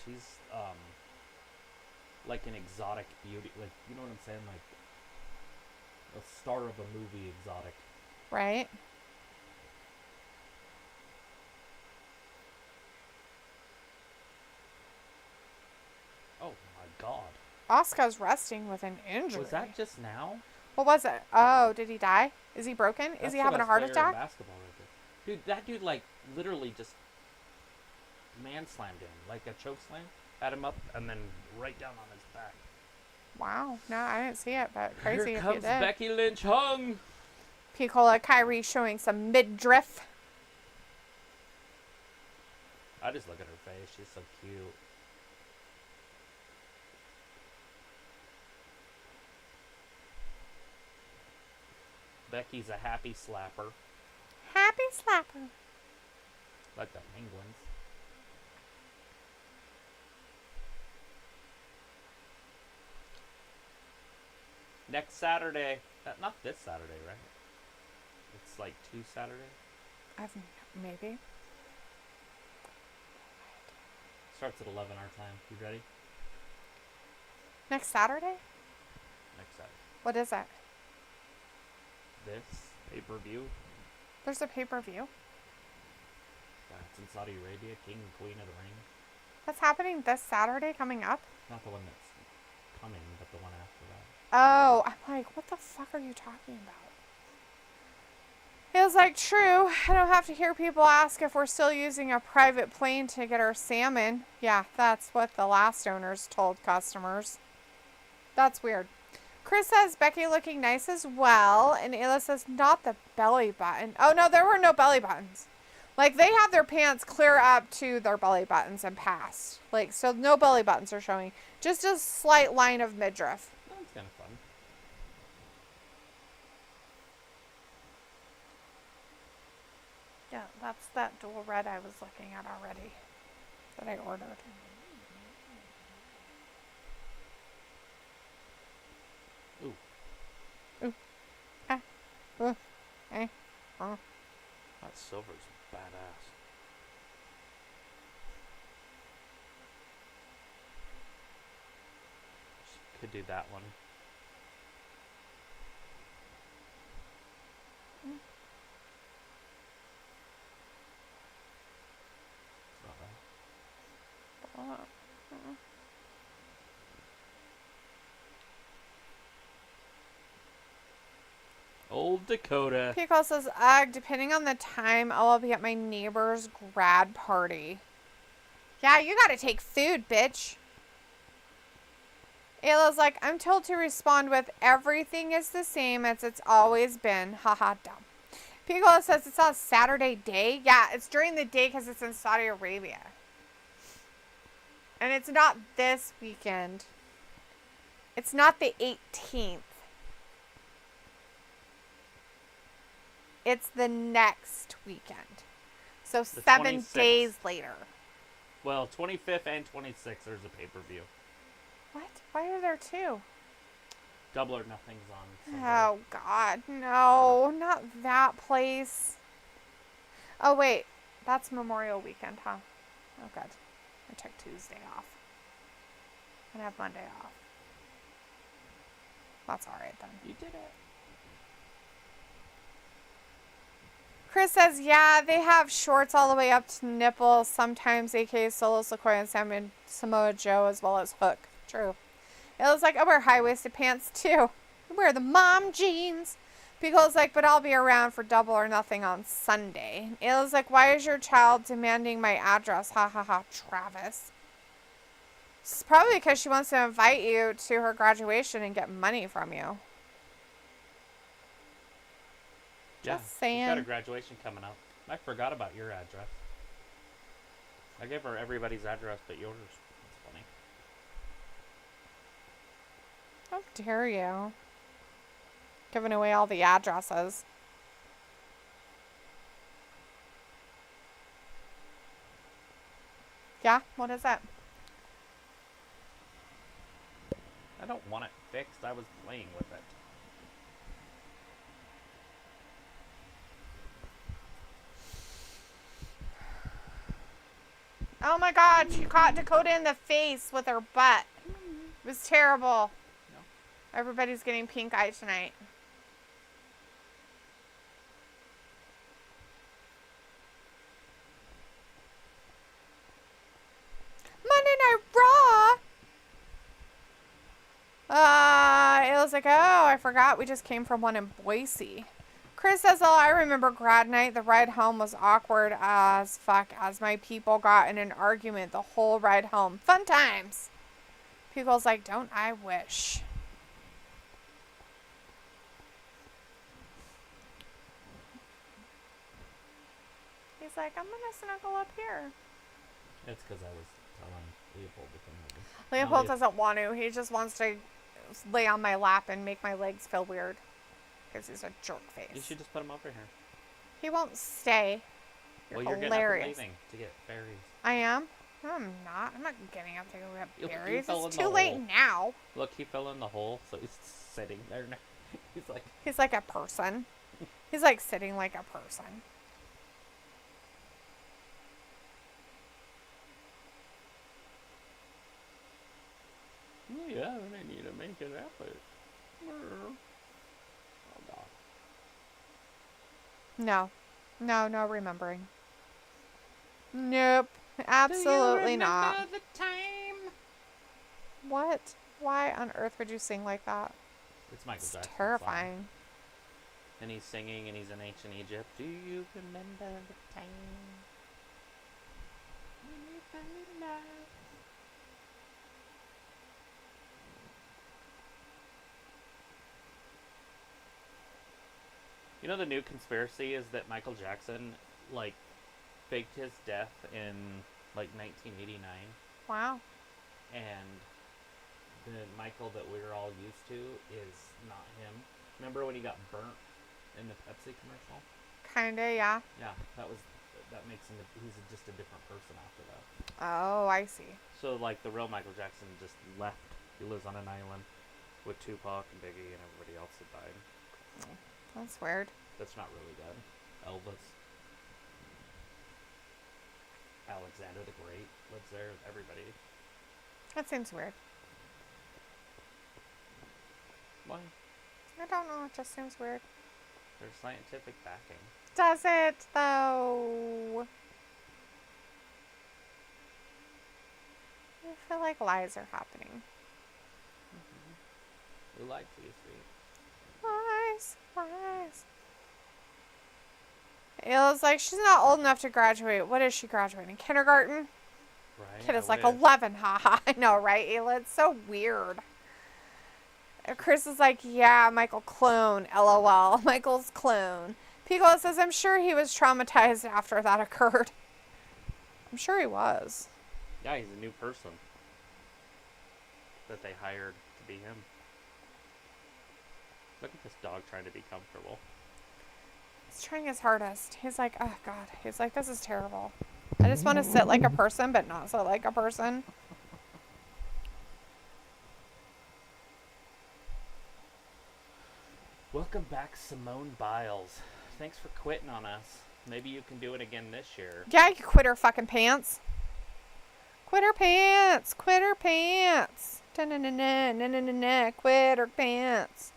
she's, like an exotic beauty. Like, you know what I'm saying? Like, a star of a movie exotic. Right? Oh my god. Asuka's resting with an injury. Was that just now? What was it? Oh, did he die? Is he broken? Is he having a heart attack? Basketball right there. Dude, that dude, like, literally just man slammed him. Like a choke slam. Had him up and then right down on his back. Wow. No, I didn't see it, but crazy Here if you comes did. Becky Lynch hung. Piccolo Kairi showing some midriff. I just look at her face. She's so cute. Becky's a happy slapper. Happy slapper. Like the penguins. Next Saturday. Not this Saturday, right? It's like 2 Saturday. Maybe. Starts at 11 our time. You ready? Next Saturday? Next Saturday. What is it? This pay-per-view. There's a pay-per-view. It's in Saudi Arabia. King and Queen of the Ring. That's happening this Saturday coming up? Not the one that's coming, but the one after that. Oh, I'm like, what the fuck are you talking about? It was like, true. I don't have to hear people ask if we're still using a private plane to get our salmon. Yeah, that's what the last owners told customers. That's weird. Chris says Becky looking nice as well. And Ayla says not the belly button. Oh, no, there were no belly buttons. Like, they have their pants clear up to their belly buttons and past. Like, so no belly buttons are showing. Just a slight line of midriff. That's kind of fun. Yeah, that's that dual red I was looking at already. That I ordered. Ooh. Ooh. That silver's badass. Could do that one. It's not bad. Old Dakota. Pico says, ugh, depending on the time, I will be at my neighbor's grad party. Yeah, you gotta take food, bitch. Ayla's like, I'm told to respond with, everything is the same as it's always been. Haha, dumb. Pico says it's on Saturday day. Yeah, it's during the day because it's in Saudi Arabia. And it's not this weekend. It's not the 18th. It's the next weekend. So The 7 26th. days later. Well, 25th and 26th, there's a pay-per-view. What? Why are there two? Double or Nothing's on Sunday. Oh, God. No, not that place. Oh, wait. That's Memorial Weekend, huh? Oh, good. I took Tuesday off. And I have Monday off. That's all right, then. You did it. Chris says, yeah, they have shorts all the way up to nipples. Sometimes, aka Solo Sequoia and Samoa Joe, as well as Hook. True. It looks like I wear high-waisted pants, too. I wear the mom jeans. Pico's like, but I'll be around for Double or Nothing on Sunday. Ayla's like, why is your child demanding my address? Ha ha ha, Travis. It's probably because she wants to invite you to her graduation and get money from you. Yeah, Just saying. she's got a graduation coming up. I forgot about your address. I gave her everybody's address but yours. That's funny. How dare you? Giving away all the addresses. Yeah? What is it? I don't want it fixed. I was playing with it. Oh my God, she caught Dakota in the face with her butt. It was terrible. No. Everybody's getting pink eye tonight. Monday Night Raw! It was like, oh, I forgot we just came from one in Boise. Chris says, oh, I remember grad night. The ride home was awkward as fuck as my people got in an argument the whole ride home. Fun times. People's like, don't I wish. He's like, I'm going to snuggle up here. It's because I was telling Leopold to come over. Leopold doesn't want to. He just wants to lay on my lap and make my legs feel weird. Because he's a jerk face. You should just put him over here. He won't stay. You're Well, you're hilarious. getting up and leaving to get berries. I am? No, I'm not. I'm not getting up to go get You berries. fell It's in the too late hole. now. Look, he fell in the hole, so he's sitting there now. He's like, He's like a person. He's like sitting like a person. oh yeah, and I need to make an effort. Oh, God. No. No, no remembering. Nope. Absolutely not. The time? What? Why on earth would you sing like that? It's Michael It's Jackson's song. terrifying. And he's singing, and he's in ancient Egypt. Do you remember the time when we fell in love? You know the new conspiracy is that Michael Jackson, like, faked his death in, like, 1989. Wow. And the Michael that we're all used to is not him. Remember when he got burnt in the Pepsi commercial? Kinda, yeah. Yeah, that makes him, he's just a different person after that. Oh, I see. So, like, the real Michael Jackson just left. He lives on an island with Tupac and Biggie and everybody else that died. That's weird. That's not really dead. Elvis. Alexander the Great lives there. Everybody. That seems weird. Why? I don't know. It just seems weird. There's scientific backing. Does it, though? I feel like lies are happening. We lied to you, sweet. Lies, lies. Ayla's like, she's not old enough to graduate. What is she graduating? Kindergarten? Right? Kid is I like wish. 11, haha. I know, right, Ayla? It's so weird. And Chris is like, yeah, Michael clone, LOL. Michael's clone. Piccolo says, I'm sure he was traumatized after that occurred. I'm sure he was. Yeah, he's a new person that they hired to be him. Look at this dog trying to be comfortable. He's trying his hardest. He's like, oh, God. He's like, this is terrible. I just want to sit like a person, but not sit like a person. Welcome back, Simone Biles. Thanks for quitting on us. Maybe you can do it again this year. Yeah, you quit her fucking pants. Quit her pants. Quit her pants. Da-na-na-na-na-na-na-na. Quit her pants.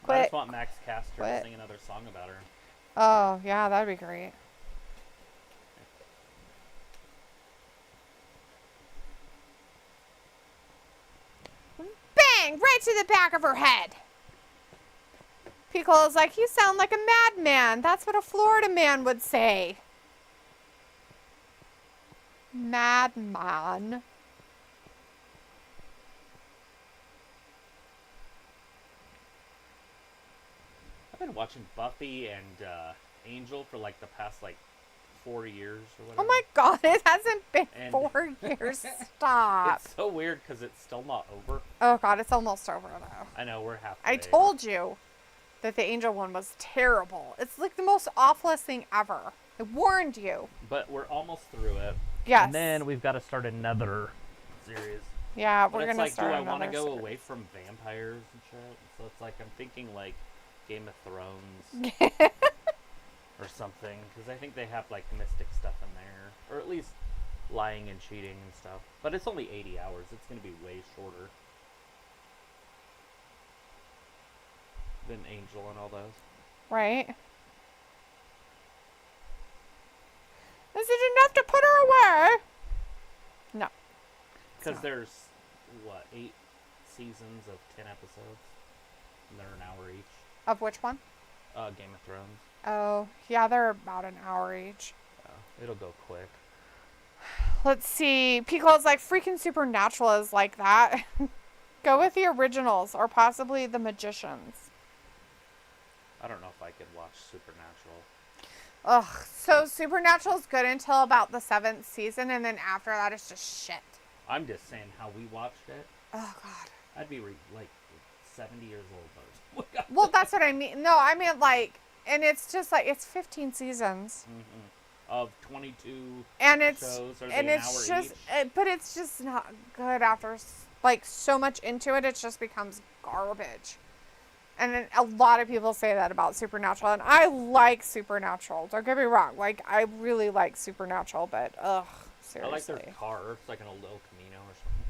I Quit. just want Max Caster to Quit. sing another song about her. Oh, yeah, that'd be great. Bang! Right to the back of her head. Piccolo's like, you sound like a madman. That's what a Florida man would say. Madman. I've been watching Buffy and Angel for like the past like 4 years or whatever. Oh my God, it hasn't been And- 4 years. Stop. It's so weird because it's still not over. Oh God, it's almost over though. I know, we're halfway. I told you that the Angel one was terrible. It's like the most awfulest thing ever. I warned you. But we're almost through it. Yes. And then we've got to start another series. Yeah, But we're it's gonna like, do start I want to another go series. away from vampires and shit? So it's like, I'm thinking like Game of Thrones or something. Because I think they have like mystic stuff in there. Or at least lying and cheating and stuff. But it's only 80 hours. It's going to be way shorter than Angel and all those. Right. Is it enough to put her away? No. Because not. there's, what, 8 seasons of 10 episodes? And they're an hour each. Of which one? Game of Thrones. Oh, yeah, they're about an hour each. It'll go quick. Let's see. Piccolo's like, freaking Supernatural is like that. Go with the originals or possibly the Magicians. I don't know if I could watch Supernatural. Ugh. So Supernatural's good until about the 7th season, and then after that it's just shit. I'm just saying how we watched it. Oh, God. I'd be like 70 years old. Though. Well, that's what I mean. No, I mean, like, and it's just like, it's 15 seasons. Of 22 And it's, shows, are they and an it's hour just, each? but it's just not good after, like, so much into it, it just becomes garbage. And then a lot of people say that about Supernatural, and I like Supernatural. Don't get me wrong. Like, I really like Supernatural, but, ugh, seriously. I like their car. It's like an old El Camino or something.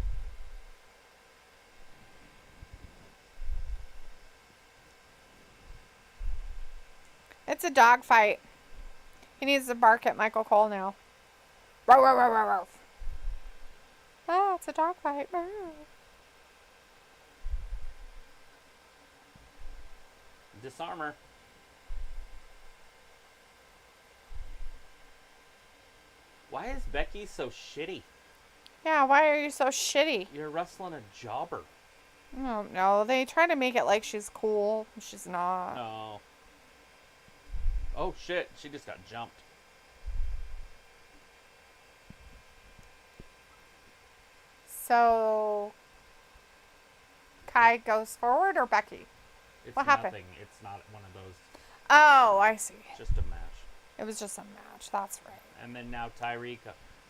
It's a dog fight. He needs to bark at Michael Cole now. Row, row, row, row, row. Oh, it's a dog fight. Disarmor. Why is Becky so shitty? Yeah, why are you so shitty? You're wrestling a jobber. Oh, no, they try to make it like she's cool. She's not. No. Oh, shit. She just got jumped. So, Kai goes forward or Becky? It's What nothing. happened? It's not one of those. Oh, I see. Just a match. It was just a match. That's right. And then now Tyreek.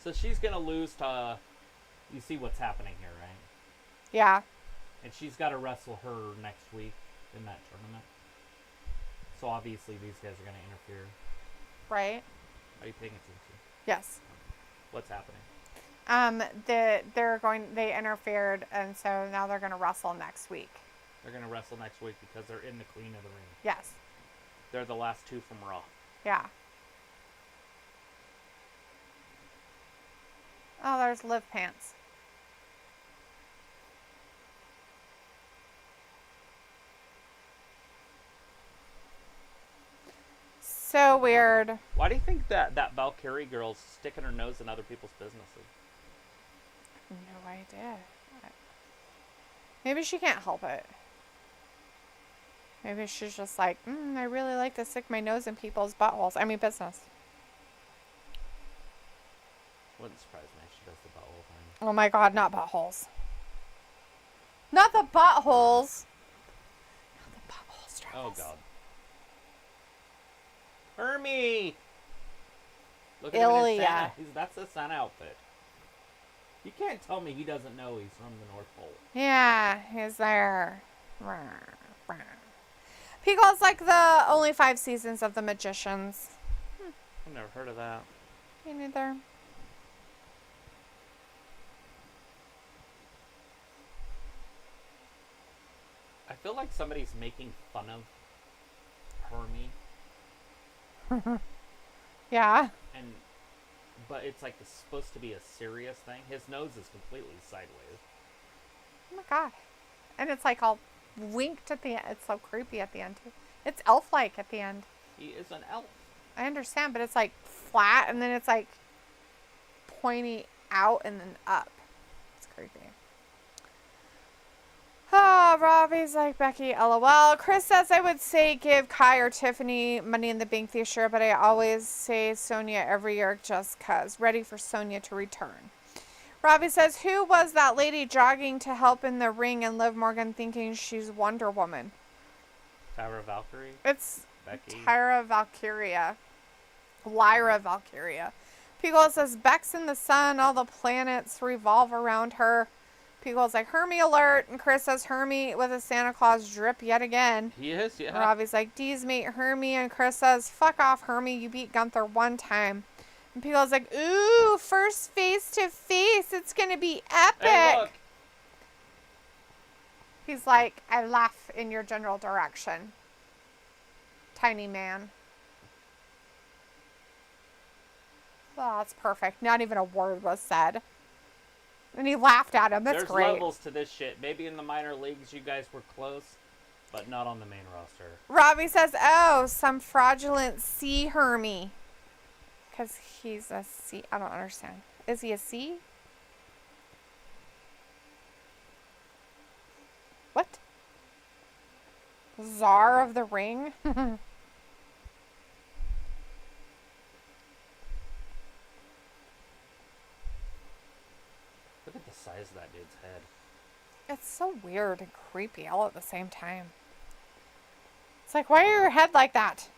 So she's going to lose to... You see what's happening here, right? Yeah. And she's got to wrestle her next week in that tournament. So obviously these guys are going to interfere. Right? Are you paying attention? Yes. What's happening? They interfered, and so now they're going to wrestle next week. They're going to wrestle next week because they're in the Queen of the Ring. Yes. They're the last two from Raw. Yeah. Oh, there's Liv Pants. So weird. Why do you think that Valkyrie girl's sticking her nose in other people's businesses? No idea. Maybe she can't help it. Maybe she's just like, I really like to stick my nose in people's buttholes. I mean, business. Wouldn't surprise me if she does the butthole thing. Oh my god, not buttholes. Not the buttholes. Not the buttholes, Travis. Oh god. Hermie! Look at him in his Santa. That's the Santa outfit. You can't tell me he doesn't know he's from the North Pole. Yeah, he's there. Pico's like the only 5 seasons of The Magicians. I've never heard of that. Me neither. I feel like somebody's making fun of Hermie. Yeah. But it's like it's supposed to be a serious thing. His nose is completely sideways. Oh my god. And it's like all winked at the end. It's so creepy at the end too. It's elf-like at the end. He is an elf. I understand, but it's like flat and then it's like pointy out and then up. It's creepy. Oh, Robbie's like, Becky, LOL. Chris says I would say give Kai or Tiffany Money in the Bank this year, but I always say Sonya every year just cuz. Ready for Sonya to return. Robbie says, who was that lady jogging to help in the ring and Liv Morgan thinking she's Wonder Woman? Tyra Valkyrie? It's Becky? Tyra Valkyria. Lyra Valkyria. Pico says, Beck's in the sun. All the planets revolve around her. Pico's like, Hermie alert. And Chris says, Hermie with a Santa Claus drip yet again. He is, yeah. Robbie's like, D's mate Hermie. And Chris says, fuck off, Hermie. You beat Gunther one time. And Pico's like, ooh, first face to face. It's going to be epic. Hey, look. He's like, I laugh in your general direction. Tiny man. Oh, that's perfect. Not even a word was said. And he laughed at him. That's There's great. levels to this shit. Maybe in the minor leagues you guys were close, but not on the main roster. Robbie says, oh, some fraudulent C Hermie. Because he's a C. I don't understand. Is he a C? What? Czar of the Ring? Look at the size of that dude's head. It's so weird and creepy all at the same time. It's like, why are your head like that?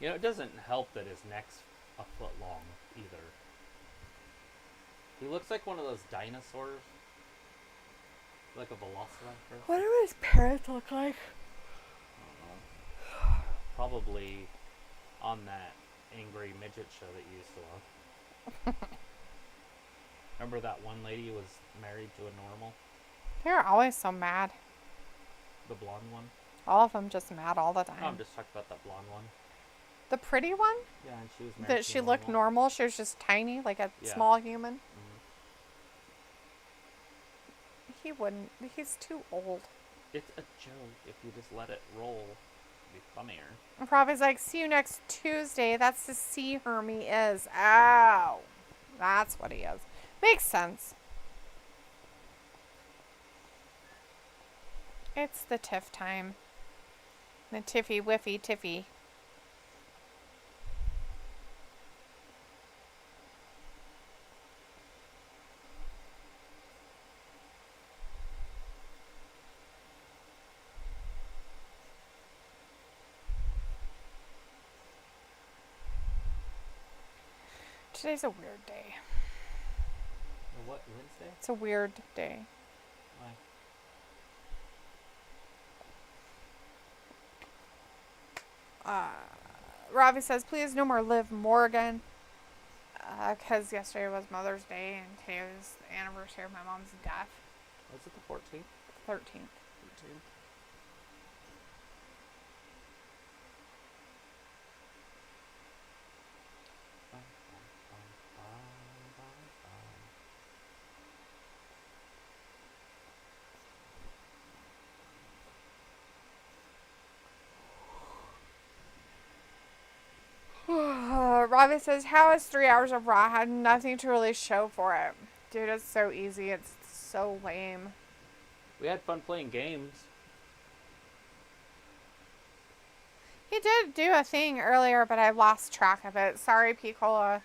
You know, it doesn't help that his neck's a foot long, either. He looks like one of those dinosaurs. Like a velociraptor. What do his parents look like? I don't know. Probably on that angry midget show that you used to love. Remember that one lady who was married to a normal? They're always so mad. The blonde one? All of them just mad all the No, I'm time. just talking about that blonde one. The pretty one? Yeah, and she was married That to she a looked normal. She was just tiny, like a Yeah. small human. Mhm. He wouldn't. He's too old. It's a joke. If you just let it roll, it'd be funnier. And Robbie's like, see you next Tuesday. That's the C Hermie is. Ow. That's what he is. Makes sense. It's the tiff time. The tiffy whiffy tiffy. Today's a weird day. What, Wednesday? It's a weird day. Why? Ravi says, please no more Liv Morgan. Because yesterday was Mother's Day and today was the anniversary of my mom's death. Was it the 14th? 13th. 13th. Ravi says, how is 3 hours of Raw? Had nothing to really show for it. Dude, it's so easy. It's so lame. We had fun playing games. He did do a thing earlier, but I lost track of it. Sorry, P-Cola.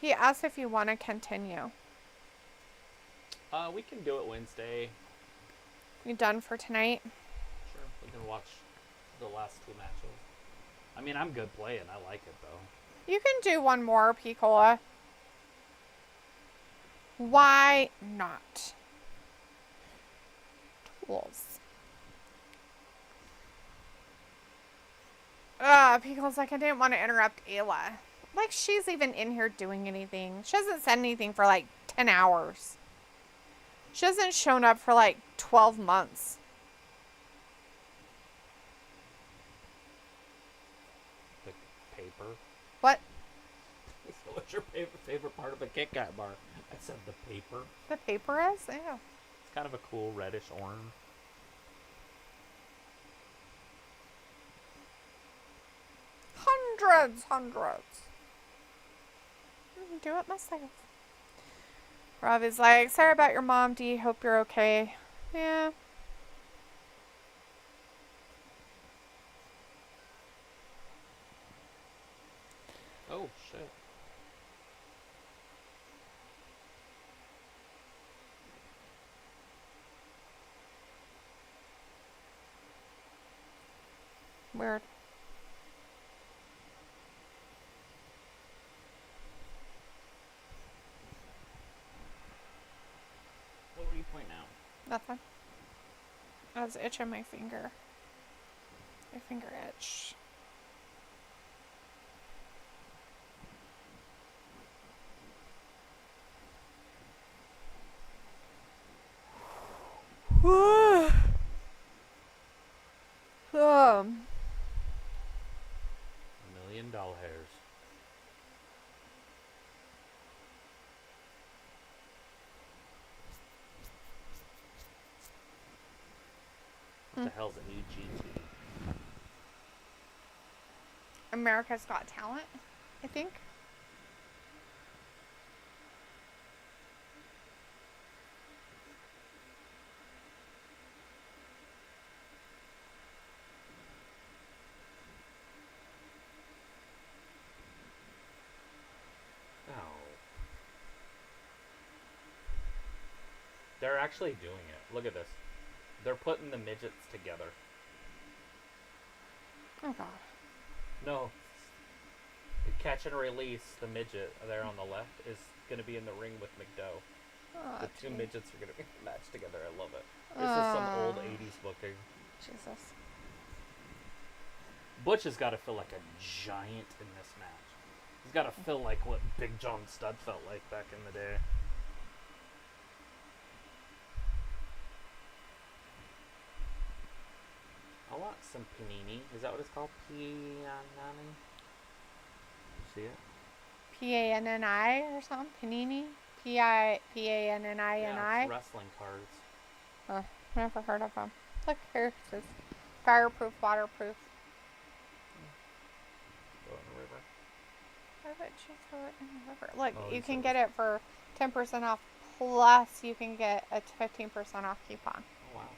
He asked if you want to continue. We can do it Wednesday. You done for tonight? Sure. We can watch the last two matches. I mean, I'm good playing. I like it, though. You can do one more, P-Cola. Why not? Tools. P-Cola's like, I didn't want to interrupt Ayla. Like, she's even in here doing anything. She hasn't said anything for like 10 hours. She hasn't shown up for like 12 months. The paper. What? What's your favorite part of a Kit Kat bar? I said the paper. The paper is? Yeah. It's kind of a cool reddish orange. Hundreds. Do it myself. Ravi's like, sorry about your mom, Dee. Hope you're okay. Yeah. Oh, shit. Weird. What were you pointing out? Nothing. I was itching my finger. My finger itch. $1 million hairs. What the hell's a new GT? America's Got Talent, I think. They're actually doing it. Look at this. They're putting the midgets together. Oh god. No. The catch and release, the midget there on the left, is going to be in the ring with McDowell. Oh, The two gee. midgets are going to be matched together. I love it. This is some old 80s booking. Jesus. Butch has got to feel like a giant in this match. He's got to feel like what Big John Studd felt like back in the day. I want some panini. Is that what it's called? Panini? You see it? P-A-N-N-I or something? Panini? P-I-P-A-N-N-I-N-I? Yeah, it's wrestling cards. Never heard of them. Look, here it says Fireproof, waterproof. Throw it in the river. Why would you throw it in the river? Look, Oh, you you can said get it for 10% off, plus you can get a 15% off coupon. Oh, wow.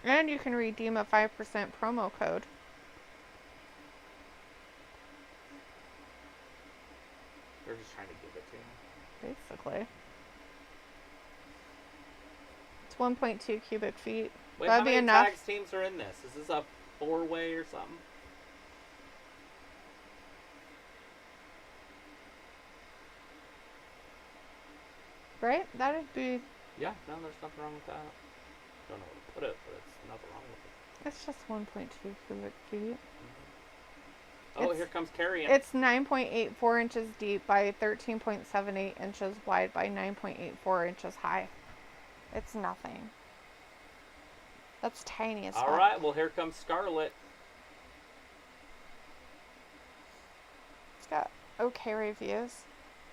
And you can redeem a 5% promo code. They're just trying to give it to you. Basically. It's 1.2 cubic feet. Wait, That'd how be many enough. tags teams are in this? Is this a 4-way or something? Right? That'd be... Yeah, no, there's nothing wrong with that. Don't know where to put it, but it's nothing wrong with it. It's just 1.2 cubic feet. Oh, here comes Carrion. It's 9.84 inches deep by 13.78 inches wide by 9.84 inches high. It's nothing. That's tiny as fuck. All right, well, here comes Scarlet. It's got okay reviews.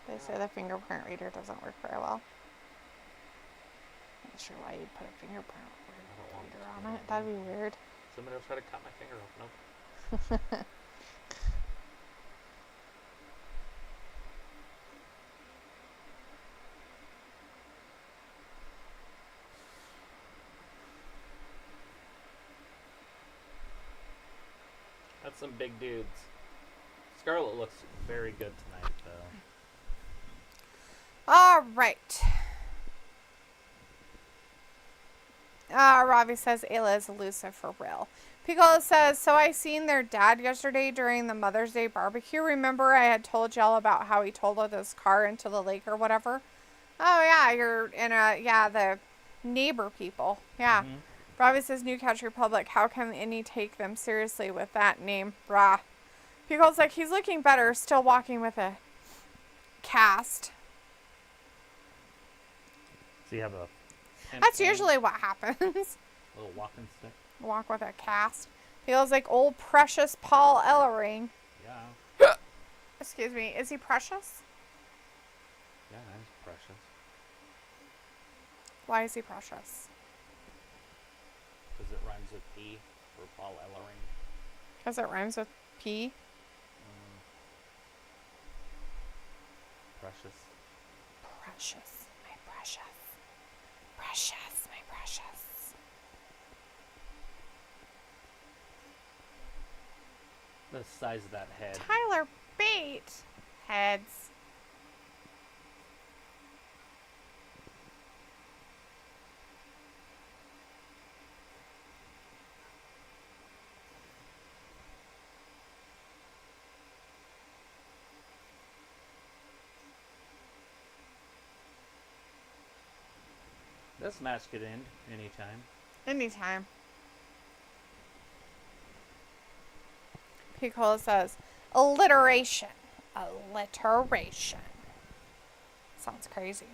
They say the fingerprint reader doesn't work very well. Not sure why you'd put a fingerprint reader on it. That'd be weird. Somebody will try to cut my finger off. Nope. That's some big dudes. Scarlet looks very good tonight, though. All right. Ravi says Ayla is elusive for real. Piccolo says, so I seen their dad yesterday during the Mother's Day barbecue. Remember I had told y'all about how he totaled his car into the lake or whatever? Oh, yeah, you're in the neighbor people. Yeah. Mm-hmm. Ravi says, New Catch Republic, how can any take them seriously with that name? Rah. Piccolo's like, he's looking better, still walking with a cast. So you have a... That's usually what happens. little walking stick. Walk with a cast. Feels like old precious Paul Ellering. Yeah. Excuse me, is he precious? Yeah, he's precious. Why is he precious? Because it rhymes with P for Paul Ellering. Because it rhymes with P? Precious. Precious, my precious. Precious, my precious. The size of that head. Tyler Bate. Heads. This match could end anytime. Anytime. Piccolo says, alliteration. Alliteration. Sounds crazy.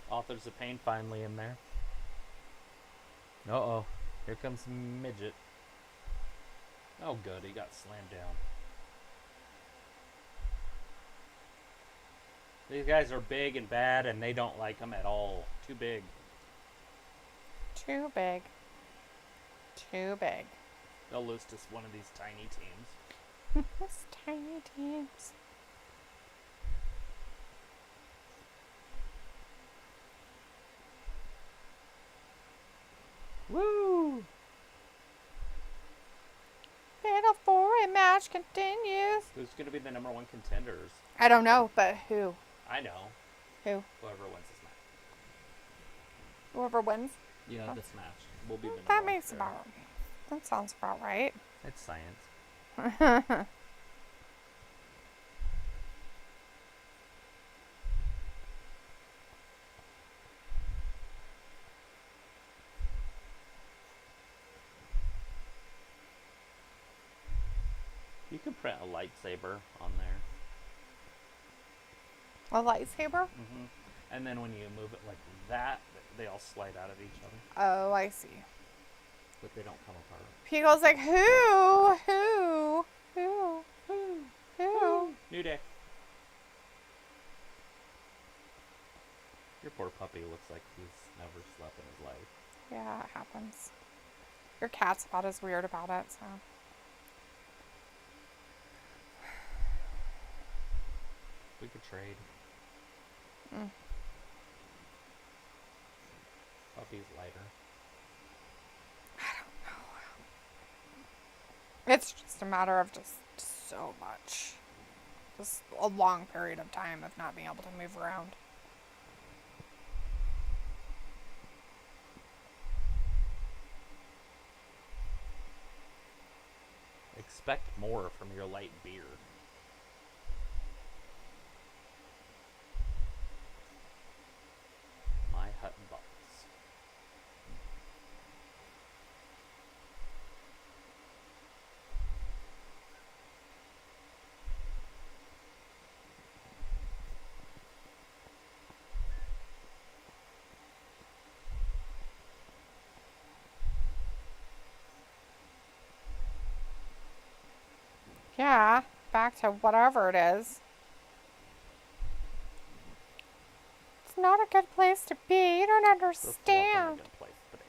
Authors of Pain finally in there. Uh-oh. Here comes Midget. Oh, good. He got slammed down. These guys are big and bad, and they don't like him at all. Too big. Too big. Too big. They'll lose to one of these tiny teams. Those tiny teams. Woo! Fatal four-way match continues. Who's going to be the number one contenders? I don't know, but who? I know. Who? Whoever wins this match. Whoever wins. Yeah, this match will be the number That one makes contender. about. That sounds about right. It's science. You can print a lightsaber on there. A lightsaber? And then when you move it like that, they all slide out of each other. Oh, I see. But they don't come apart. Pico's like, who? New Day. Your poor puppy looks like he's never slept in his life. Yeah, it happens. Your cat's about as weird about it, so. We could trade. Mm. Puppy's lighter. It's just a matter of just so much. Just a long period of time of not being able to move around. Expect more from your light beard. My Hut and Box. Yeah, back to whatever it is. It's not a good place to be. You don't This wasn't a understand. good place today.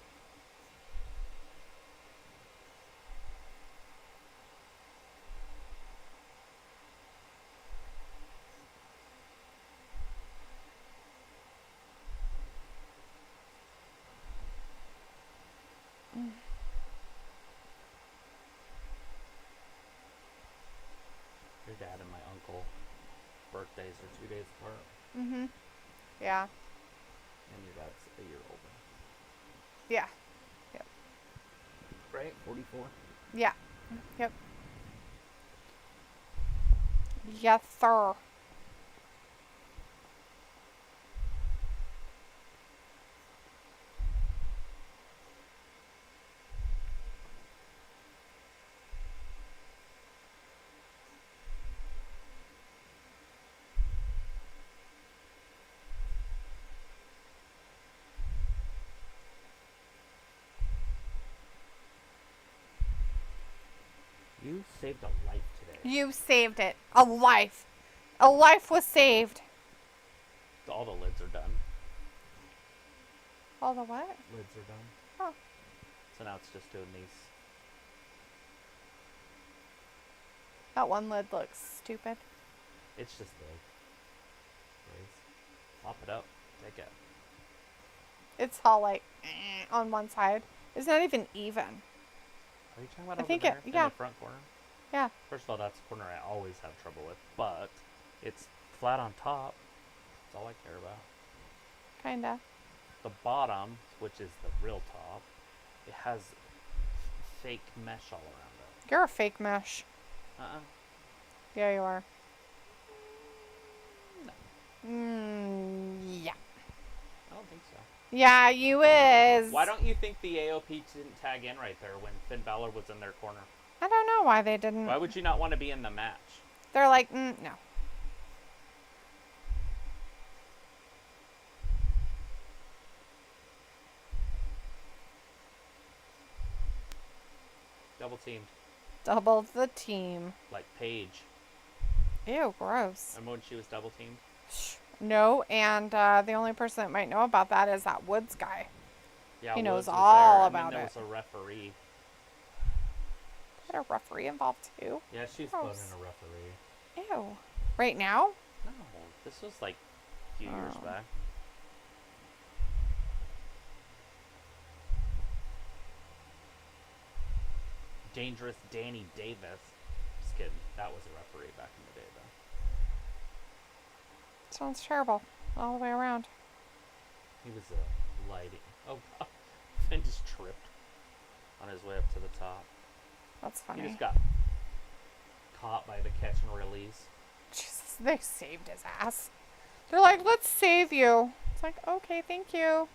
Your dad and my uncle birthdays are 2 days apart, Mm-hmm. Yeah. and your dad's a year older. Yeah. Right? 44? Yeah. Yep. Yes, sir. You saved a life today. You saved it. A life. A life was saved. All the lids are done. All the what? Lids are done. Oh. So now it's just doing these. That one lid looks stupid. It's just big. Pop it up. Take it. It's all like on one side. It's not even even. Are you talking about I over think there? yeah. In the front corner? Yeah. First of all, that's the corner I always have trouble with. But it's flat on top. That's all I care about. Kinda. The bottom, which is the real top, it has fake mesh all around You're a fake mesh. it. Yeah, you are. No, Yeah. I don't think so. Yeah, you is. Why don't you think the AOP didn't tag in right there when Finn Balor was in their corner? I don't know why they didn't. Why would you not want to be in the match? They're like, no. Double teamed. Double the team. Like Paige. Ew, gross. Remember when she was double teamed? No, and the only person that might know about that is that Woods guy. Yeah, He knows Woods was all there, about and then it. there was a referee. Is a referee involved too? Yeah, she's put in a referee. Ew. Right now? No, this was like a few years back. Dangerous Danny Davis. Just kidding. That was a referee back in the day, though. Sounds terrible. All the way around. He was a lighting. Oh, Finn just tripped on his way up to the top. That's funny. He just got caught by the catch and release. Jesus, they saved his ass. They're like, let's save you. It's like, okay, thank you.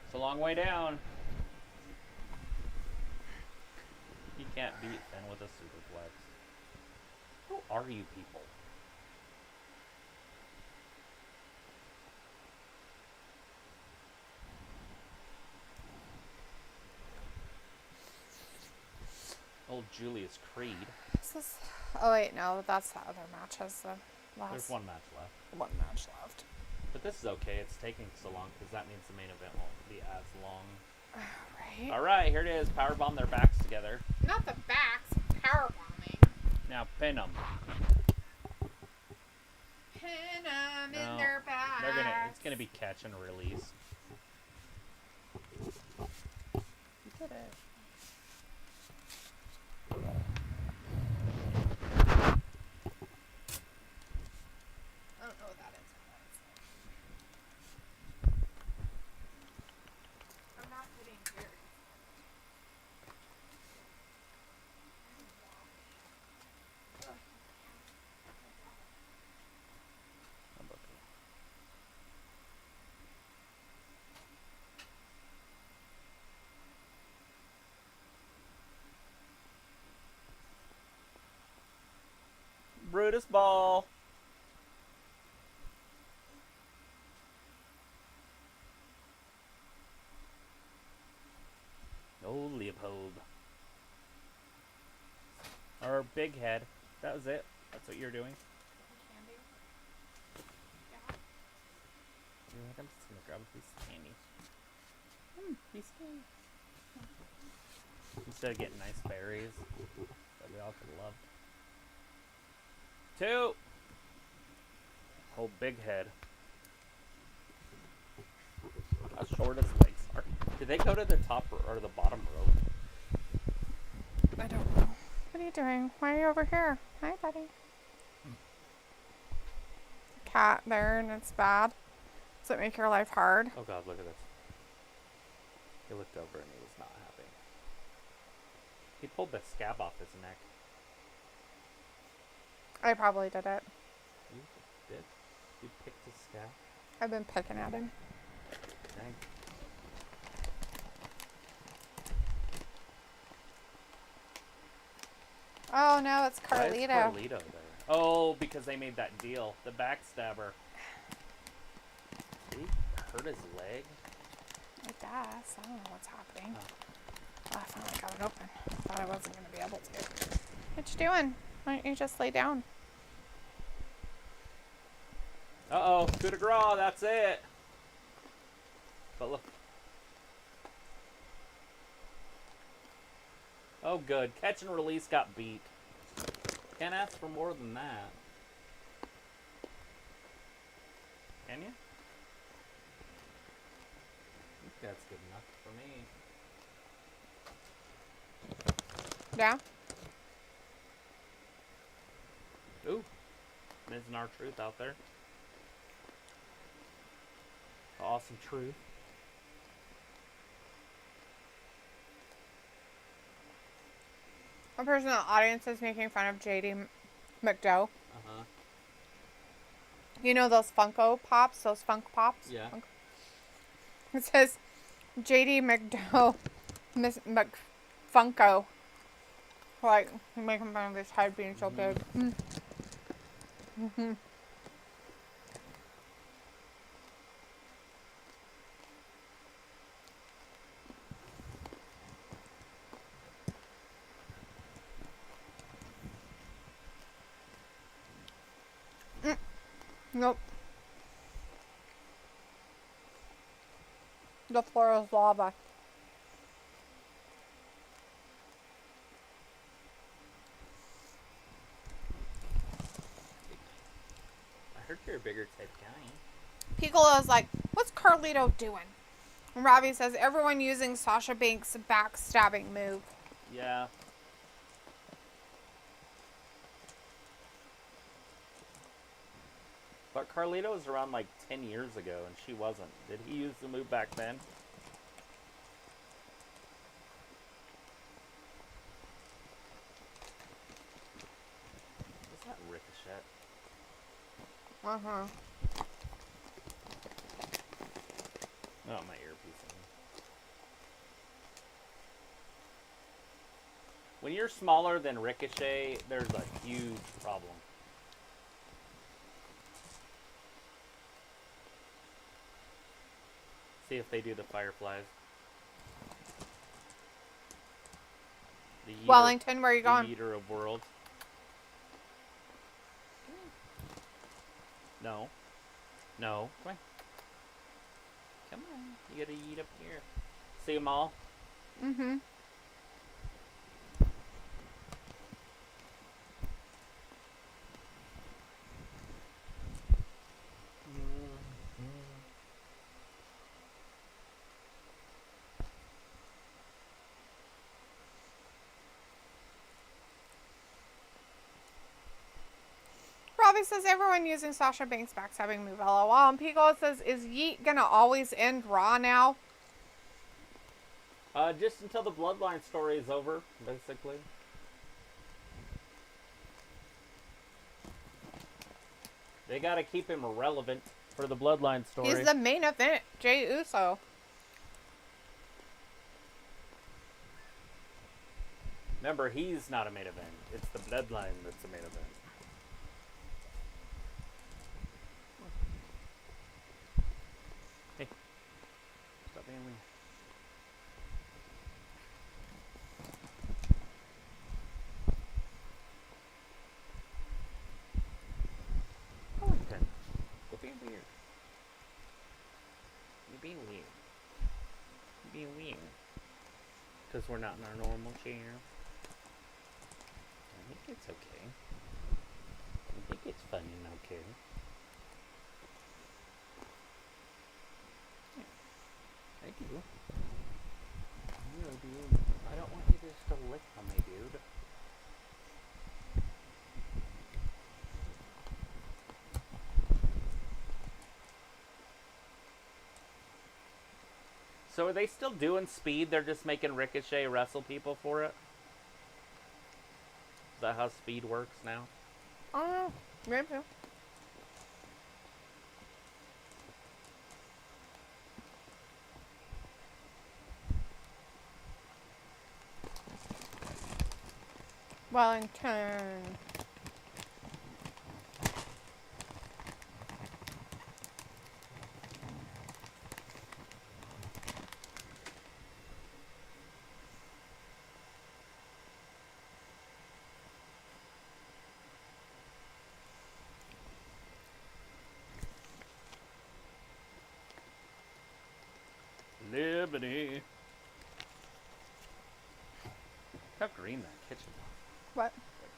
It's a long way down. You can't beat Finn with a superplex. Who are you people? Julius Creed. This is, oh wait, no, that's the other match. Has the last There's one match left. one match left. But this is okay. It's taking so long because that means the main event won't be as long. Right. All right, here it is. Powerbomb their backs together. Not the backs. Power bombing. Now pin them. Pin them No, in their backs. It's gonna be catch and release. You did it. I don't know what that is. I'm not hitting here. Brutus ball. Oh, Leopold. Or big head. That was it. That's what you're doing. Candy. Yeah, I'm just gonna grab a piece of candy. Piece of candy. Instead of getting nice berries that we all could love. 2. Oh, big head. How short his legs are. Did they go to the top or the bottom rope? I don't know. What are you doing? Why are you over here? Hi, buddy. Cat there, and it's bad. Does it make your life hard? Oh God, look at this. He looked over and he was not happy. He pulled the scab off his neck. I probably did it. You did? You picked his scab? I've been picking at him. Dang. Oh no, it's Why is Carlito. Carlito there? Oh, because they made that deal. The backstabber. Did he hurt his leg? I guess. I don't know what's happening. Oh, I finally got it open. Thought I wasn't going to be able to. What you doing? Why don't you just lay down? Uh-oh. Coup de grace. That's it. But look. Oh, good. Catch and release got beat. Can't ask for more than that. Can you? I think that's good enough for me. Yeah? Ooh. Miz and R-Truth out there. Awesome Truth. One person in the audience is making fun of JD McDowell. Uh-huh. You know those Funko Pops? Those Funk Pops? Yeah. It says JD McDowell McFunko. Like, making fun of his head being so big. Mm-hmm. Nope. The floor is lava. I heard you're a bigger type guy. Piccolo's like, what's Carlito doing? And Robbie says, everyone using Sasha Banks' backstabbing move. Yeah. But Carlito was around like 10 years ago and she wasn't. Did he use the move back then? Was that Ricochet? Uh-huh. Oh, my earpiece. When you're smaller than Ricochet, there's a huge problem. See if they do the fireflies. The Yeeter, Wellington, where are you the going? Yeeter of worlds. No. No. Come on. Come on. You gotta eat up here. See them all? Mm-hmm. Robbie says everyone using Sasha Banks backstabbing move LOL. And Pico says, is Yeet gonna always end Raw now? Just until the Bloodline story is over, basically. They gotta keep him relevant for the Bloodline story. He's the main event, Jey Uso. Remember, he's not a main event. It's the Bloodline that's the main event. Hey. Stop being weird. Wellington. Quit being weird. You're being weird. You're being weird. Because we're not in our normal chair. I think it's okay. I think it's fun and okay. Yeah. I do. I really do. I don't want you just to lick on me, dude. So are they still doing speed? They're just making Ricochet wrestle people for it? Is that how speed works now? I don't know. Maybe. Wellington. Liberty. How green that kitchen was. What?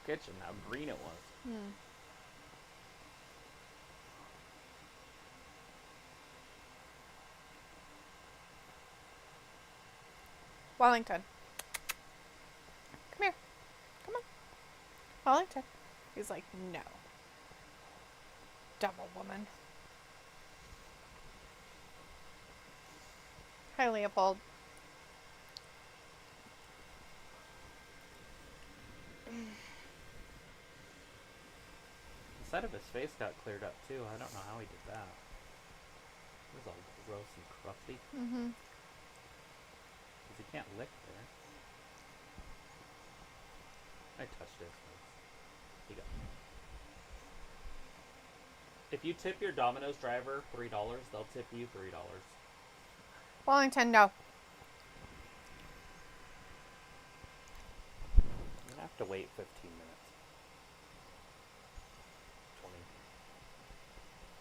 The kitchen, how green it was. Wellington. Come here. Come on. Wellington. He's like, no. Devil woman. Hi, Leopold. The side of his face got cleared up too. I don't know how he did that. It was all gross and crusty. Mm-hmm. Because he can't lick there. I touched his face. He got it. If you tip your Domino's driver $3, they'll tip you $3. Wellington, no. You're gonna have to wait 15 minutes. 20.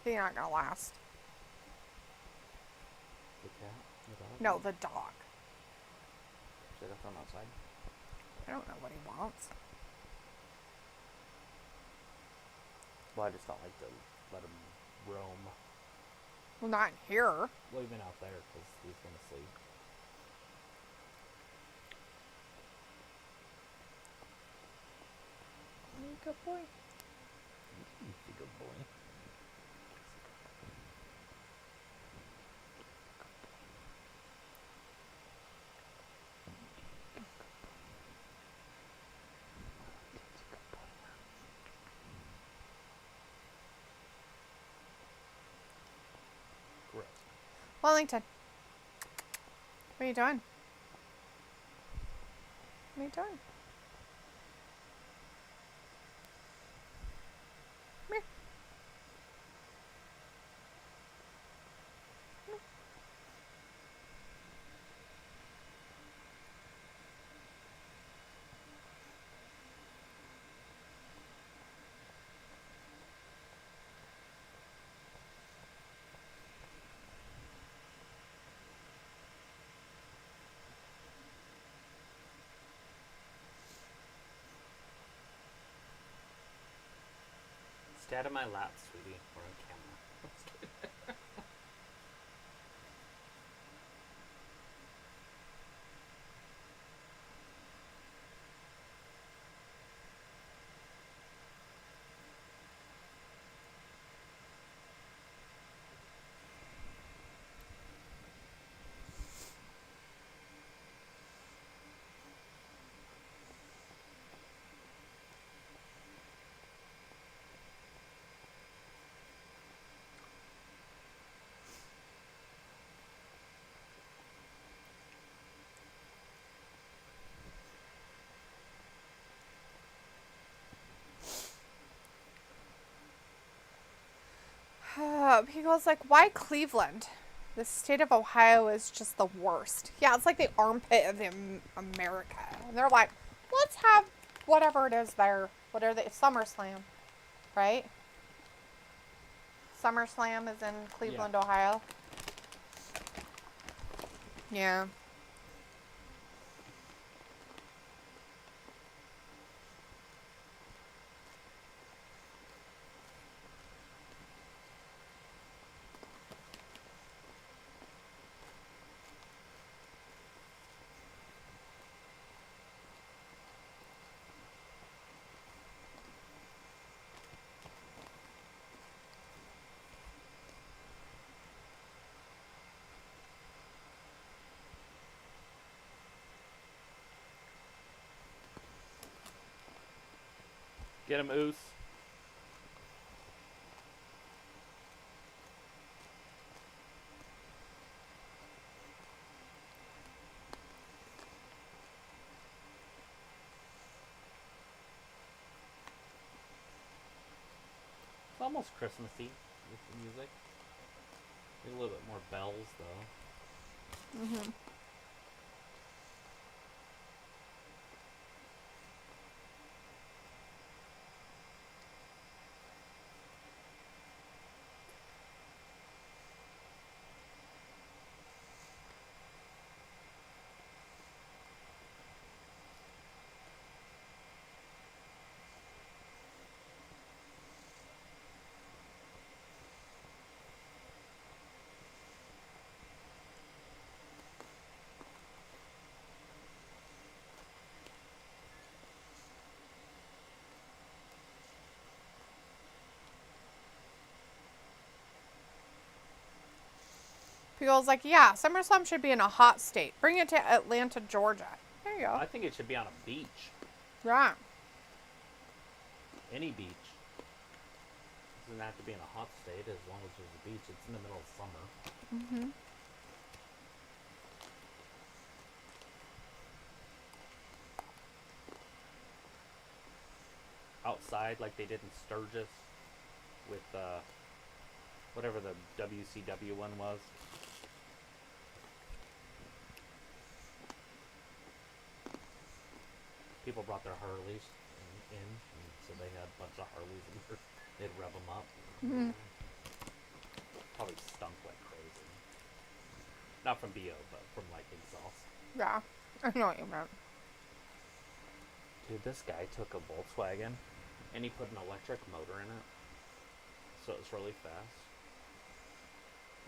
They're not gonna last. The cat? The dog? No, the dog. Should I throw him outside? I don't know what he wants. Well, I just don't like to let him roam. Well, not in here. Well, even out there, because he's gonna sleep. Good boy. He's a good boy. Gross. Wellington. What are you doing? What are you doing? Come here. Stay out of my lap, sweetie. We're on camera. People's like, why Cleveland? The state of Ohio is just the worst. Yeah, it's like the armpit of America. And they're like, let's have whatever it is there. What are they? SummerSlam, right? SummerSlam is in Cleveland, Ohio. Yeah. Get him, Oos. It's almost Christmassy with the music. Need a little bit more bells, though. Mm-hmm. People's like, yeah, SummerSlam should be in a hot state. Bring it to Atlanta, Georgia. There you go. I think it should be on a beach. Right. Any beach. It doesn't have to be in a hot state as long as there's a beach. It's in the middle of summer. Mm-hmm. Outside like they did in Sturgis with whatever the WCW one was. People brought their Harleys in and so they had a bunch of Harleys in there. They'd rev them up. Mm-hmm. Probably stunk like crazy. Not from BO, but from like exhaust. Yeah. I know what you meant. Dude, this guy took a Volkswagen and he put an electric motor in it. So it's really fast.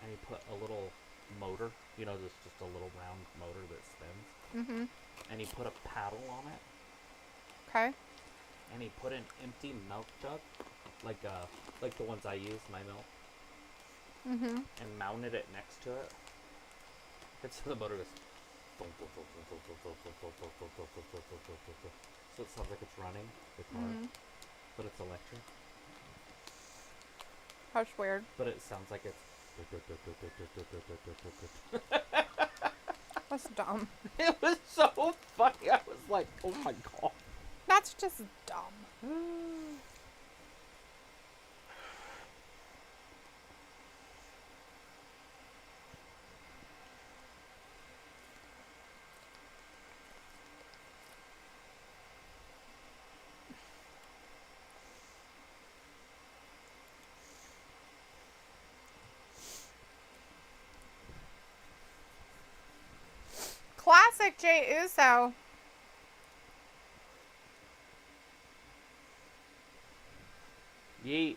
And he put a little motor, you know, just a little round motor that spins. Mm-hmm. And he put a paddle on it. Okay. And he put an empty milk jug, like the ones I use, my milk. Mm-hmm. And mounted it next to it. And so the motor goes. So it sounds like it's running the car, but it's electric. That's weird. But it sounds like it's. That's dumb. It was so funny. I was like, oh my god. That's just dumb. Classic Jey Uso. Yeet.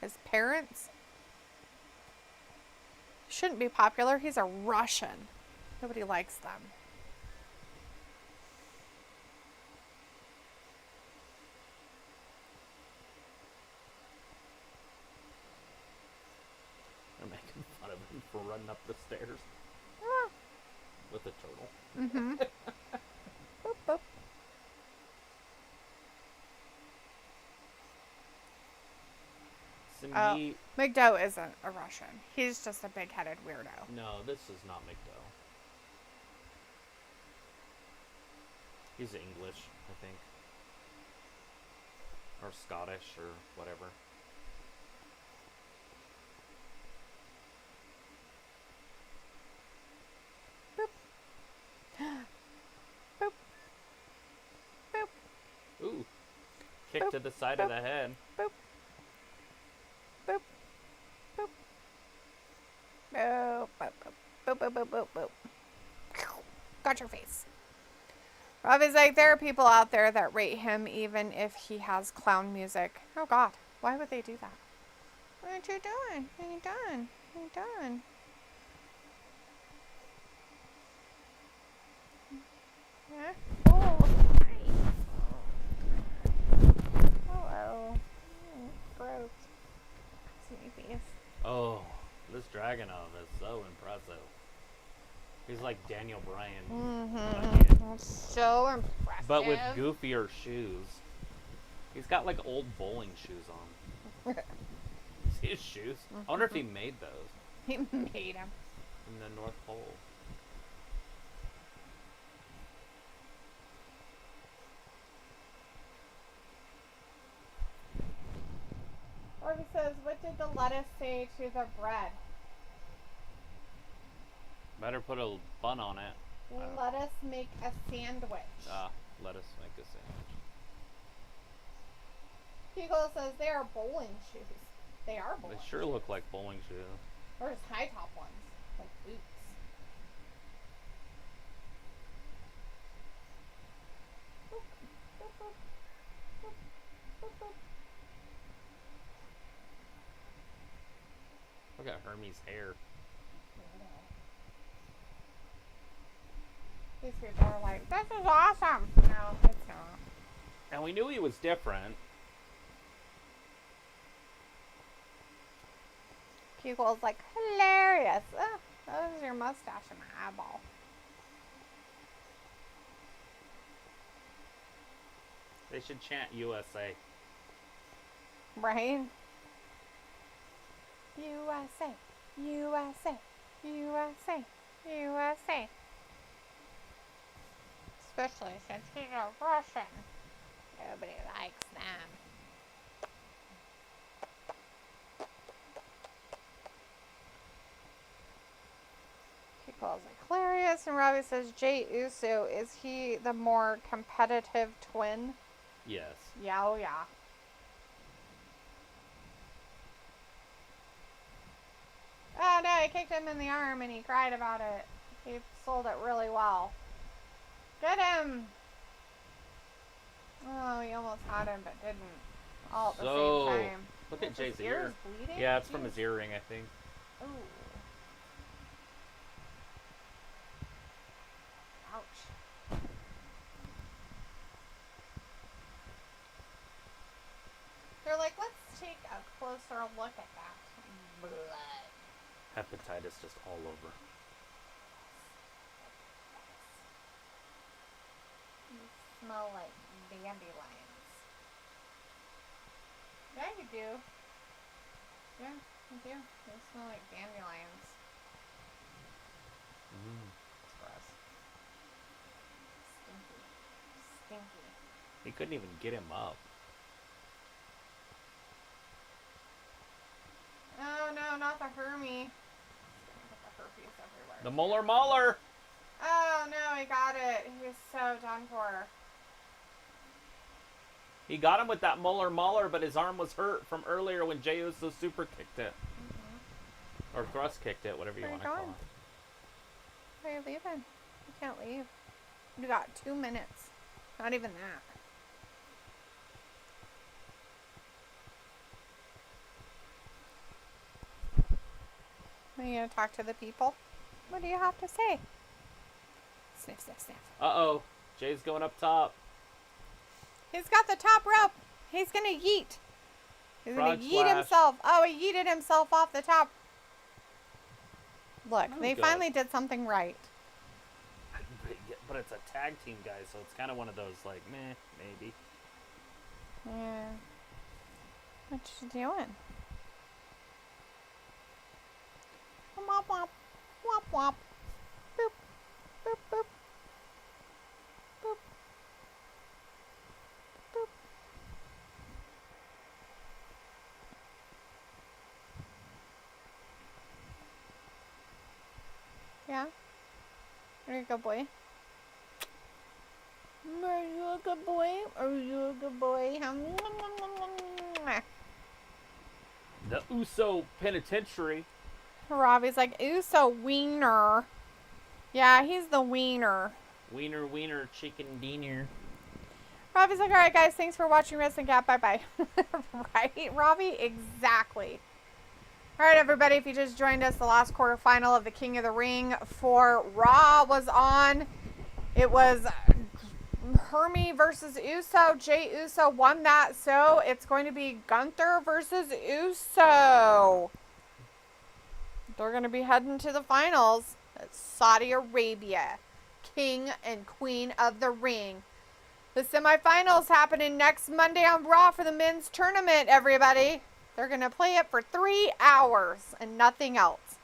His parents? Shouldn't be popular. He's a Russian. Nobody likes them. They're making fun of him for running up the stairs Ah. with a turtle. Mm-hmm. Boop, boop. Cindy. McDowell isn't a Russian. He's just a big-headed weirdo. No, this is not McDowell. He's English, I think. Or Scottish, or whatever. Boop. Boop. Ooh. Kick Boop, to the side boop. of the head. Boop. Boop. Boop. Boop. Boop. Boop. Boop. Boop. Boop. Boop. Got your face. Robbie's like, there are people out there that rate him even if he has clown music. Oh God, why would they do that? What are you doing? What are you doing? What are you doing? Yeah. Oh, hi. Hello. Gross. See face. Oh, this Dragunov is so impressive. He's like Daniel Bryan. Mm-hmm. So impressive. But with goofier shoes. He's got like old bowling shoes on. See his shoes? I wonder if he made those He made him. in the North Pole. Or he says, what did the lettuce say to the bread? Better put a bun on it. Let us make a sandwich. Let us make a sandwich. Pico says they are bowling shoes. They are bowling They sure shoes. look like bowling shoes. Or just high top ones. Like boots. Boop, boop, boop, boop, boop, boop. Look at Hermes' hair. These people are like, this is awesome. No, it's not. And we knew he was different. Pico's like, hilarious. That was your mustache and my eyeball. They should chant USA. Right? USA, USA, USA, USA. Especially since he's a Russian. Nobody likes them. He calls it hilarious, and Robbie says, Jay Uso, is he the more competitive twin? Yes. Yeah, oh yeah. Oh no, I kicked him in the arm and he cried about it. He sold it really well. Get him! Oh, he almost had him but didn't. All at the same time. Look at Jay's His ear. ear is bleeding? Yeah, it's from his earring, I think. Ooh. Ouch. They're like, let's take a closer look at that blood. Hepatitis just all over. You smell like dandelions. Yeah, you do. Yeah, you do. They smell like dandelions. It's gross. Stinky. Stinky. He couldn't even get him up. Oh no, not the Hermie. Put the herpes everywhere. The Molar Mauler! Oh no, he got it. He was so done for. He got him with that Molar Mauler, but his arm was hurt from earlier when Jey Uso super kicked it. Or thrust kicked it, whatever you Where want you to call going? it. Where are you leaving? You can't leave. You got 2 minutes. Not even that. Are you going to talk to the people? What do you have to say? Sniff, sniff, sniff. Uh-oh. Jay's going up top. He's got the top rope. He's going to yeet. He's going to yeet himself. Oh, he yeeted himself off the top. Look, they finally did something right. But it's a tag team, guys, so it's kind of one of those, like, meh, maybe. Yeah. What you doing? Wop, wop. Wop, wop. Boop. Boop, boop. Boop. Boop. Yeah? Are you a good boy? Are you a good boy? Are you a good boy? The Uso Penitentiary. Robbie's like, Uso wiener. Yeah, he's the wiener. Wiener, wiener, chicken dinner. Robbie's like, alright guys, thanks for watching Wrestling Gap. Bye-bye. Right, Robbie? Exactly. Alright, everybody, if you just joined us, the last quarterfinal of the King of the Ring for Raw was on. It was Hermie versus Uso. Jay Uso won that, so it's going to be Gunther versus Uso. They're going to be heading to the finals. It's Saudi Arabia, King and Queen of the Ring. The semifinals happening next Monday on Raw for the men's tournament, everybody. They're going to play it for 3 hours and nothing else.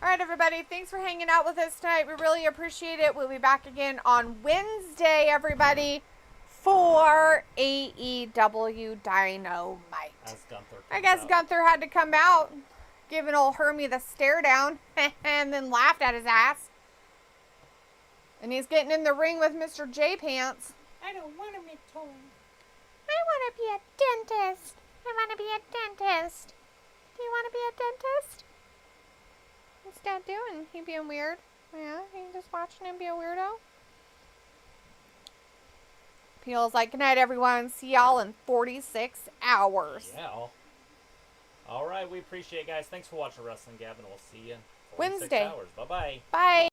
All right, everybody. Thanks for hanging out with us tonight. We really appreciate it. We'll be back again on Wednesday, everybody, for AEW Dynamite. I guess Gunther had to come out, giving old Hermie the stare down, and then laughed at his ass. And he's getting in the ring with Mr. J Pants. I don't want to be told. I want to be a dentist. I want to be a dentist. Do you want to be a dentist? What's Dad doing? He being weird? Yeah, you just watching him be a weirdo? Peel's like, good night, everyone. See y'all in 46 hours. Yeah. All right, we appreciate it, guys. Thanks for watching Wrestling Gab, and we'll see you in 46 Wednesday. hours. Bye-bye. Bye.